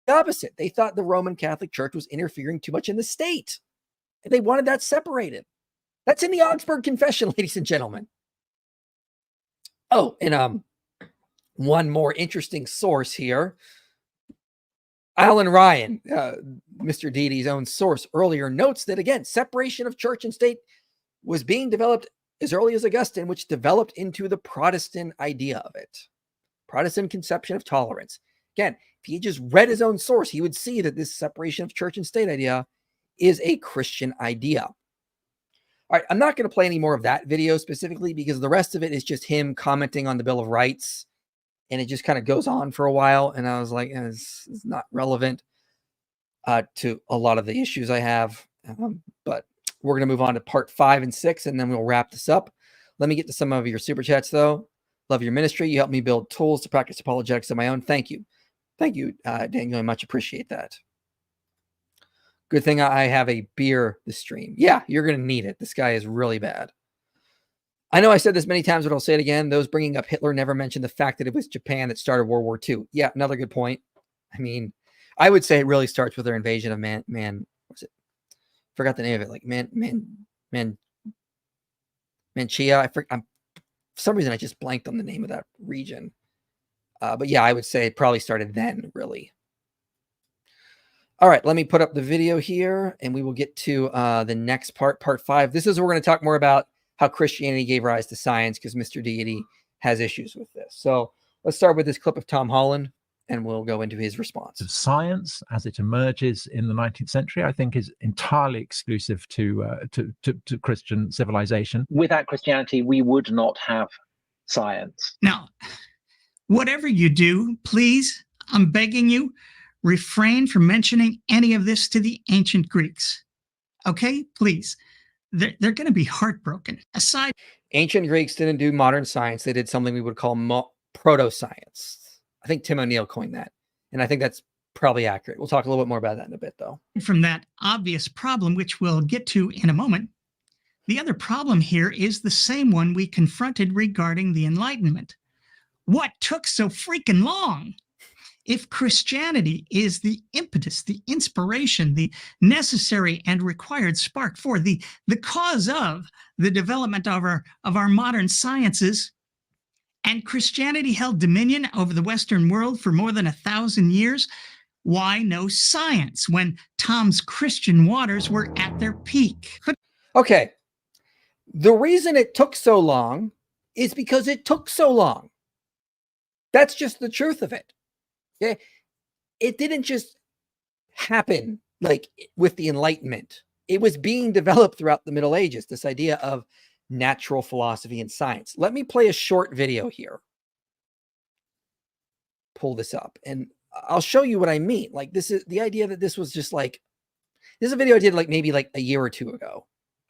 The opposite. They thought the Roman Catholic Church was interfering too much in the state, and they wanted that separated. That's in the Augsburg Confession, ladies and gentlemen. Oh, and one more interesting source here. Alan Ryan, Mister Deity's own source, earlier notes that, again, separation of church and state was being developed as early as Augustine, which developed into the Protestant idea of it. Protestant conception of tolerance. Again, if he just read his own source, he would see that this separation of church and state idea is a Christian idea. All right, I'm not going to play any more of that video specifically because the rest of it is just him commenting on the Bill of Rights, and it just kind of goes on for a while, and I was like, it's not relevant to a lot of the issues I have, but we're going to move on to part 5 and 6, and then we'll wrap this up. Let me get to some of your super chats, though. Love your ministry. You helped me build tools to practice apologetics on my own. Thank you. Thank you, Daniel. I much appreciate that. Good thing I have a beer this stream. Yeah, you're going to need it. This guy is really bad. I know I said this many times, but I'll say it again. Those bringing up Hitler never mentioned the fact that it was Japan that started World War II. Yeah, another good point. I mean, I would say it really starts with their invasion of what's it? Forgot the name of it. Like Manchia. For some reason, I just blanked on the name of that region. But yeah, I would say it probably started then, really. All right, let me put up the video here, and we will get to the next part, part 5. This is where we're going to talk more about how Christianity gave rise to science, because Mr. Deity has issues with this. So let's start with this clip of Tom Holland, and we'll go into his response. Science, as it emerges in the 19th century, I think is entirely exclusive to Christian civilization. Without Christianity, we would not have science. Now, whatever you do, please, I'm begging you, refrain from mentioning any of this to the ancient Greeks. Okay, please. They're going to be heartbroken. Aside, Ancient Greeks didn't do modern science. They did something we would call proto-science. I think Tim O'Neill coined that. And I think that's probably accurate. We'll talk a little bit more about that in a bit, though. from that obvious problem, which we'll get to in a moment, the other problem here is the same one we confronted regarding the Enlightenment. What took so freaking long? If Christianity is the impetus, the inspiration, the necessary and required spark for the cause of the development of our modern sciences, and Christianity held dominion over the Western world for more than 1,000 years, why no science when Tom's Christian waters were at their peak? Okay. The reason it took so long is because it took so long. That's just the truth of it. Okay. It didn't just happen like with the Enlightenment. It was being developed throughout the Middle Ages, this idea of natural philosophy and science. Let me play a short video here. Pull this up and I'll show you what I mean. Like, this is the idea that this was just like, this is a video I did like maybe like a year or two ago.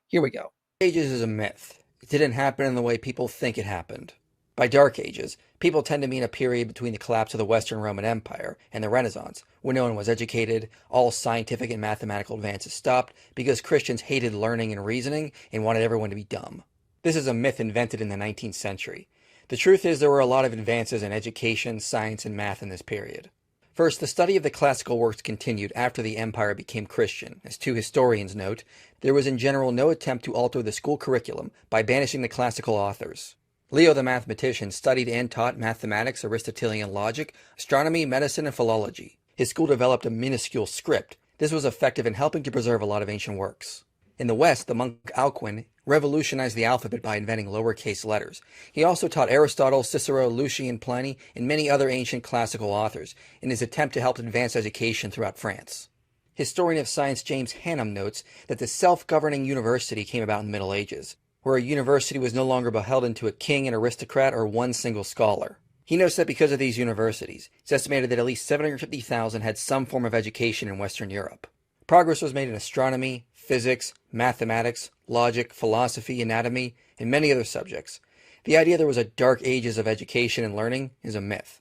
Here we go. Ages is a myth. It didn't happen in the way people think it happened. By Dark Ages, people tend to mean a period between the collapse of the Western Roman Empire and the Renaissance, when no one was educated, all scientific and mathematical advances stopped because Christians hated learning and reasoning and wanted everyone to be dumb. This is a myth invented in the 19th century. The truth is there were a lot of advances in education, science, and math in this period. First, the study of the classical works continued after the empire became Christian. As two historians note, there was in general no attempt to alter the school curriculum by banishing the classical authors. Leo the mathematician studied and taught mathematics, Aristotelian logic, astronomy, medicine, and philology. His school developed a minuscule script. This was effective in helping to preserve a lot of ancient works. In the West, the monk Alcuin revolutionized the alphabet by inventing lowercase letters. He also taught Aristotle, Cicero, Lucian, Pliny, and many other ancient classical authors in his attempt to help advance education throughout France. Historian of science James Hannam notes that the self-governing university came about in the Middle Ages, where a university was no longer beholden to a king, an aristocrat, or one single scholar. He notes that because of these universities, it's estimated that at least 750,000 had some form of education in Western Europe. Progress was made in astronomy, physics, mathematics, logic, philosophy, anatomy, and many other subjects. The idea there was a dark ages of education and learning is a myth.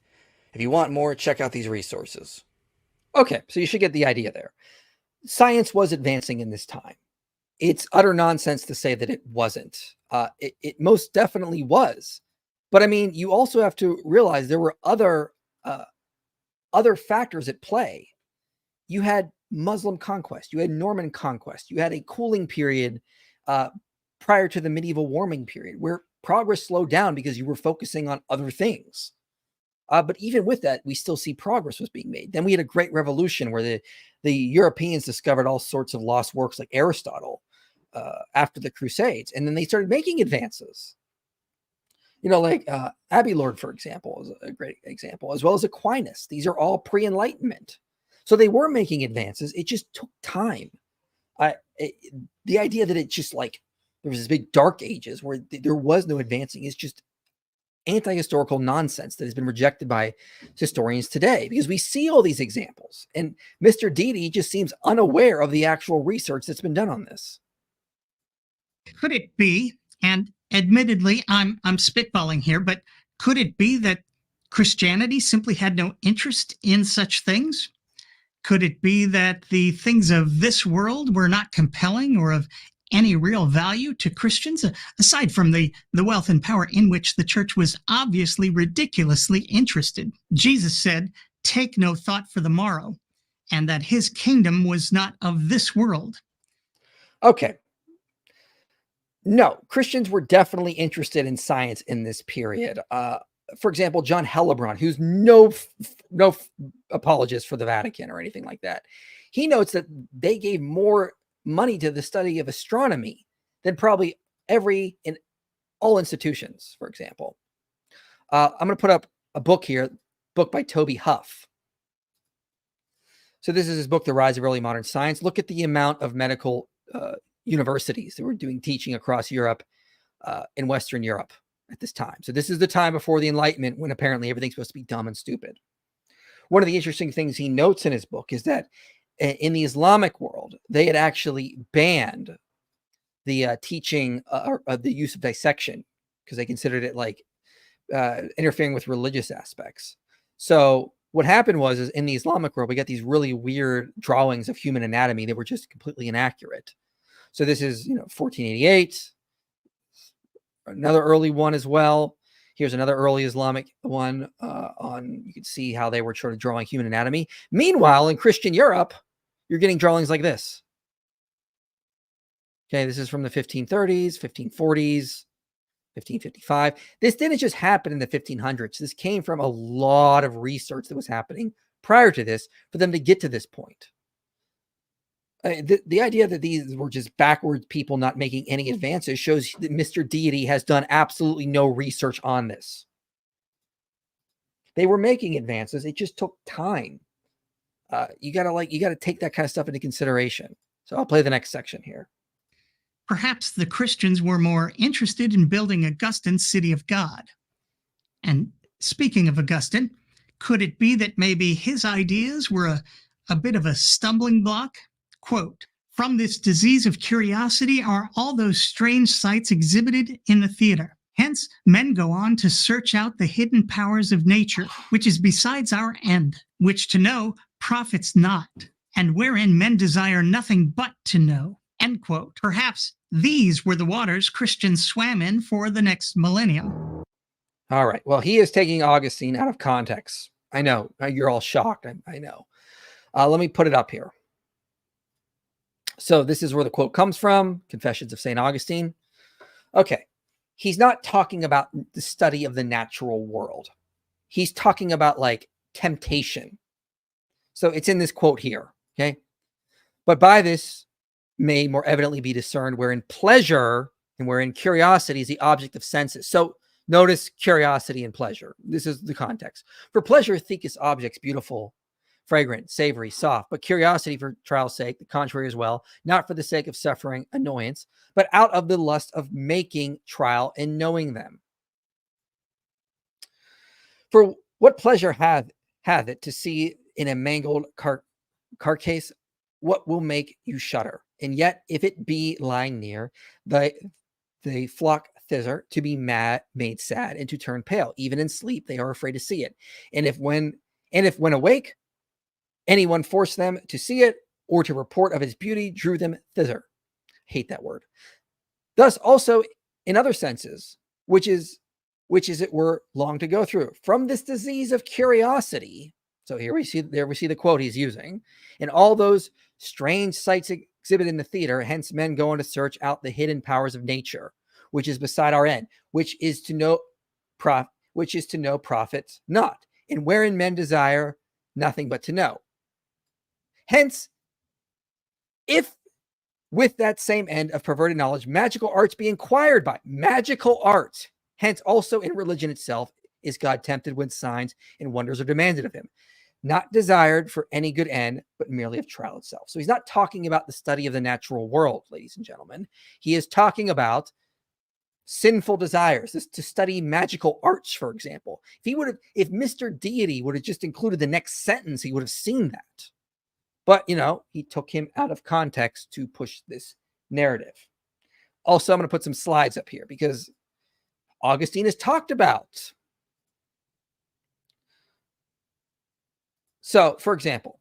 If you want more, check out these resources. Okay, so you should get the idea there. Science was advancing in this time. It's utter nonsense to say that it wasn't. It most definitely was. But I mean, you also have to realize there were other factors at play. You had Muslim conquest. You had Norman conquest. You had a cooling period prior to the medieval warming period where progress slowed down because you were focusing on other things. But even with that, we still see progress was being made. Then we had a great revolution where the Europeans discovered all sorts of lost works like Aristotle after the Crusades. And then they started making advances. You know, like Abelard, for example, is a great example, as well as Aquinas. These are all pre-Enlightenment. So they were making advances. It just took time. The idea that it just like there was this big dark ages where there was no advancing is just anti-historical nonsense that has been rejected by historians today, because we see all these examples and Mr. Deity just seems unaware of the actual research that's been done on this. Could it be, and admittedly, I'm spitballing here, but could it be that Christianity simply had no interest in such things? Could it be that the things of this world were not compelling or of any real value to Christians, aside from the wealth and power in which the church was obviously ridiculously interested? Jesus said, "Take no thought for the morrow," and that his kingdom was not of this world. Okay. No, Christians were definitely interested in science in this period. For example, John Hellebrand, who's no apologist for the Vatican or anything like that, he notes that they gave more money to the study of astronomy than probably in all institutions, for example. I'm going to put up a book here, book by Toby Huff. So this is his book, The Rise of Early Modern Science. Look at the amount of medical universities that were doing teaching across Europe, in Western Europe at this time. So this is the time before the Enlightenment, when apparently everything's supposed to be dumb and stupid. One of the interesting things he notes in his book is that in the Islamic world, they had actually banned the teaching of the use of dissection because they considered it like interfering with religious aspects. So what happened was, is in the Islamic world, we got these really weird drawings of human anatomy that were just completely inaccurate. So this is, 1488, another early one as well. Here's another early Islamic one you can see how they were sort of drawing human anatomy. Meanwhile, in Christian Europe, you're getting drawings like this. Okay, this is from the 1530s, 1540s, 1555. This didn't just happen in the 1500s. This came from a lot of research that was happening prior to this for them to get to this point. The idea that these were just backwards people not making any advances shows that Mr. Deity has done absolutely no research on this. They were making advances. It just took time. You gotta take that kind of stuff into consideration. So I'll play the next section here. Perhaps the Christians were more interested in building Augustine's city of God. And speaking of Augustine, could it be that maybe his ideas were a bit of a stumbling block? Quote, "From this disease of curiosity are all those strange sights exhibited in the theater. Hence, men go on to search out the hidden powers of nature, which is besides our end, which to know profits not, and wherein men desire nothing but to know." End quote. Perhaps these were the waters Christians swam in for the next millennium. All right. Well, he is taking Augustine out of context. I know. You're all shocked. I know. Let me put it up here. So this is where the quote comes from, Confessions of St. Augustine. Okay. He's not talking about the study of the natural world. He's talking about like temptation. So it's in this quote here. Okay. But by this may more evidently be discerned wherein pleasure and wherein curiosity is the object of senses. So notice curiosity and pleasure. This is the context. For pleasure, thinkest objects beautiful, fragrant, savory, soft, but curiosity for trial's sake, the contrary as well, not for the sake of suffering annoyance, but out of the lust of making trial and knowing them. For what pleasure hath it to see in a mangled carcase what will make you shudder? And yet, if it be lying near, they flock thither to be made sad and to turn pale. Even in sleep, they are afraid to see it. And if when awake, anyone forced them to see it or to report of its beauty, drew them thither. Hate that word. Thus also in other senses, which is it were long to go through. From this disease of curiosity, so here we see the quote he's using, and all those strange sights exhibited in the theater, hence men go on to search out the hidden powers of nature, which is beside our end, which is to know profit not, and wherein men desire nothing but to know. Hence, if with that same end of perverted knowledge, magical arts be inquired by, magical arts, hence also in religion itself is God tempted when signs and wonders are demanded of him, not desired for any good end, but merely of trial itself. So he's not talking about the study of the natural world, ladies and gentlemen. He is talking about sinful desires, this to study magical arts, for example. If Mr. Deity would have just included the next sentence, he would have seen that. But, he took him out of context to push this narrative. Also, I'm going to put some slides up here because Augustine is talked about. So, for example,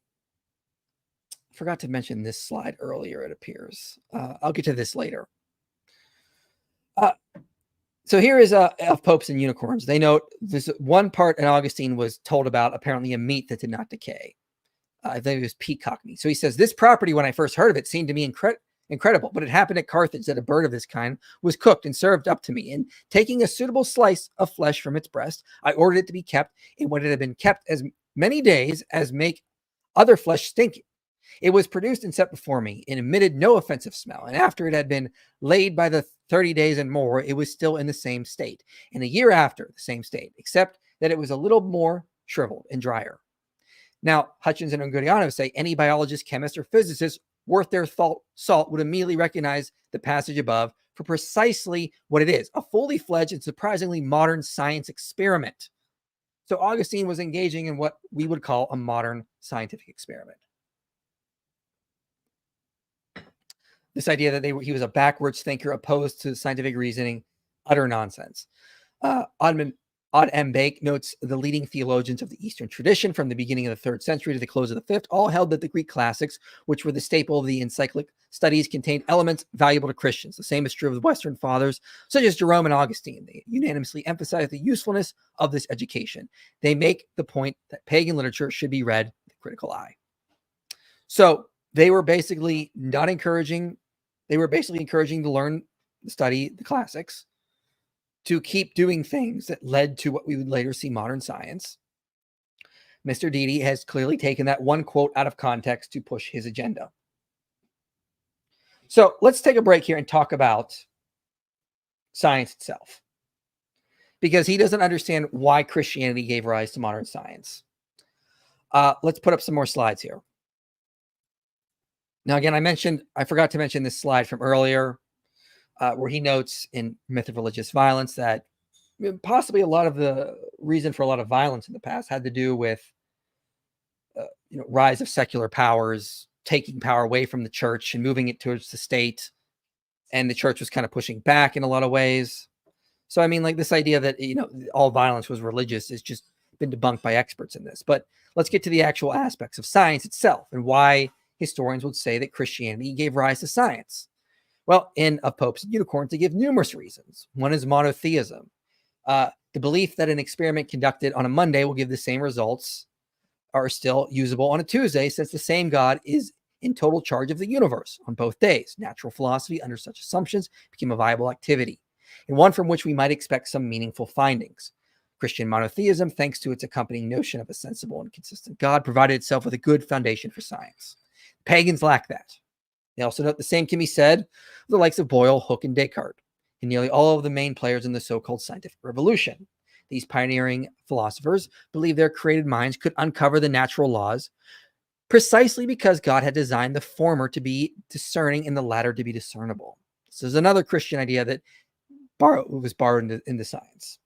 I forgot to mention this slide earlier, it appears. I'll get to this later. So here is of popes and unicorns. They note this one part in Augustine was told about apparently a meat that did not decay. I think it was peacock meat. So he says, this property, when I first heard of it, seemed to me incredible, but it happened at Carthage that a bird of this kind was cooked and served up to me. And taking a suitable slice of flesh from its breast, I ordered it to be kept. And when it had been kept as many days as make other flesh stink, it was produced and set before me and emitted no offensive smell. And after it had been laid by the 30 days and more, it was still in the same state. And a year after, the same state, except that it was a little more shriveled and drier. Now, Hutchins and Unguriano say any biologist, chemist, or physicist worth their salt would immediately recognize the passage above for precisely what it is, a fully fledged and surprisingly modern science experiment. So Augustine was engaging in what we would call a modern scientific experiment. This idea that he was a backwards thinker opposed to scientific reasoning, utter nonsense. Odd M. Bake notes the leading theologians of the Eastern tradition from the beginning of the 3rd century to the close of the 5th all held that the Greek classics, which were the staple of the encyclic studies, contained elements valuable to Christians. The same is true of the Western fathers, such as Jerome and Augustine. They unanimously emphasize the usefulness of this education. They make the point that pagan literature should be read with a critical eye. So they were basically encouraging to learn, study the classics, to keep doing things that led to what we would later see modern science. Mister Deity has clearly taken that one quote out of context to push his agenda. So let's take a break here and talk about science itself, because he doesn't understand why Christianity gave rise to modern science. Let's put up some more slides here. Now, again, I forgot to mention this slide from earlier, where he notes in Myth of Religious Violence that possibly a lot of the reason for a lot of violence in the past had to do with rise of secular powers, taking power away from the church and moving it towards the state. And the church was kind of pushing back in a lot of ways. So, I mean, like this idea that, all violence was religious has just been debunked by experts in this. But let's get to the actual aspects of science itself and why historians would say that Christianity gave rise to science. Well, in Of Popes and Unicorns, they give numerous reasons. One is monotheism. The belief that an experiment conducted on a Monday will give the same results are still usable on a Tuesday, since the same God is in total charge of the universe on both days. Natural philosophy, under such assumptions, became a viable activity, and one from which we might expect some meaningful findings. Christian monotheism, thanks to its accompanying notion of a sensible and consistent God, provided itself with a good foundation for science. Pagans lack that. They also note the same can be said of the likes of Boyle, Hooke, and Descartes, and nearly all of the main players in the so-called scientific revolution. These pioneering philosophers believed their created minds could uncover the natural laws precisely because God had designed the former to be discerning and the latter to be discernible. This is another Christian idea that was borrowed into science.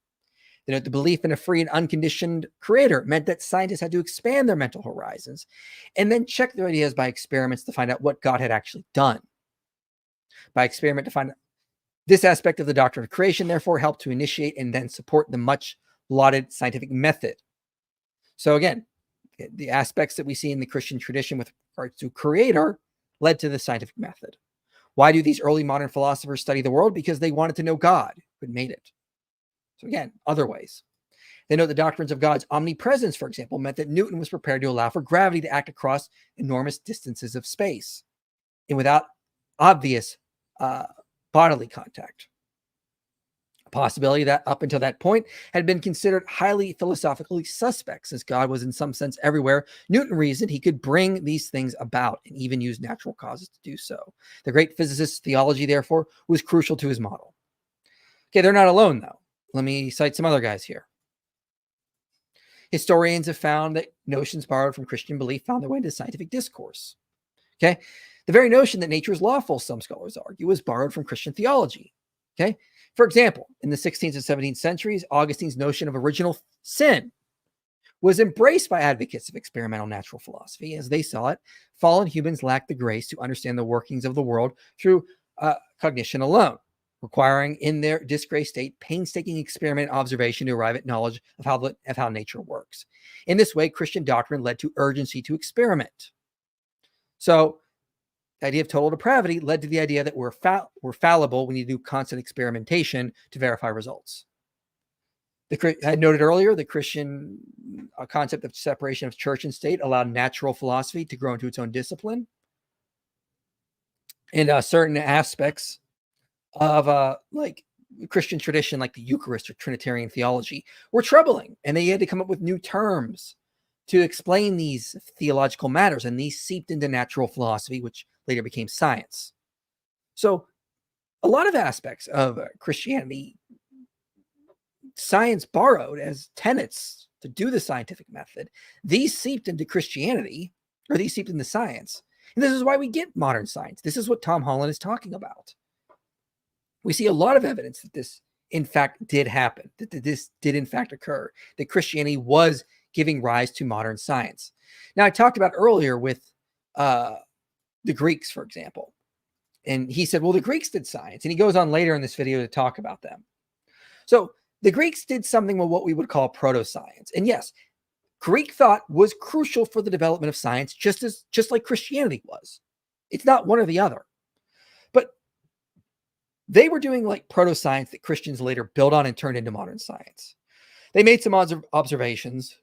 They note the belief in a free and unconditioned creator meant that scientists had to expand their mental horizons and then check their ideas by experiments to find out what God had actually done. By experiment to find out this aspect of the doctrine of creation, therefore, helped to initiate and then support the much lauded scientific method. So again, the aspects that we see in the Christian tradition with regards to creator led to the scientific method. Why do these early modern philosophers study the world? Because they wanted to know God who had made it. So again, other ways. They know the doctrines of God's omnipresence, for example, meant that Newton was prepared to allow for gravity to act across enormous distances of space and without obvious bodily contact. A possibility that up until that point had been considered highly philosophically suspect, since God was in some sense everywhere. Newton reasoned he could bring these things about and even use natural causes to do so. The great physicist's theology, therefore, was crucial to his model. Okay, they're not alone, though. Let me cite some other guys here. Historians have found that notions borrowed from Christian belief found their way into scientific discourse. Okay, the very notion that nature is lawful, some scholars argue, was borrowed from Christian theology. Okay, for example, in the 16th and 17th centuries, Augustine's notion of original sin was embraced by advocates of experimental natural philosophy. As they saw it, fallen humans lacked the grace to understand the workings of the world through cognition alone, requiring in their disgraced state painstaking experiment and observation to arrive at knowledge of how nature works. In this way, Christian doctrine led to urgency to experiment. So the idea of total depravity led to the idea that we're fallible. We need to do constant experimentation to verify results. I noted earlier, the Christian concept of separation of church and state allowed natural philosophy to grow into its own discipline. And certain aspects of like Christian tradition, like the Eucharist or Trinitarian theology, were troubling, and they had to come up with new terms to explain these theological matters, and these seeped into natural philosophy, which later became science. So a lot of aspects of Christianity, science borrowed as tenets to do the scientific method. These seeped into Christianity, or these seeped into science. And this is why we get modern science. This is what Tom Holland is talking about. We see a lot of evidence that this, in fact, did happen, that this did, in fact, occur, that Christianity was giving rise to modern science. Now, I talked about earlier with the Greeks, for example. And he said, well, the Greeks did science. And he goes on later in this video to talk about them. So the Greeks did something with what we would call proto-science. And yes, Greek thought was crucial for the development of science, just like Christianity was. It's not one or the other. But they were doing like proto-science that Christians later built on and turned into modern science. They made some observations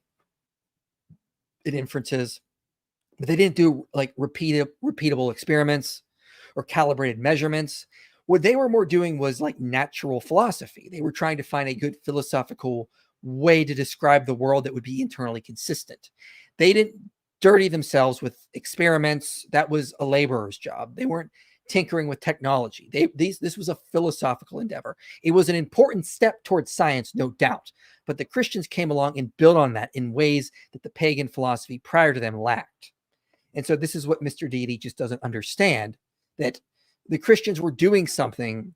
and inferences, but they didn't do like repeatable experiments or calibrated measurements. What they were more doing was like natural philosophy. They were trying to find a good philosophical way to describe the world that would be internally consistent. They didn't dirty themselves with experiments. That was a laborer's job. They weren't tinkering with technology. This was a philosophical endeavor. It was an important step towards science, no doubt. But the Christians came along and built on that in ways that the pagan philosophy prior to them lacked. And so this is what Mister Deity just doesn't understand, that the Christians were doing something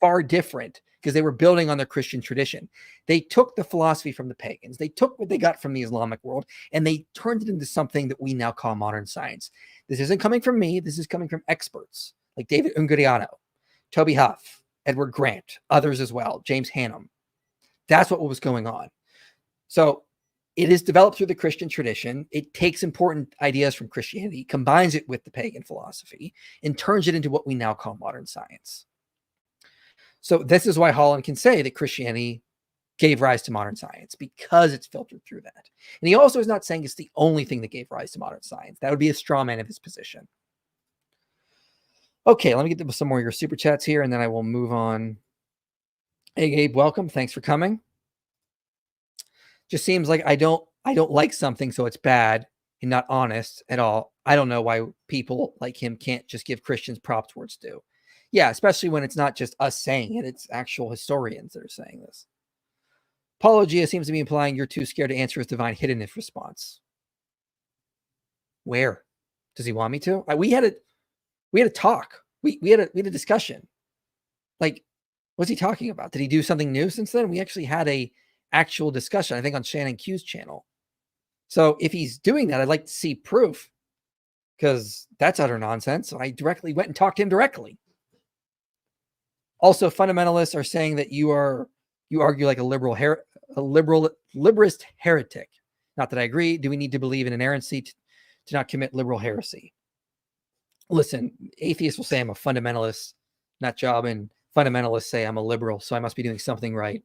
far different because they were building on their Christian tradition. They took the philosophy from the pagans. They took what they got from the Islamic world and they turned it into something that we now call modern science. This isn't coming from me. This is coming from experts like David Ungariano, Toby Huff, Edward Grant, others as well, James Hannum. That's what was going on. So it is developed through the Christian tradition. It takes important ideas from Christianity, combines it with the pagan philosophy, and turns it into what we now call modern science. So this is why Holland can say that Christianity gave rise to modern science, because it's filtered through that. And he also is not saying it's the only thing that gave rise to modern science. That would be a straw man of his position. Okay, let me get to some more of your super chats here, and then I will move on. Hey, Gabe, welcome. Thanks for coming. Just seems like I don't like something, so it's bad and not honest at all. I don't know why people like him can't just give Christians props where it's due. Yeah, especially when it's not just us saying it. It's actual historians that are saying this. Apologia seems to be implying you're too scared to answer his divine hiddenness response. Where? Does he want me to? We had a talk. We had a discussion. Like, what's he talking about? Did he do something new since then? We actually had a actual discussion, I think, on Shannon Q's channel. So if he's doing that, I'd like to see proof, because that's utter nonsense. So I directly went and talked to him directly. Also, fundamentalists are saying that you argue like a liberalist heretic. Not that I agree. Do we need to believe in inerrancy to not commit liberal heresy? Listen, atheists will say I'm a fundamentalist, nut job, and fundamentalists say I'm a liberal, so I must be doing something right.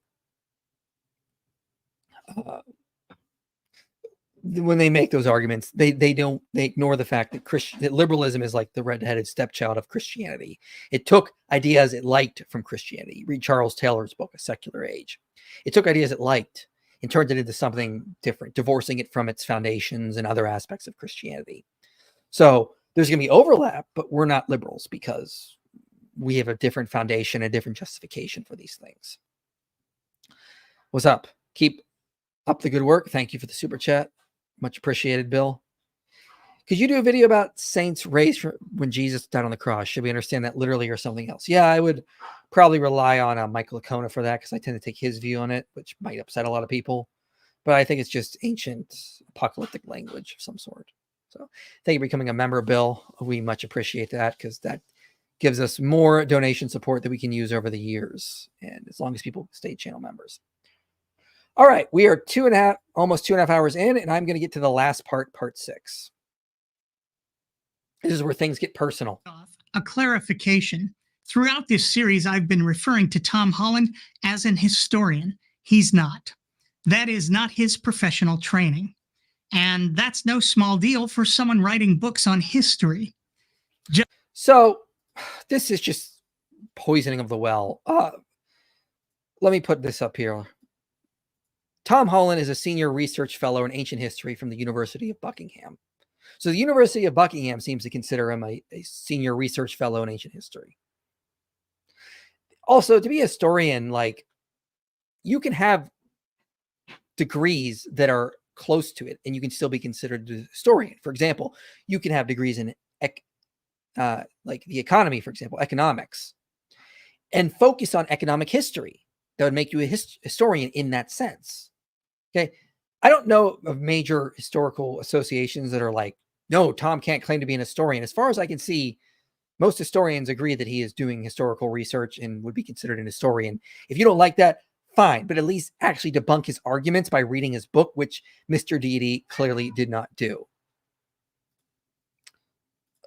When they make those arguments, they ignore the fact that liberalism is like the red-headed stepchild of Christianity. It took ideas it liked from Christianity. Read Charles Taylor's book, A Secular Age. It took ideas it liked and turned it into something different, divorcing it from its foundations and other aspects of Christianity. So there's going to be overlap, but we're not liberals because we have a different foundation, a different justification for these things. What's up? Keep up the good work. Thank you for the super chat. Much appreciated, Bill. Could you do a video about saints raised when Jesus died on the cross? Should we understand that literally or something else? Yeah, I would probably rely on Michael Licona for that, because I tend to take his view on it, which might upset a lot of people. But I think it's just ancient apocalyptic language of some sort. So thank you for becoming a member, Bill. We much appreciate that, because that gives us more donation support that we can use over the years. And as long as people stay channel members. All right, we are almost 2.5 hours in, and I'm going to get to the last part, part 6. This is where things get personal. A clarification. Throughout this series, I've been referring to Tom Holland as an historian. He's not. That is not his professional training. And that's no small deal for someone writing books on history. So this is just poisoning of the well. Let me put this up here. Tom Holland is a senior research fellow in ancient history from the University of Buckingham. So the University of Buckingham seems to consider him a senior research fellow in ancient history. Also, to be a historian, like, you can have degrees that are close to it, and you can still be considered a historian. For example, you can have degrees in like the economy, for example, economics, and focus on economic history. That would make you a historian in that sense. Okay. I don't know of major historical associations that are like, no, Tom can't claim to be an historian. As far as I can see, Most historians agree that he is doing historical research and would be considered an historian. If you don't like that, fine, but at least actually debunk his arguments by reading his book, which Mr. Deity clearly did not do.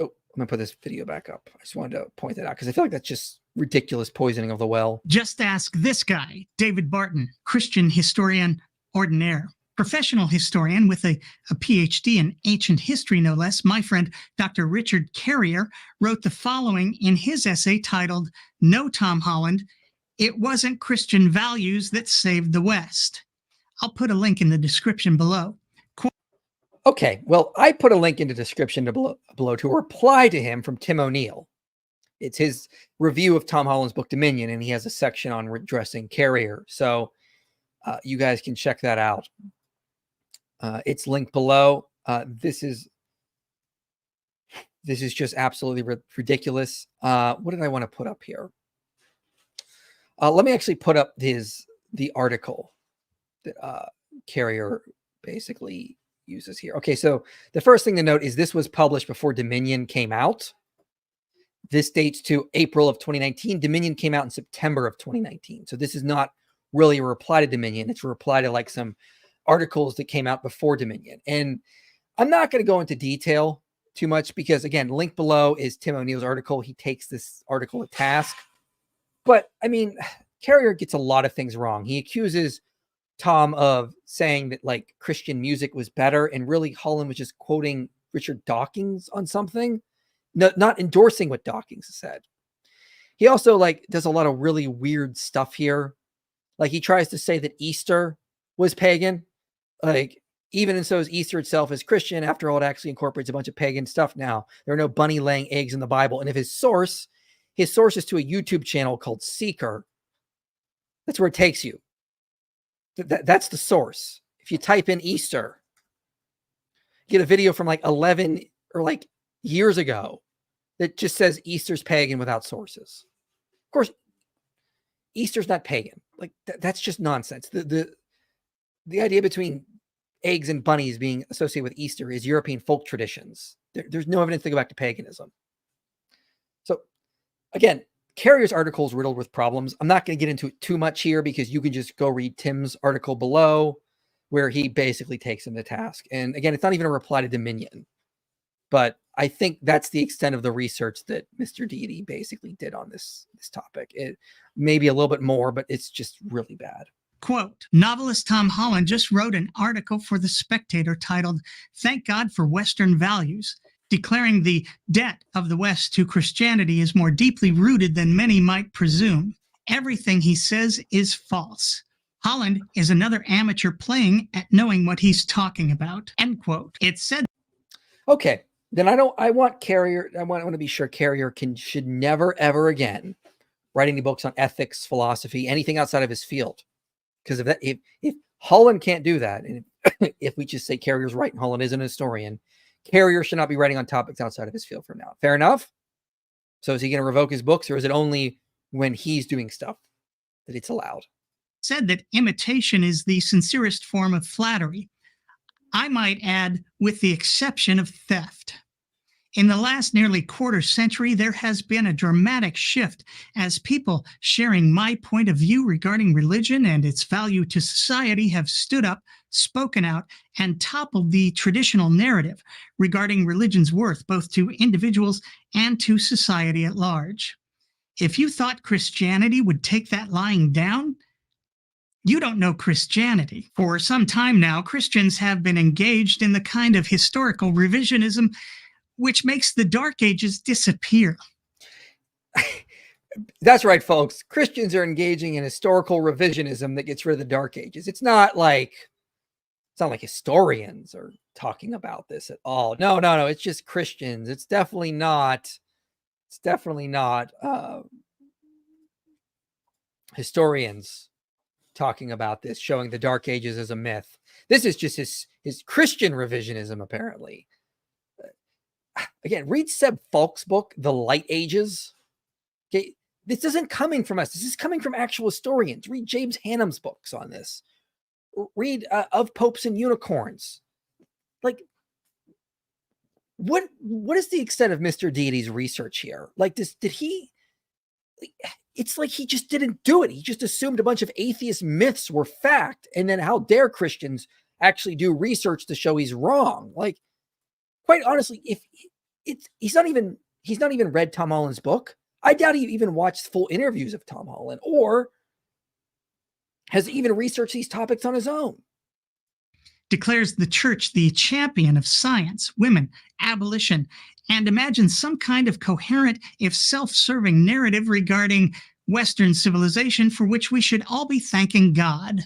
Oh, I'm going to put this video back up. I just wanted to point that out because I feel like that's just ridiculous poisoning of the well. Just ask this guy, David Barton, Christian historian ordinaire, professional historian with a PhD in ancient history, no less. My friend, Dr. Richard Carrier, wrote the following in his essay titled, "No, Tom Holland, it wasn't Christian values that saved the West." I'll put a link in the description below. Okay, well, I put a link in the description below to a reply to him from Tim O'Neill. It's his review of Tom Holland's book Dominion, and he has a section on addressing Carrier. So you guys can check that out. It's linked below. This is just absolutely ridiculous. What did I want to put up here? Let me actually put up the article that Carrier basically uses here. Okay, so the first thing to note is this was published before Dominion came out. This dates to April of 2019. Dominion came out in September of 2019. So this is not really a reply to Dominion. It's a reply to like some articles that came out before Dominion. And I'm not going to go into detail too much because, again, link below is Tim O'Neill's article. He takes this article to task. But, I mean, Carrier gets a lot of things wrong. He accuses Tom of saying that, like, Christian music was better, and really Holland was just quoting Richard Dawkins on something, not endorsing what Dawkins said. He also, like, does a lot of really weird stuff here. Like, he tries to say that Easter was pagan. Like, even and so is Easter itself is Christian. After all, it actually incorporates a bunch of pagan stuff now. There are no bunny laying eggs in the Bible. And if his source is to a YouTube channel called Seeker, that's where it takes you. That's the source. If you type in Easter, get a video from like 11 or like years ago that just says Easter's pagan without sources. Of course, Easter's not pagan. Like that's just nonsense. The idea between eggs and bunnies being associated with Easter is European folk traditions. There's no evidence to go back to paganism. So again, Carrier's article is riddled with problems. I'm not going to get into it too much here because you can just go read Tim's article below where he basically takes him to task. And again, it's not even a reply to Dominion, but I think that's the extent of the research that Mr. Deity basically did on this topic. It may be a little bit more, but it's just really bad. Quote, novelist Tom Holland just wrote an article for The Spectator titled, "Thank God for Western Values," declaring the debt of the West to Christianity is more deeply rooted than many might presume. Everything he says is false. Holland is another amateur playing at knowing what he's talking about. End quote. It said. Okay, then I want Carrier. I want to be sure Carrier should never ever again write any books on ethics, philosophy, anything outside of his field. Because if Holland can't do that, and if we just say Carrier's right and Holland isn't a historian, Carrier should not be writing on topics outside of his field from now. Fair enough? So is he going to revoke his books, or is it only when he's doing stuff that it's allowed? Said that imitation is the sincerest form of flattery. I might add, with the exception of theft. In the last nearly quarter century, there has been a dramatic shift as people sharing my point of view regarding religion and its value to society have stood up, spoken out, and toppled the traditional narrative regarding religion's worth both to individuals and to society at large. If you thought Christianity would take that lying down, you don't know Christianity. For some time now, Christians have been engaged in the kind of historical revisionism which makes the Dark Ages disappear. That's right, folks. Christians are engaging in historical revisionism that gets rid of the Dark Ages. It's not like historians are talking about this at all. No. It's just Christians. It's definitely not historians talking about this, showing the Dark Ages as a myth. This is just his Christian revisionism, apparently. Again, read Seb Falk's book, The Light Ages. Okay, this isn't coming from us. This is coming from actual historians. Read James Hannam's books on this. Read Of Popes and Unicorns. Like, what is the extent of Mr. Deity's research here? Like this, did he? It's like he just didn't do it. He just assumed a bunch of atheist myths were fact, and then how dare Christians actually do research to show he's wrong? Like, quite honestly, if he's not even read Tom Holland's book. I doubt he even watched full interviews of Tom Holland, or has even researched these topics on his own. Declares the church the champion of science, women, abolition, and imagines some kind of coherent, if self-serving narrative regarding Western civilization for which we should all be thanking God.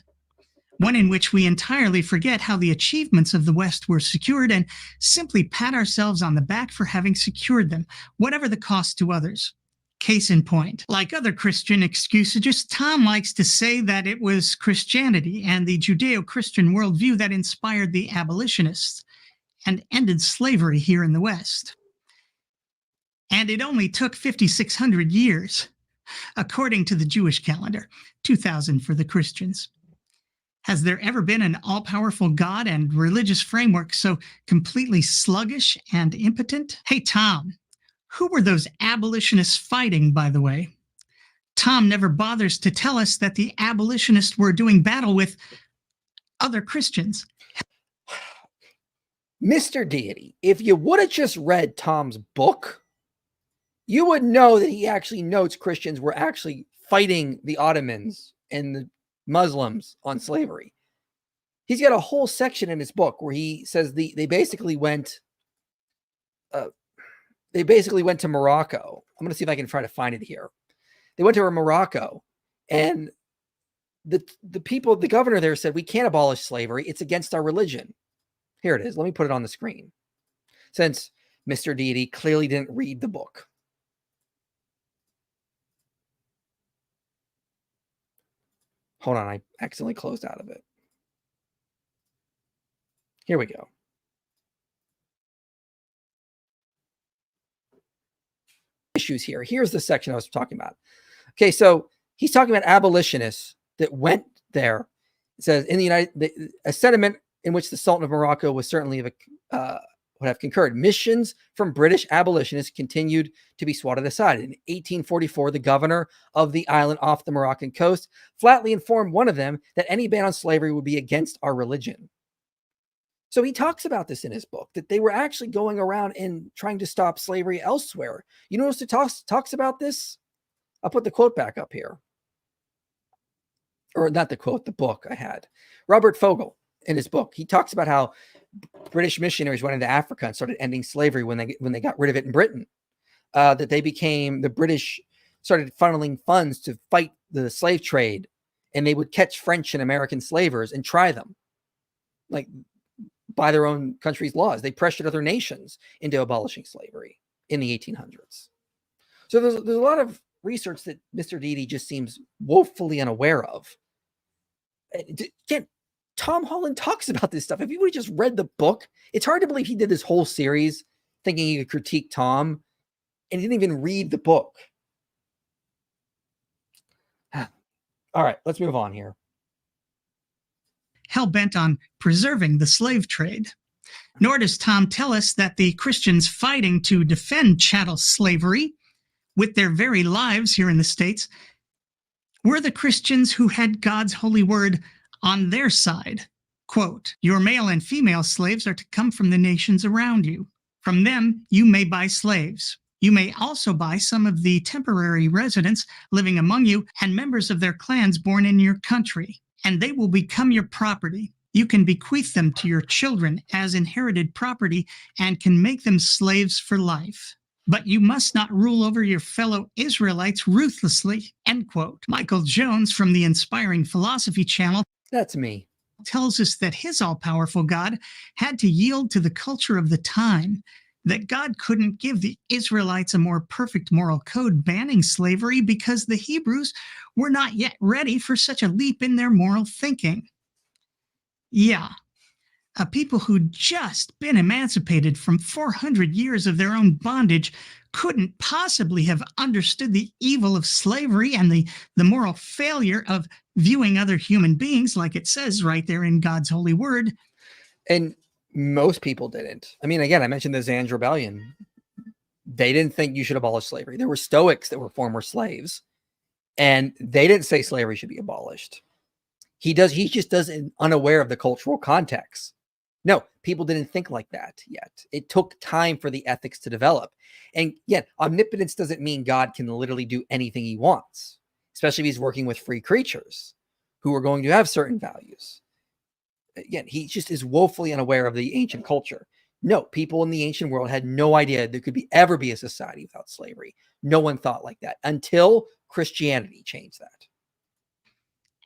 One in which we entirely forget how the achievements of the West were secured and simply pat ourselves on the back for having secured them, whatever the cost to others. Case in point, like other Christian excusages, Tom likes to say that it was Christianity and the Judeo-Christian worldview that inspired the abolitionists and ended slavery here in the West. And it only took 5,600 years, according to the Jewish calendar, 2,000 for the Christians. Has there ever been an all-powerful God and religious framework so completely sluggish and impotent? Hey, Tom, who were those abolitionists fighting, by the way? Tom never bothers to tell us that the abolitionists were doing battle with other Christians. Mr. Deity, if you would have just read Tom's book, you would know that he actually notes Christians were actually fighting the Ottomans and the Muslims on slavery. He's got a whole section in his book where he says they basically went to Morocco. I'm going to see if I can try to find it here. They went to Morocco, and the governor there said, we can't abolish slavery. It's against our religion. Here it is. Let me put it on the screen, since Mr. Deity clearly didn't read the book. Hold on. I accidentally closed out of it. Here we go. Issues here. Here's the section I was talking about. Okay, so he's talking about abolitionists that went there. It says in a sentiment in which the Sultan of Morocco was certainly would have concurred. Missions from British abolitionists continued to be swatted aside. In 1844, the governor of the island off the Moroccan coast flatly informed one of them that any ban on slavery would be against our religion. So he talks about this in his book, that they were actually going around and trying to stop slavery elsewhere. You notice it talks about this? I'll put the quote back up here. Or not the quote, the book I had. Robert Fogel, in his book, he talks about how British missionaries went into Africa and started ending slavery when they got rid of it in Britain. That the British started funneling funds to fight the slave trade, and they would catch French and American slavers and try them. Like, by their own country's laws. They pressured other nations into abolishing slavery in the 1800s. So there's a lot of research that Mr. Deity just seems woefully unaware of. Again, Tom Holland talks about this stuff. If you would have just read the book, it's hard to believe he did this whole series thinking he could critique Tom, and he didn't even read the book. All right, let's move on here. Hell-bent on preserving the slave trade. Nor does Tom tell us that the Christians fighting to defend chattel slavery with their very lives here in the States were the Christians who had God's holy word on their side. Quote, your male and female slaves are to come from the nations around you. From them you may buy slaves. You may also buy some of the temporary residents living among you and members of their clans born in your country, and they will become your property. You can bequeath them to your children as inherited property and can make them slaves for life. But you must not rule over your fellow Israelites ruthlessly, end quote. Michael Jones from the Inspiring Philosophy channel, that's me, tells us that his all-powerful God had to yield to the culture of the time, that God couldn't give the Israelites a more perfect moral code banning slavery because the Hebrews were not yet ready for such a leap in their moral thinking. Yeah, a people who'd just been emancipated from 400 years of their own bondage couldn't possibly have understood the evil of slavery and the moral failure of viewing other human beings, like it says right there in God's holy word. And Most people didn't. I mean, again, I mentioned the Zanj Rebellion. They didn't think you should abolish slavery. There were Stoics that were former slaves, and they didn't say slavery should be abolished. He just doesn't unaware of the cultural context. No, people didn't think like that yet. It took time for the ethics to develop. And yet, omnipotence doesn't mean God can literally do anything he wants, especially if he's working with free creatures who are going to have certain values. Again, he just is woefully unaware of the ancient culture. No, people in the ancient world had no idea there could ever be a society without slavery. No one thought like that until Christianity changed that.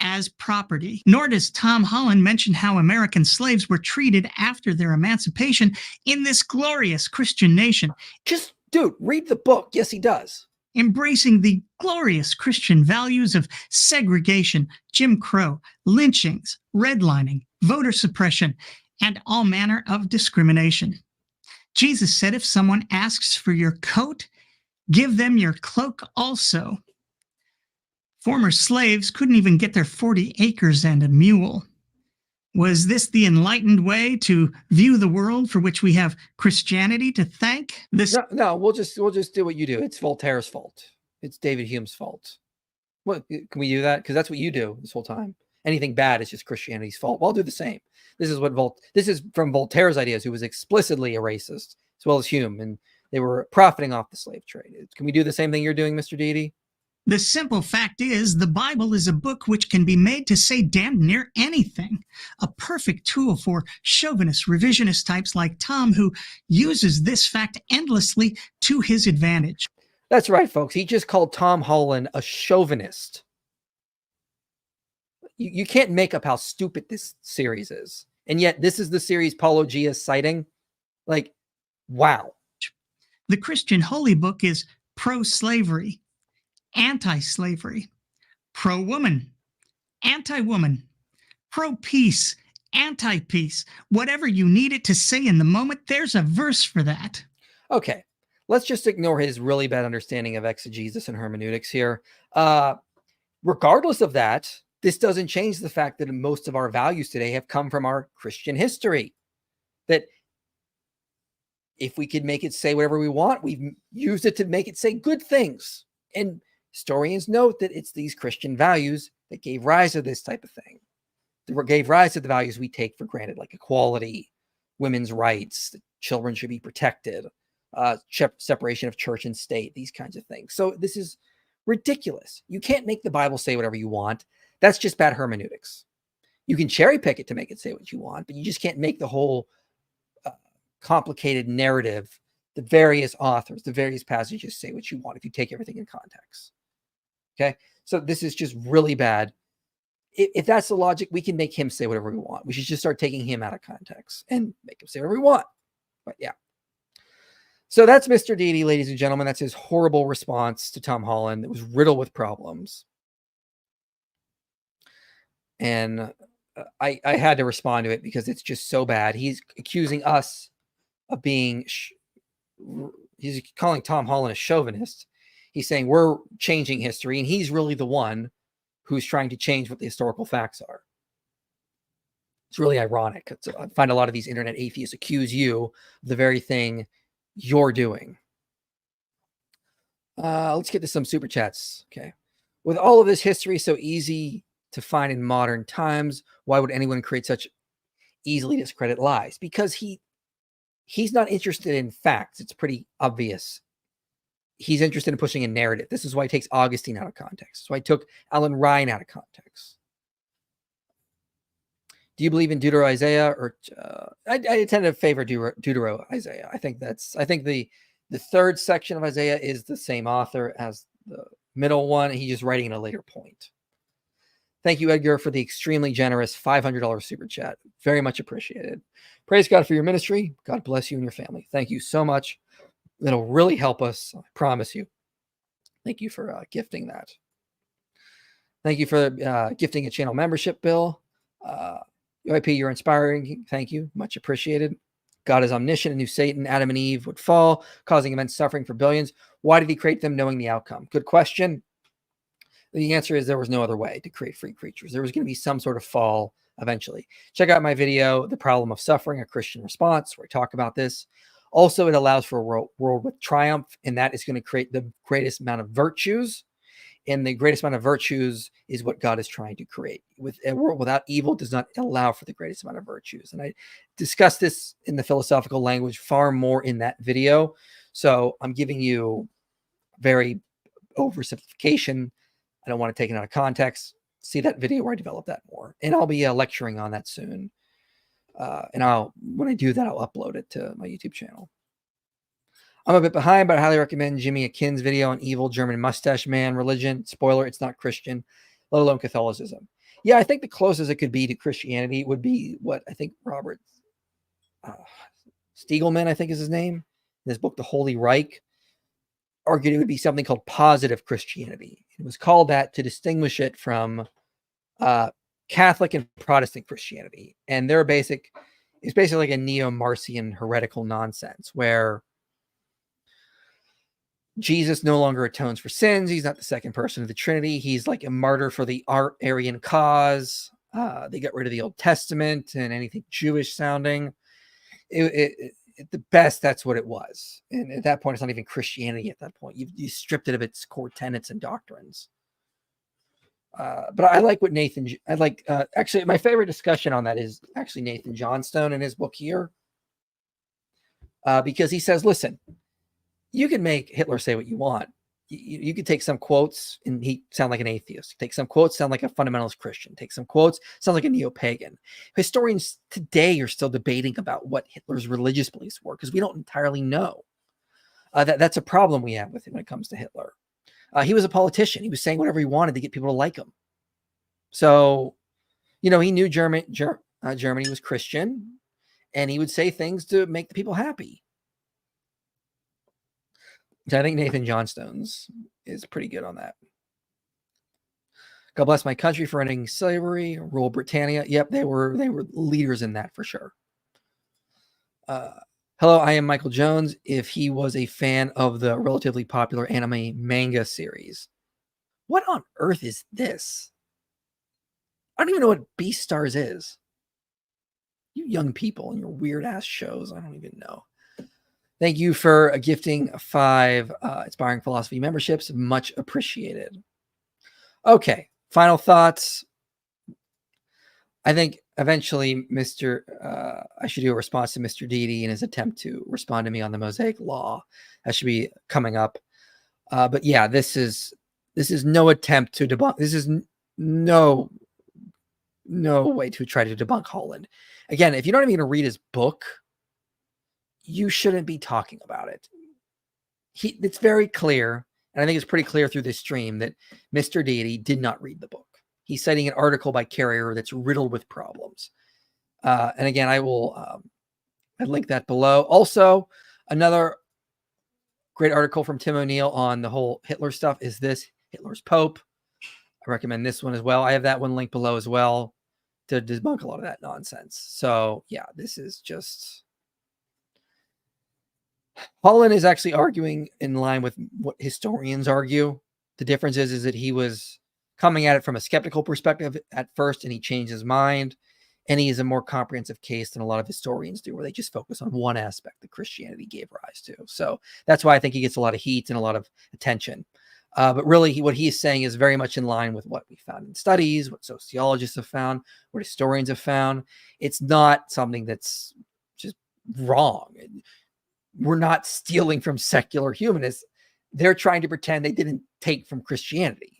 As property. Nor does Tom Holland mention how American slaves were treated after their emancipation in this glorious Christian nation. Just, dude, read the book. Yes, he does. Embracing the glorious Christian values of segregation, Jim Crow, lynchings, redlining, voter suppression, and all manner of discrimination. Jesus said, if someone asks for your coat, give them your cloak also. Former slaves couldn't even get their 40 acres and a mule. Was this the enlightened way to view the world for which we have Christianity to thank? No, we'll just do what you do. It's Voltaire's fault. It's David Hume's fault. What can we do that? Because that's what you do this whole time. Anything bad is just Christianity's fault. Well, I'll do the same. This is from Voltaire's ideas, who was explicitly a racist, as well as Hume, and they were profiting off the slave trade. Can we do the same thing you're doing, Mr. Deity? The simple fact is, the Bible is a book which can be made to say damn near anything. A perfect tool for chauvinist, revisionist types like Tom, who uses this fact endlessly to his advantage. That's right, folks. He just called Tom Holland a chauvinist. You can't make up how stupid this series is. And yet, this is the series Paulo G is citing. Like, wow. The Christian Holy Book is pro-slavery, anti-slavery, pro-woman, anti-woman, pro-peace, anti-peace. Whatever you need it to say in the moment, there's a verse for that. Okay, let's just ignore his really bad understanding of exegesis and hermeneutics here. Regardless of that, this doesn't change the fact that most of our values today have come from our Christian history. That if we could make it say whatever we want, we've used it to make it say good things. And historians note that it's these Christian values that gave rise to this type of thing. That gave rise to the values we take for granted, like equality, women's rights, that children should be protected, separation of church and state, these kinds of things. So this is ridiculous. You can't make the Bible say whatever you want. That's just bad hermeneutics. You can cherry pick it to make it say what you want, but you just can't make the whole complicated narrative, the various authors, the various passages say what you want if you take everything in context. Okay, so this is just really bad. If that's the logic, we can make him say whatever we want. We should just start taking him out of context and make him say whatever we want. But yeah. So that's Mr. Deity, ladies and gentlemen. That's his horrible response to Tom Holland. It was riddled with problems. And I had to respond to it because it's just so bad. He's accusing us of being, he's calling Tom Holland a chauvinist. He's saying we're changing history, and he's really the one who's trying to change what the historical facts are. It's really ironic. I find a lot of these internet atheists accuse you of the very thing you're doing. Let's get to some super chats. Okay. With all of this history so easy to find in modern times, why would anyone create such easily discredit lies? Because he's not interested in facts. It's pretty obvious. He's interested in pushing a narrative. This is why he takes Augustine out of context. So I took Alan Ryan out of context. Do you believe in Deutero-Isaiah? Or I tend to favor Deutero-Isaiah. I think the third section of Isaiah is the same author as the middle one. He's just writing at a later point. Thank you, Edgar, for the extremely generous $500 super chat. Very much appreciated. Praise God for your ministry. God bless you and your family. Thank you so much. It'll really help us. I promise you. Thank you for gifting that. Thank you for gifting a channel membership, Bill. UIP, you're inspiring. Thank you. Much appreciated. God is omniscient and knew Satan, Adam, and Eve would fall, causing immense suffering for billions. Why did he create them knowing the outcome? Good question. The answer is there was no other way to create free creatures. There was going to be some sort of fall eventually. Check out my video, The Problem of Suffering, A Christian Response, where I talk about this. Also, it allows for a world with triumph, and that is going to create the greatest amount of virtues. And the greatest amount of virtues is what God is trying to create. With a world without evil does not allow for the greatest amount of virtues. And I discussed this in the philosophical language far more in that video. So I'm giving you very oversimplification. I don't want to take it out of context. See that video where I develop that more. And I'll be lecturing on that soon. And when I do that, I'll upload it to my YouTube channel. I'm a bit behind, but I highly recommend Jimmy Akin's video on evil German mustache man religion. Spoiler, it's not Christian, let alone Catholicism. Yeah, I think the closest it could be to Christianity would be what I think Robert Stiegelman, I think is his name, in his book, The Holy Reich, argued it would be something called positive Christianity. It was called that to distinguish it from Catholic and Protestant Christianity. And it's basically like a neo-Marcion heretical nonsense where Jesus no longer atones for sins. He's not the second person of the Trinity. He's like a martyr for the Arian cause. They got rid of the Old Testament and anything Jewish sounding. At the best, that's what it was. And at that point, it's not even Christianity at that point. You stripped it of its core tenets and doctrines. But I like what actually, my favorite discussion on that is actually Nathan Johnstone in his book here. Because he says, listen, you can make Hitler say what you want. You could take some quotes and he sound like an atheist. Take some quotes, sound like a fundamentalist Christian. Take some quotes, sound like a neo-pagan. Historians today are still debating about what Hitler's religious beliefs were because we don't entirely know. That's a problem we have with him when it comes to Hitler. He was a politician. He was saying whatever he wanted to get people to like him. So, he knew Germany was Christian, and he would say things to make the people happy. I think Nathan Johnstone's is pretty good on that. God bless my country for ending slavery. Rule Britannia. Yep, they were leaders in that for sure. Hello, I am Michael Jones. If he was a fan of the relatively popular anime manga series, what on earth is this? I don't even know what Beastars is. You young people and your weird ass shows. I don't even know. Thank you for gifting 5 Inspiring Philosophy memberships. Much appreciated. Okay, final thoughts. I think eventually I should do a response to Mister Deity in his attempt to respond to me on the Mosaic Law. That should be coming up. But yeah, this is no attempt to debunk. This is no way to try to debunk Holland. Again, if you're not even going to read his book, you shouldn't be talking about it. It's very clear, and I think it's pretty clear through this stream that Mister Deity did not read the book. He's citing an article by Carrier that's riddled with problems. And again, I'd link that below. Also, another great article from Tim O'Neill on the whole Hitler stuff is this, Hitler's Pope. I recommend this one as well. I have that one linked below as well to debunk a lot of that nonsense. So yeah, this is just... Holland is actually arguing in line with what historians argue. The difference is that he was coming at it from a skeptical perspective at first, and he changed his mind. And he is a more comprehensive case than a lot of historians do, where they just focus on one aspect that Christianity gave rise to. So that's why I think he gets a lot of heat and a lot of attention. But really, what he is saying is very much in line with what we found in studies, what sociologists have found, what historians have found. It's not something that's just wrong. We're not stealing from secular humanists. They're trying to pretend they didn't take from Christianity.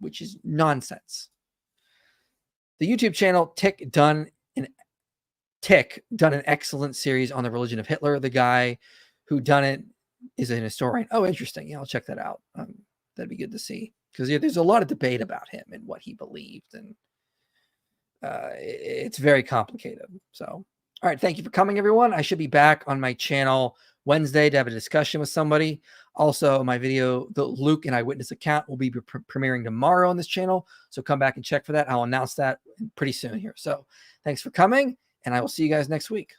Which is nonsense. The YouTube channel Tick done an excellent series on the religion of Hitler. The guy who done it is an historian. Oh, interesting. Yeah, I'll check that out. That'd be good to see, because there's a lot of debate about him and what he believed, and it's very complicated. So, all right, thank you for coming, everyone. I should be back on my channel Wednesday to have a discussion with somebody. Also, my video, the Luke and Eyewitness account, will be premiering tomorrow on this channel. So come back and check for that. I'll announce that pretty soon here. So thanks for coming, and I will see you guys next week.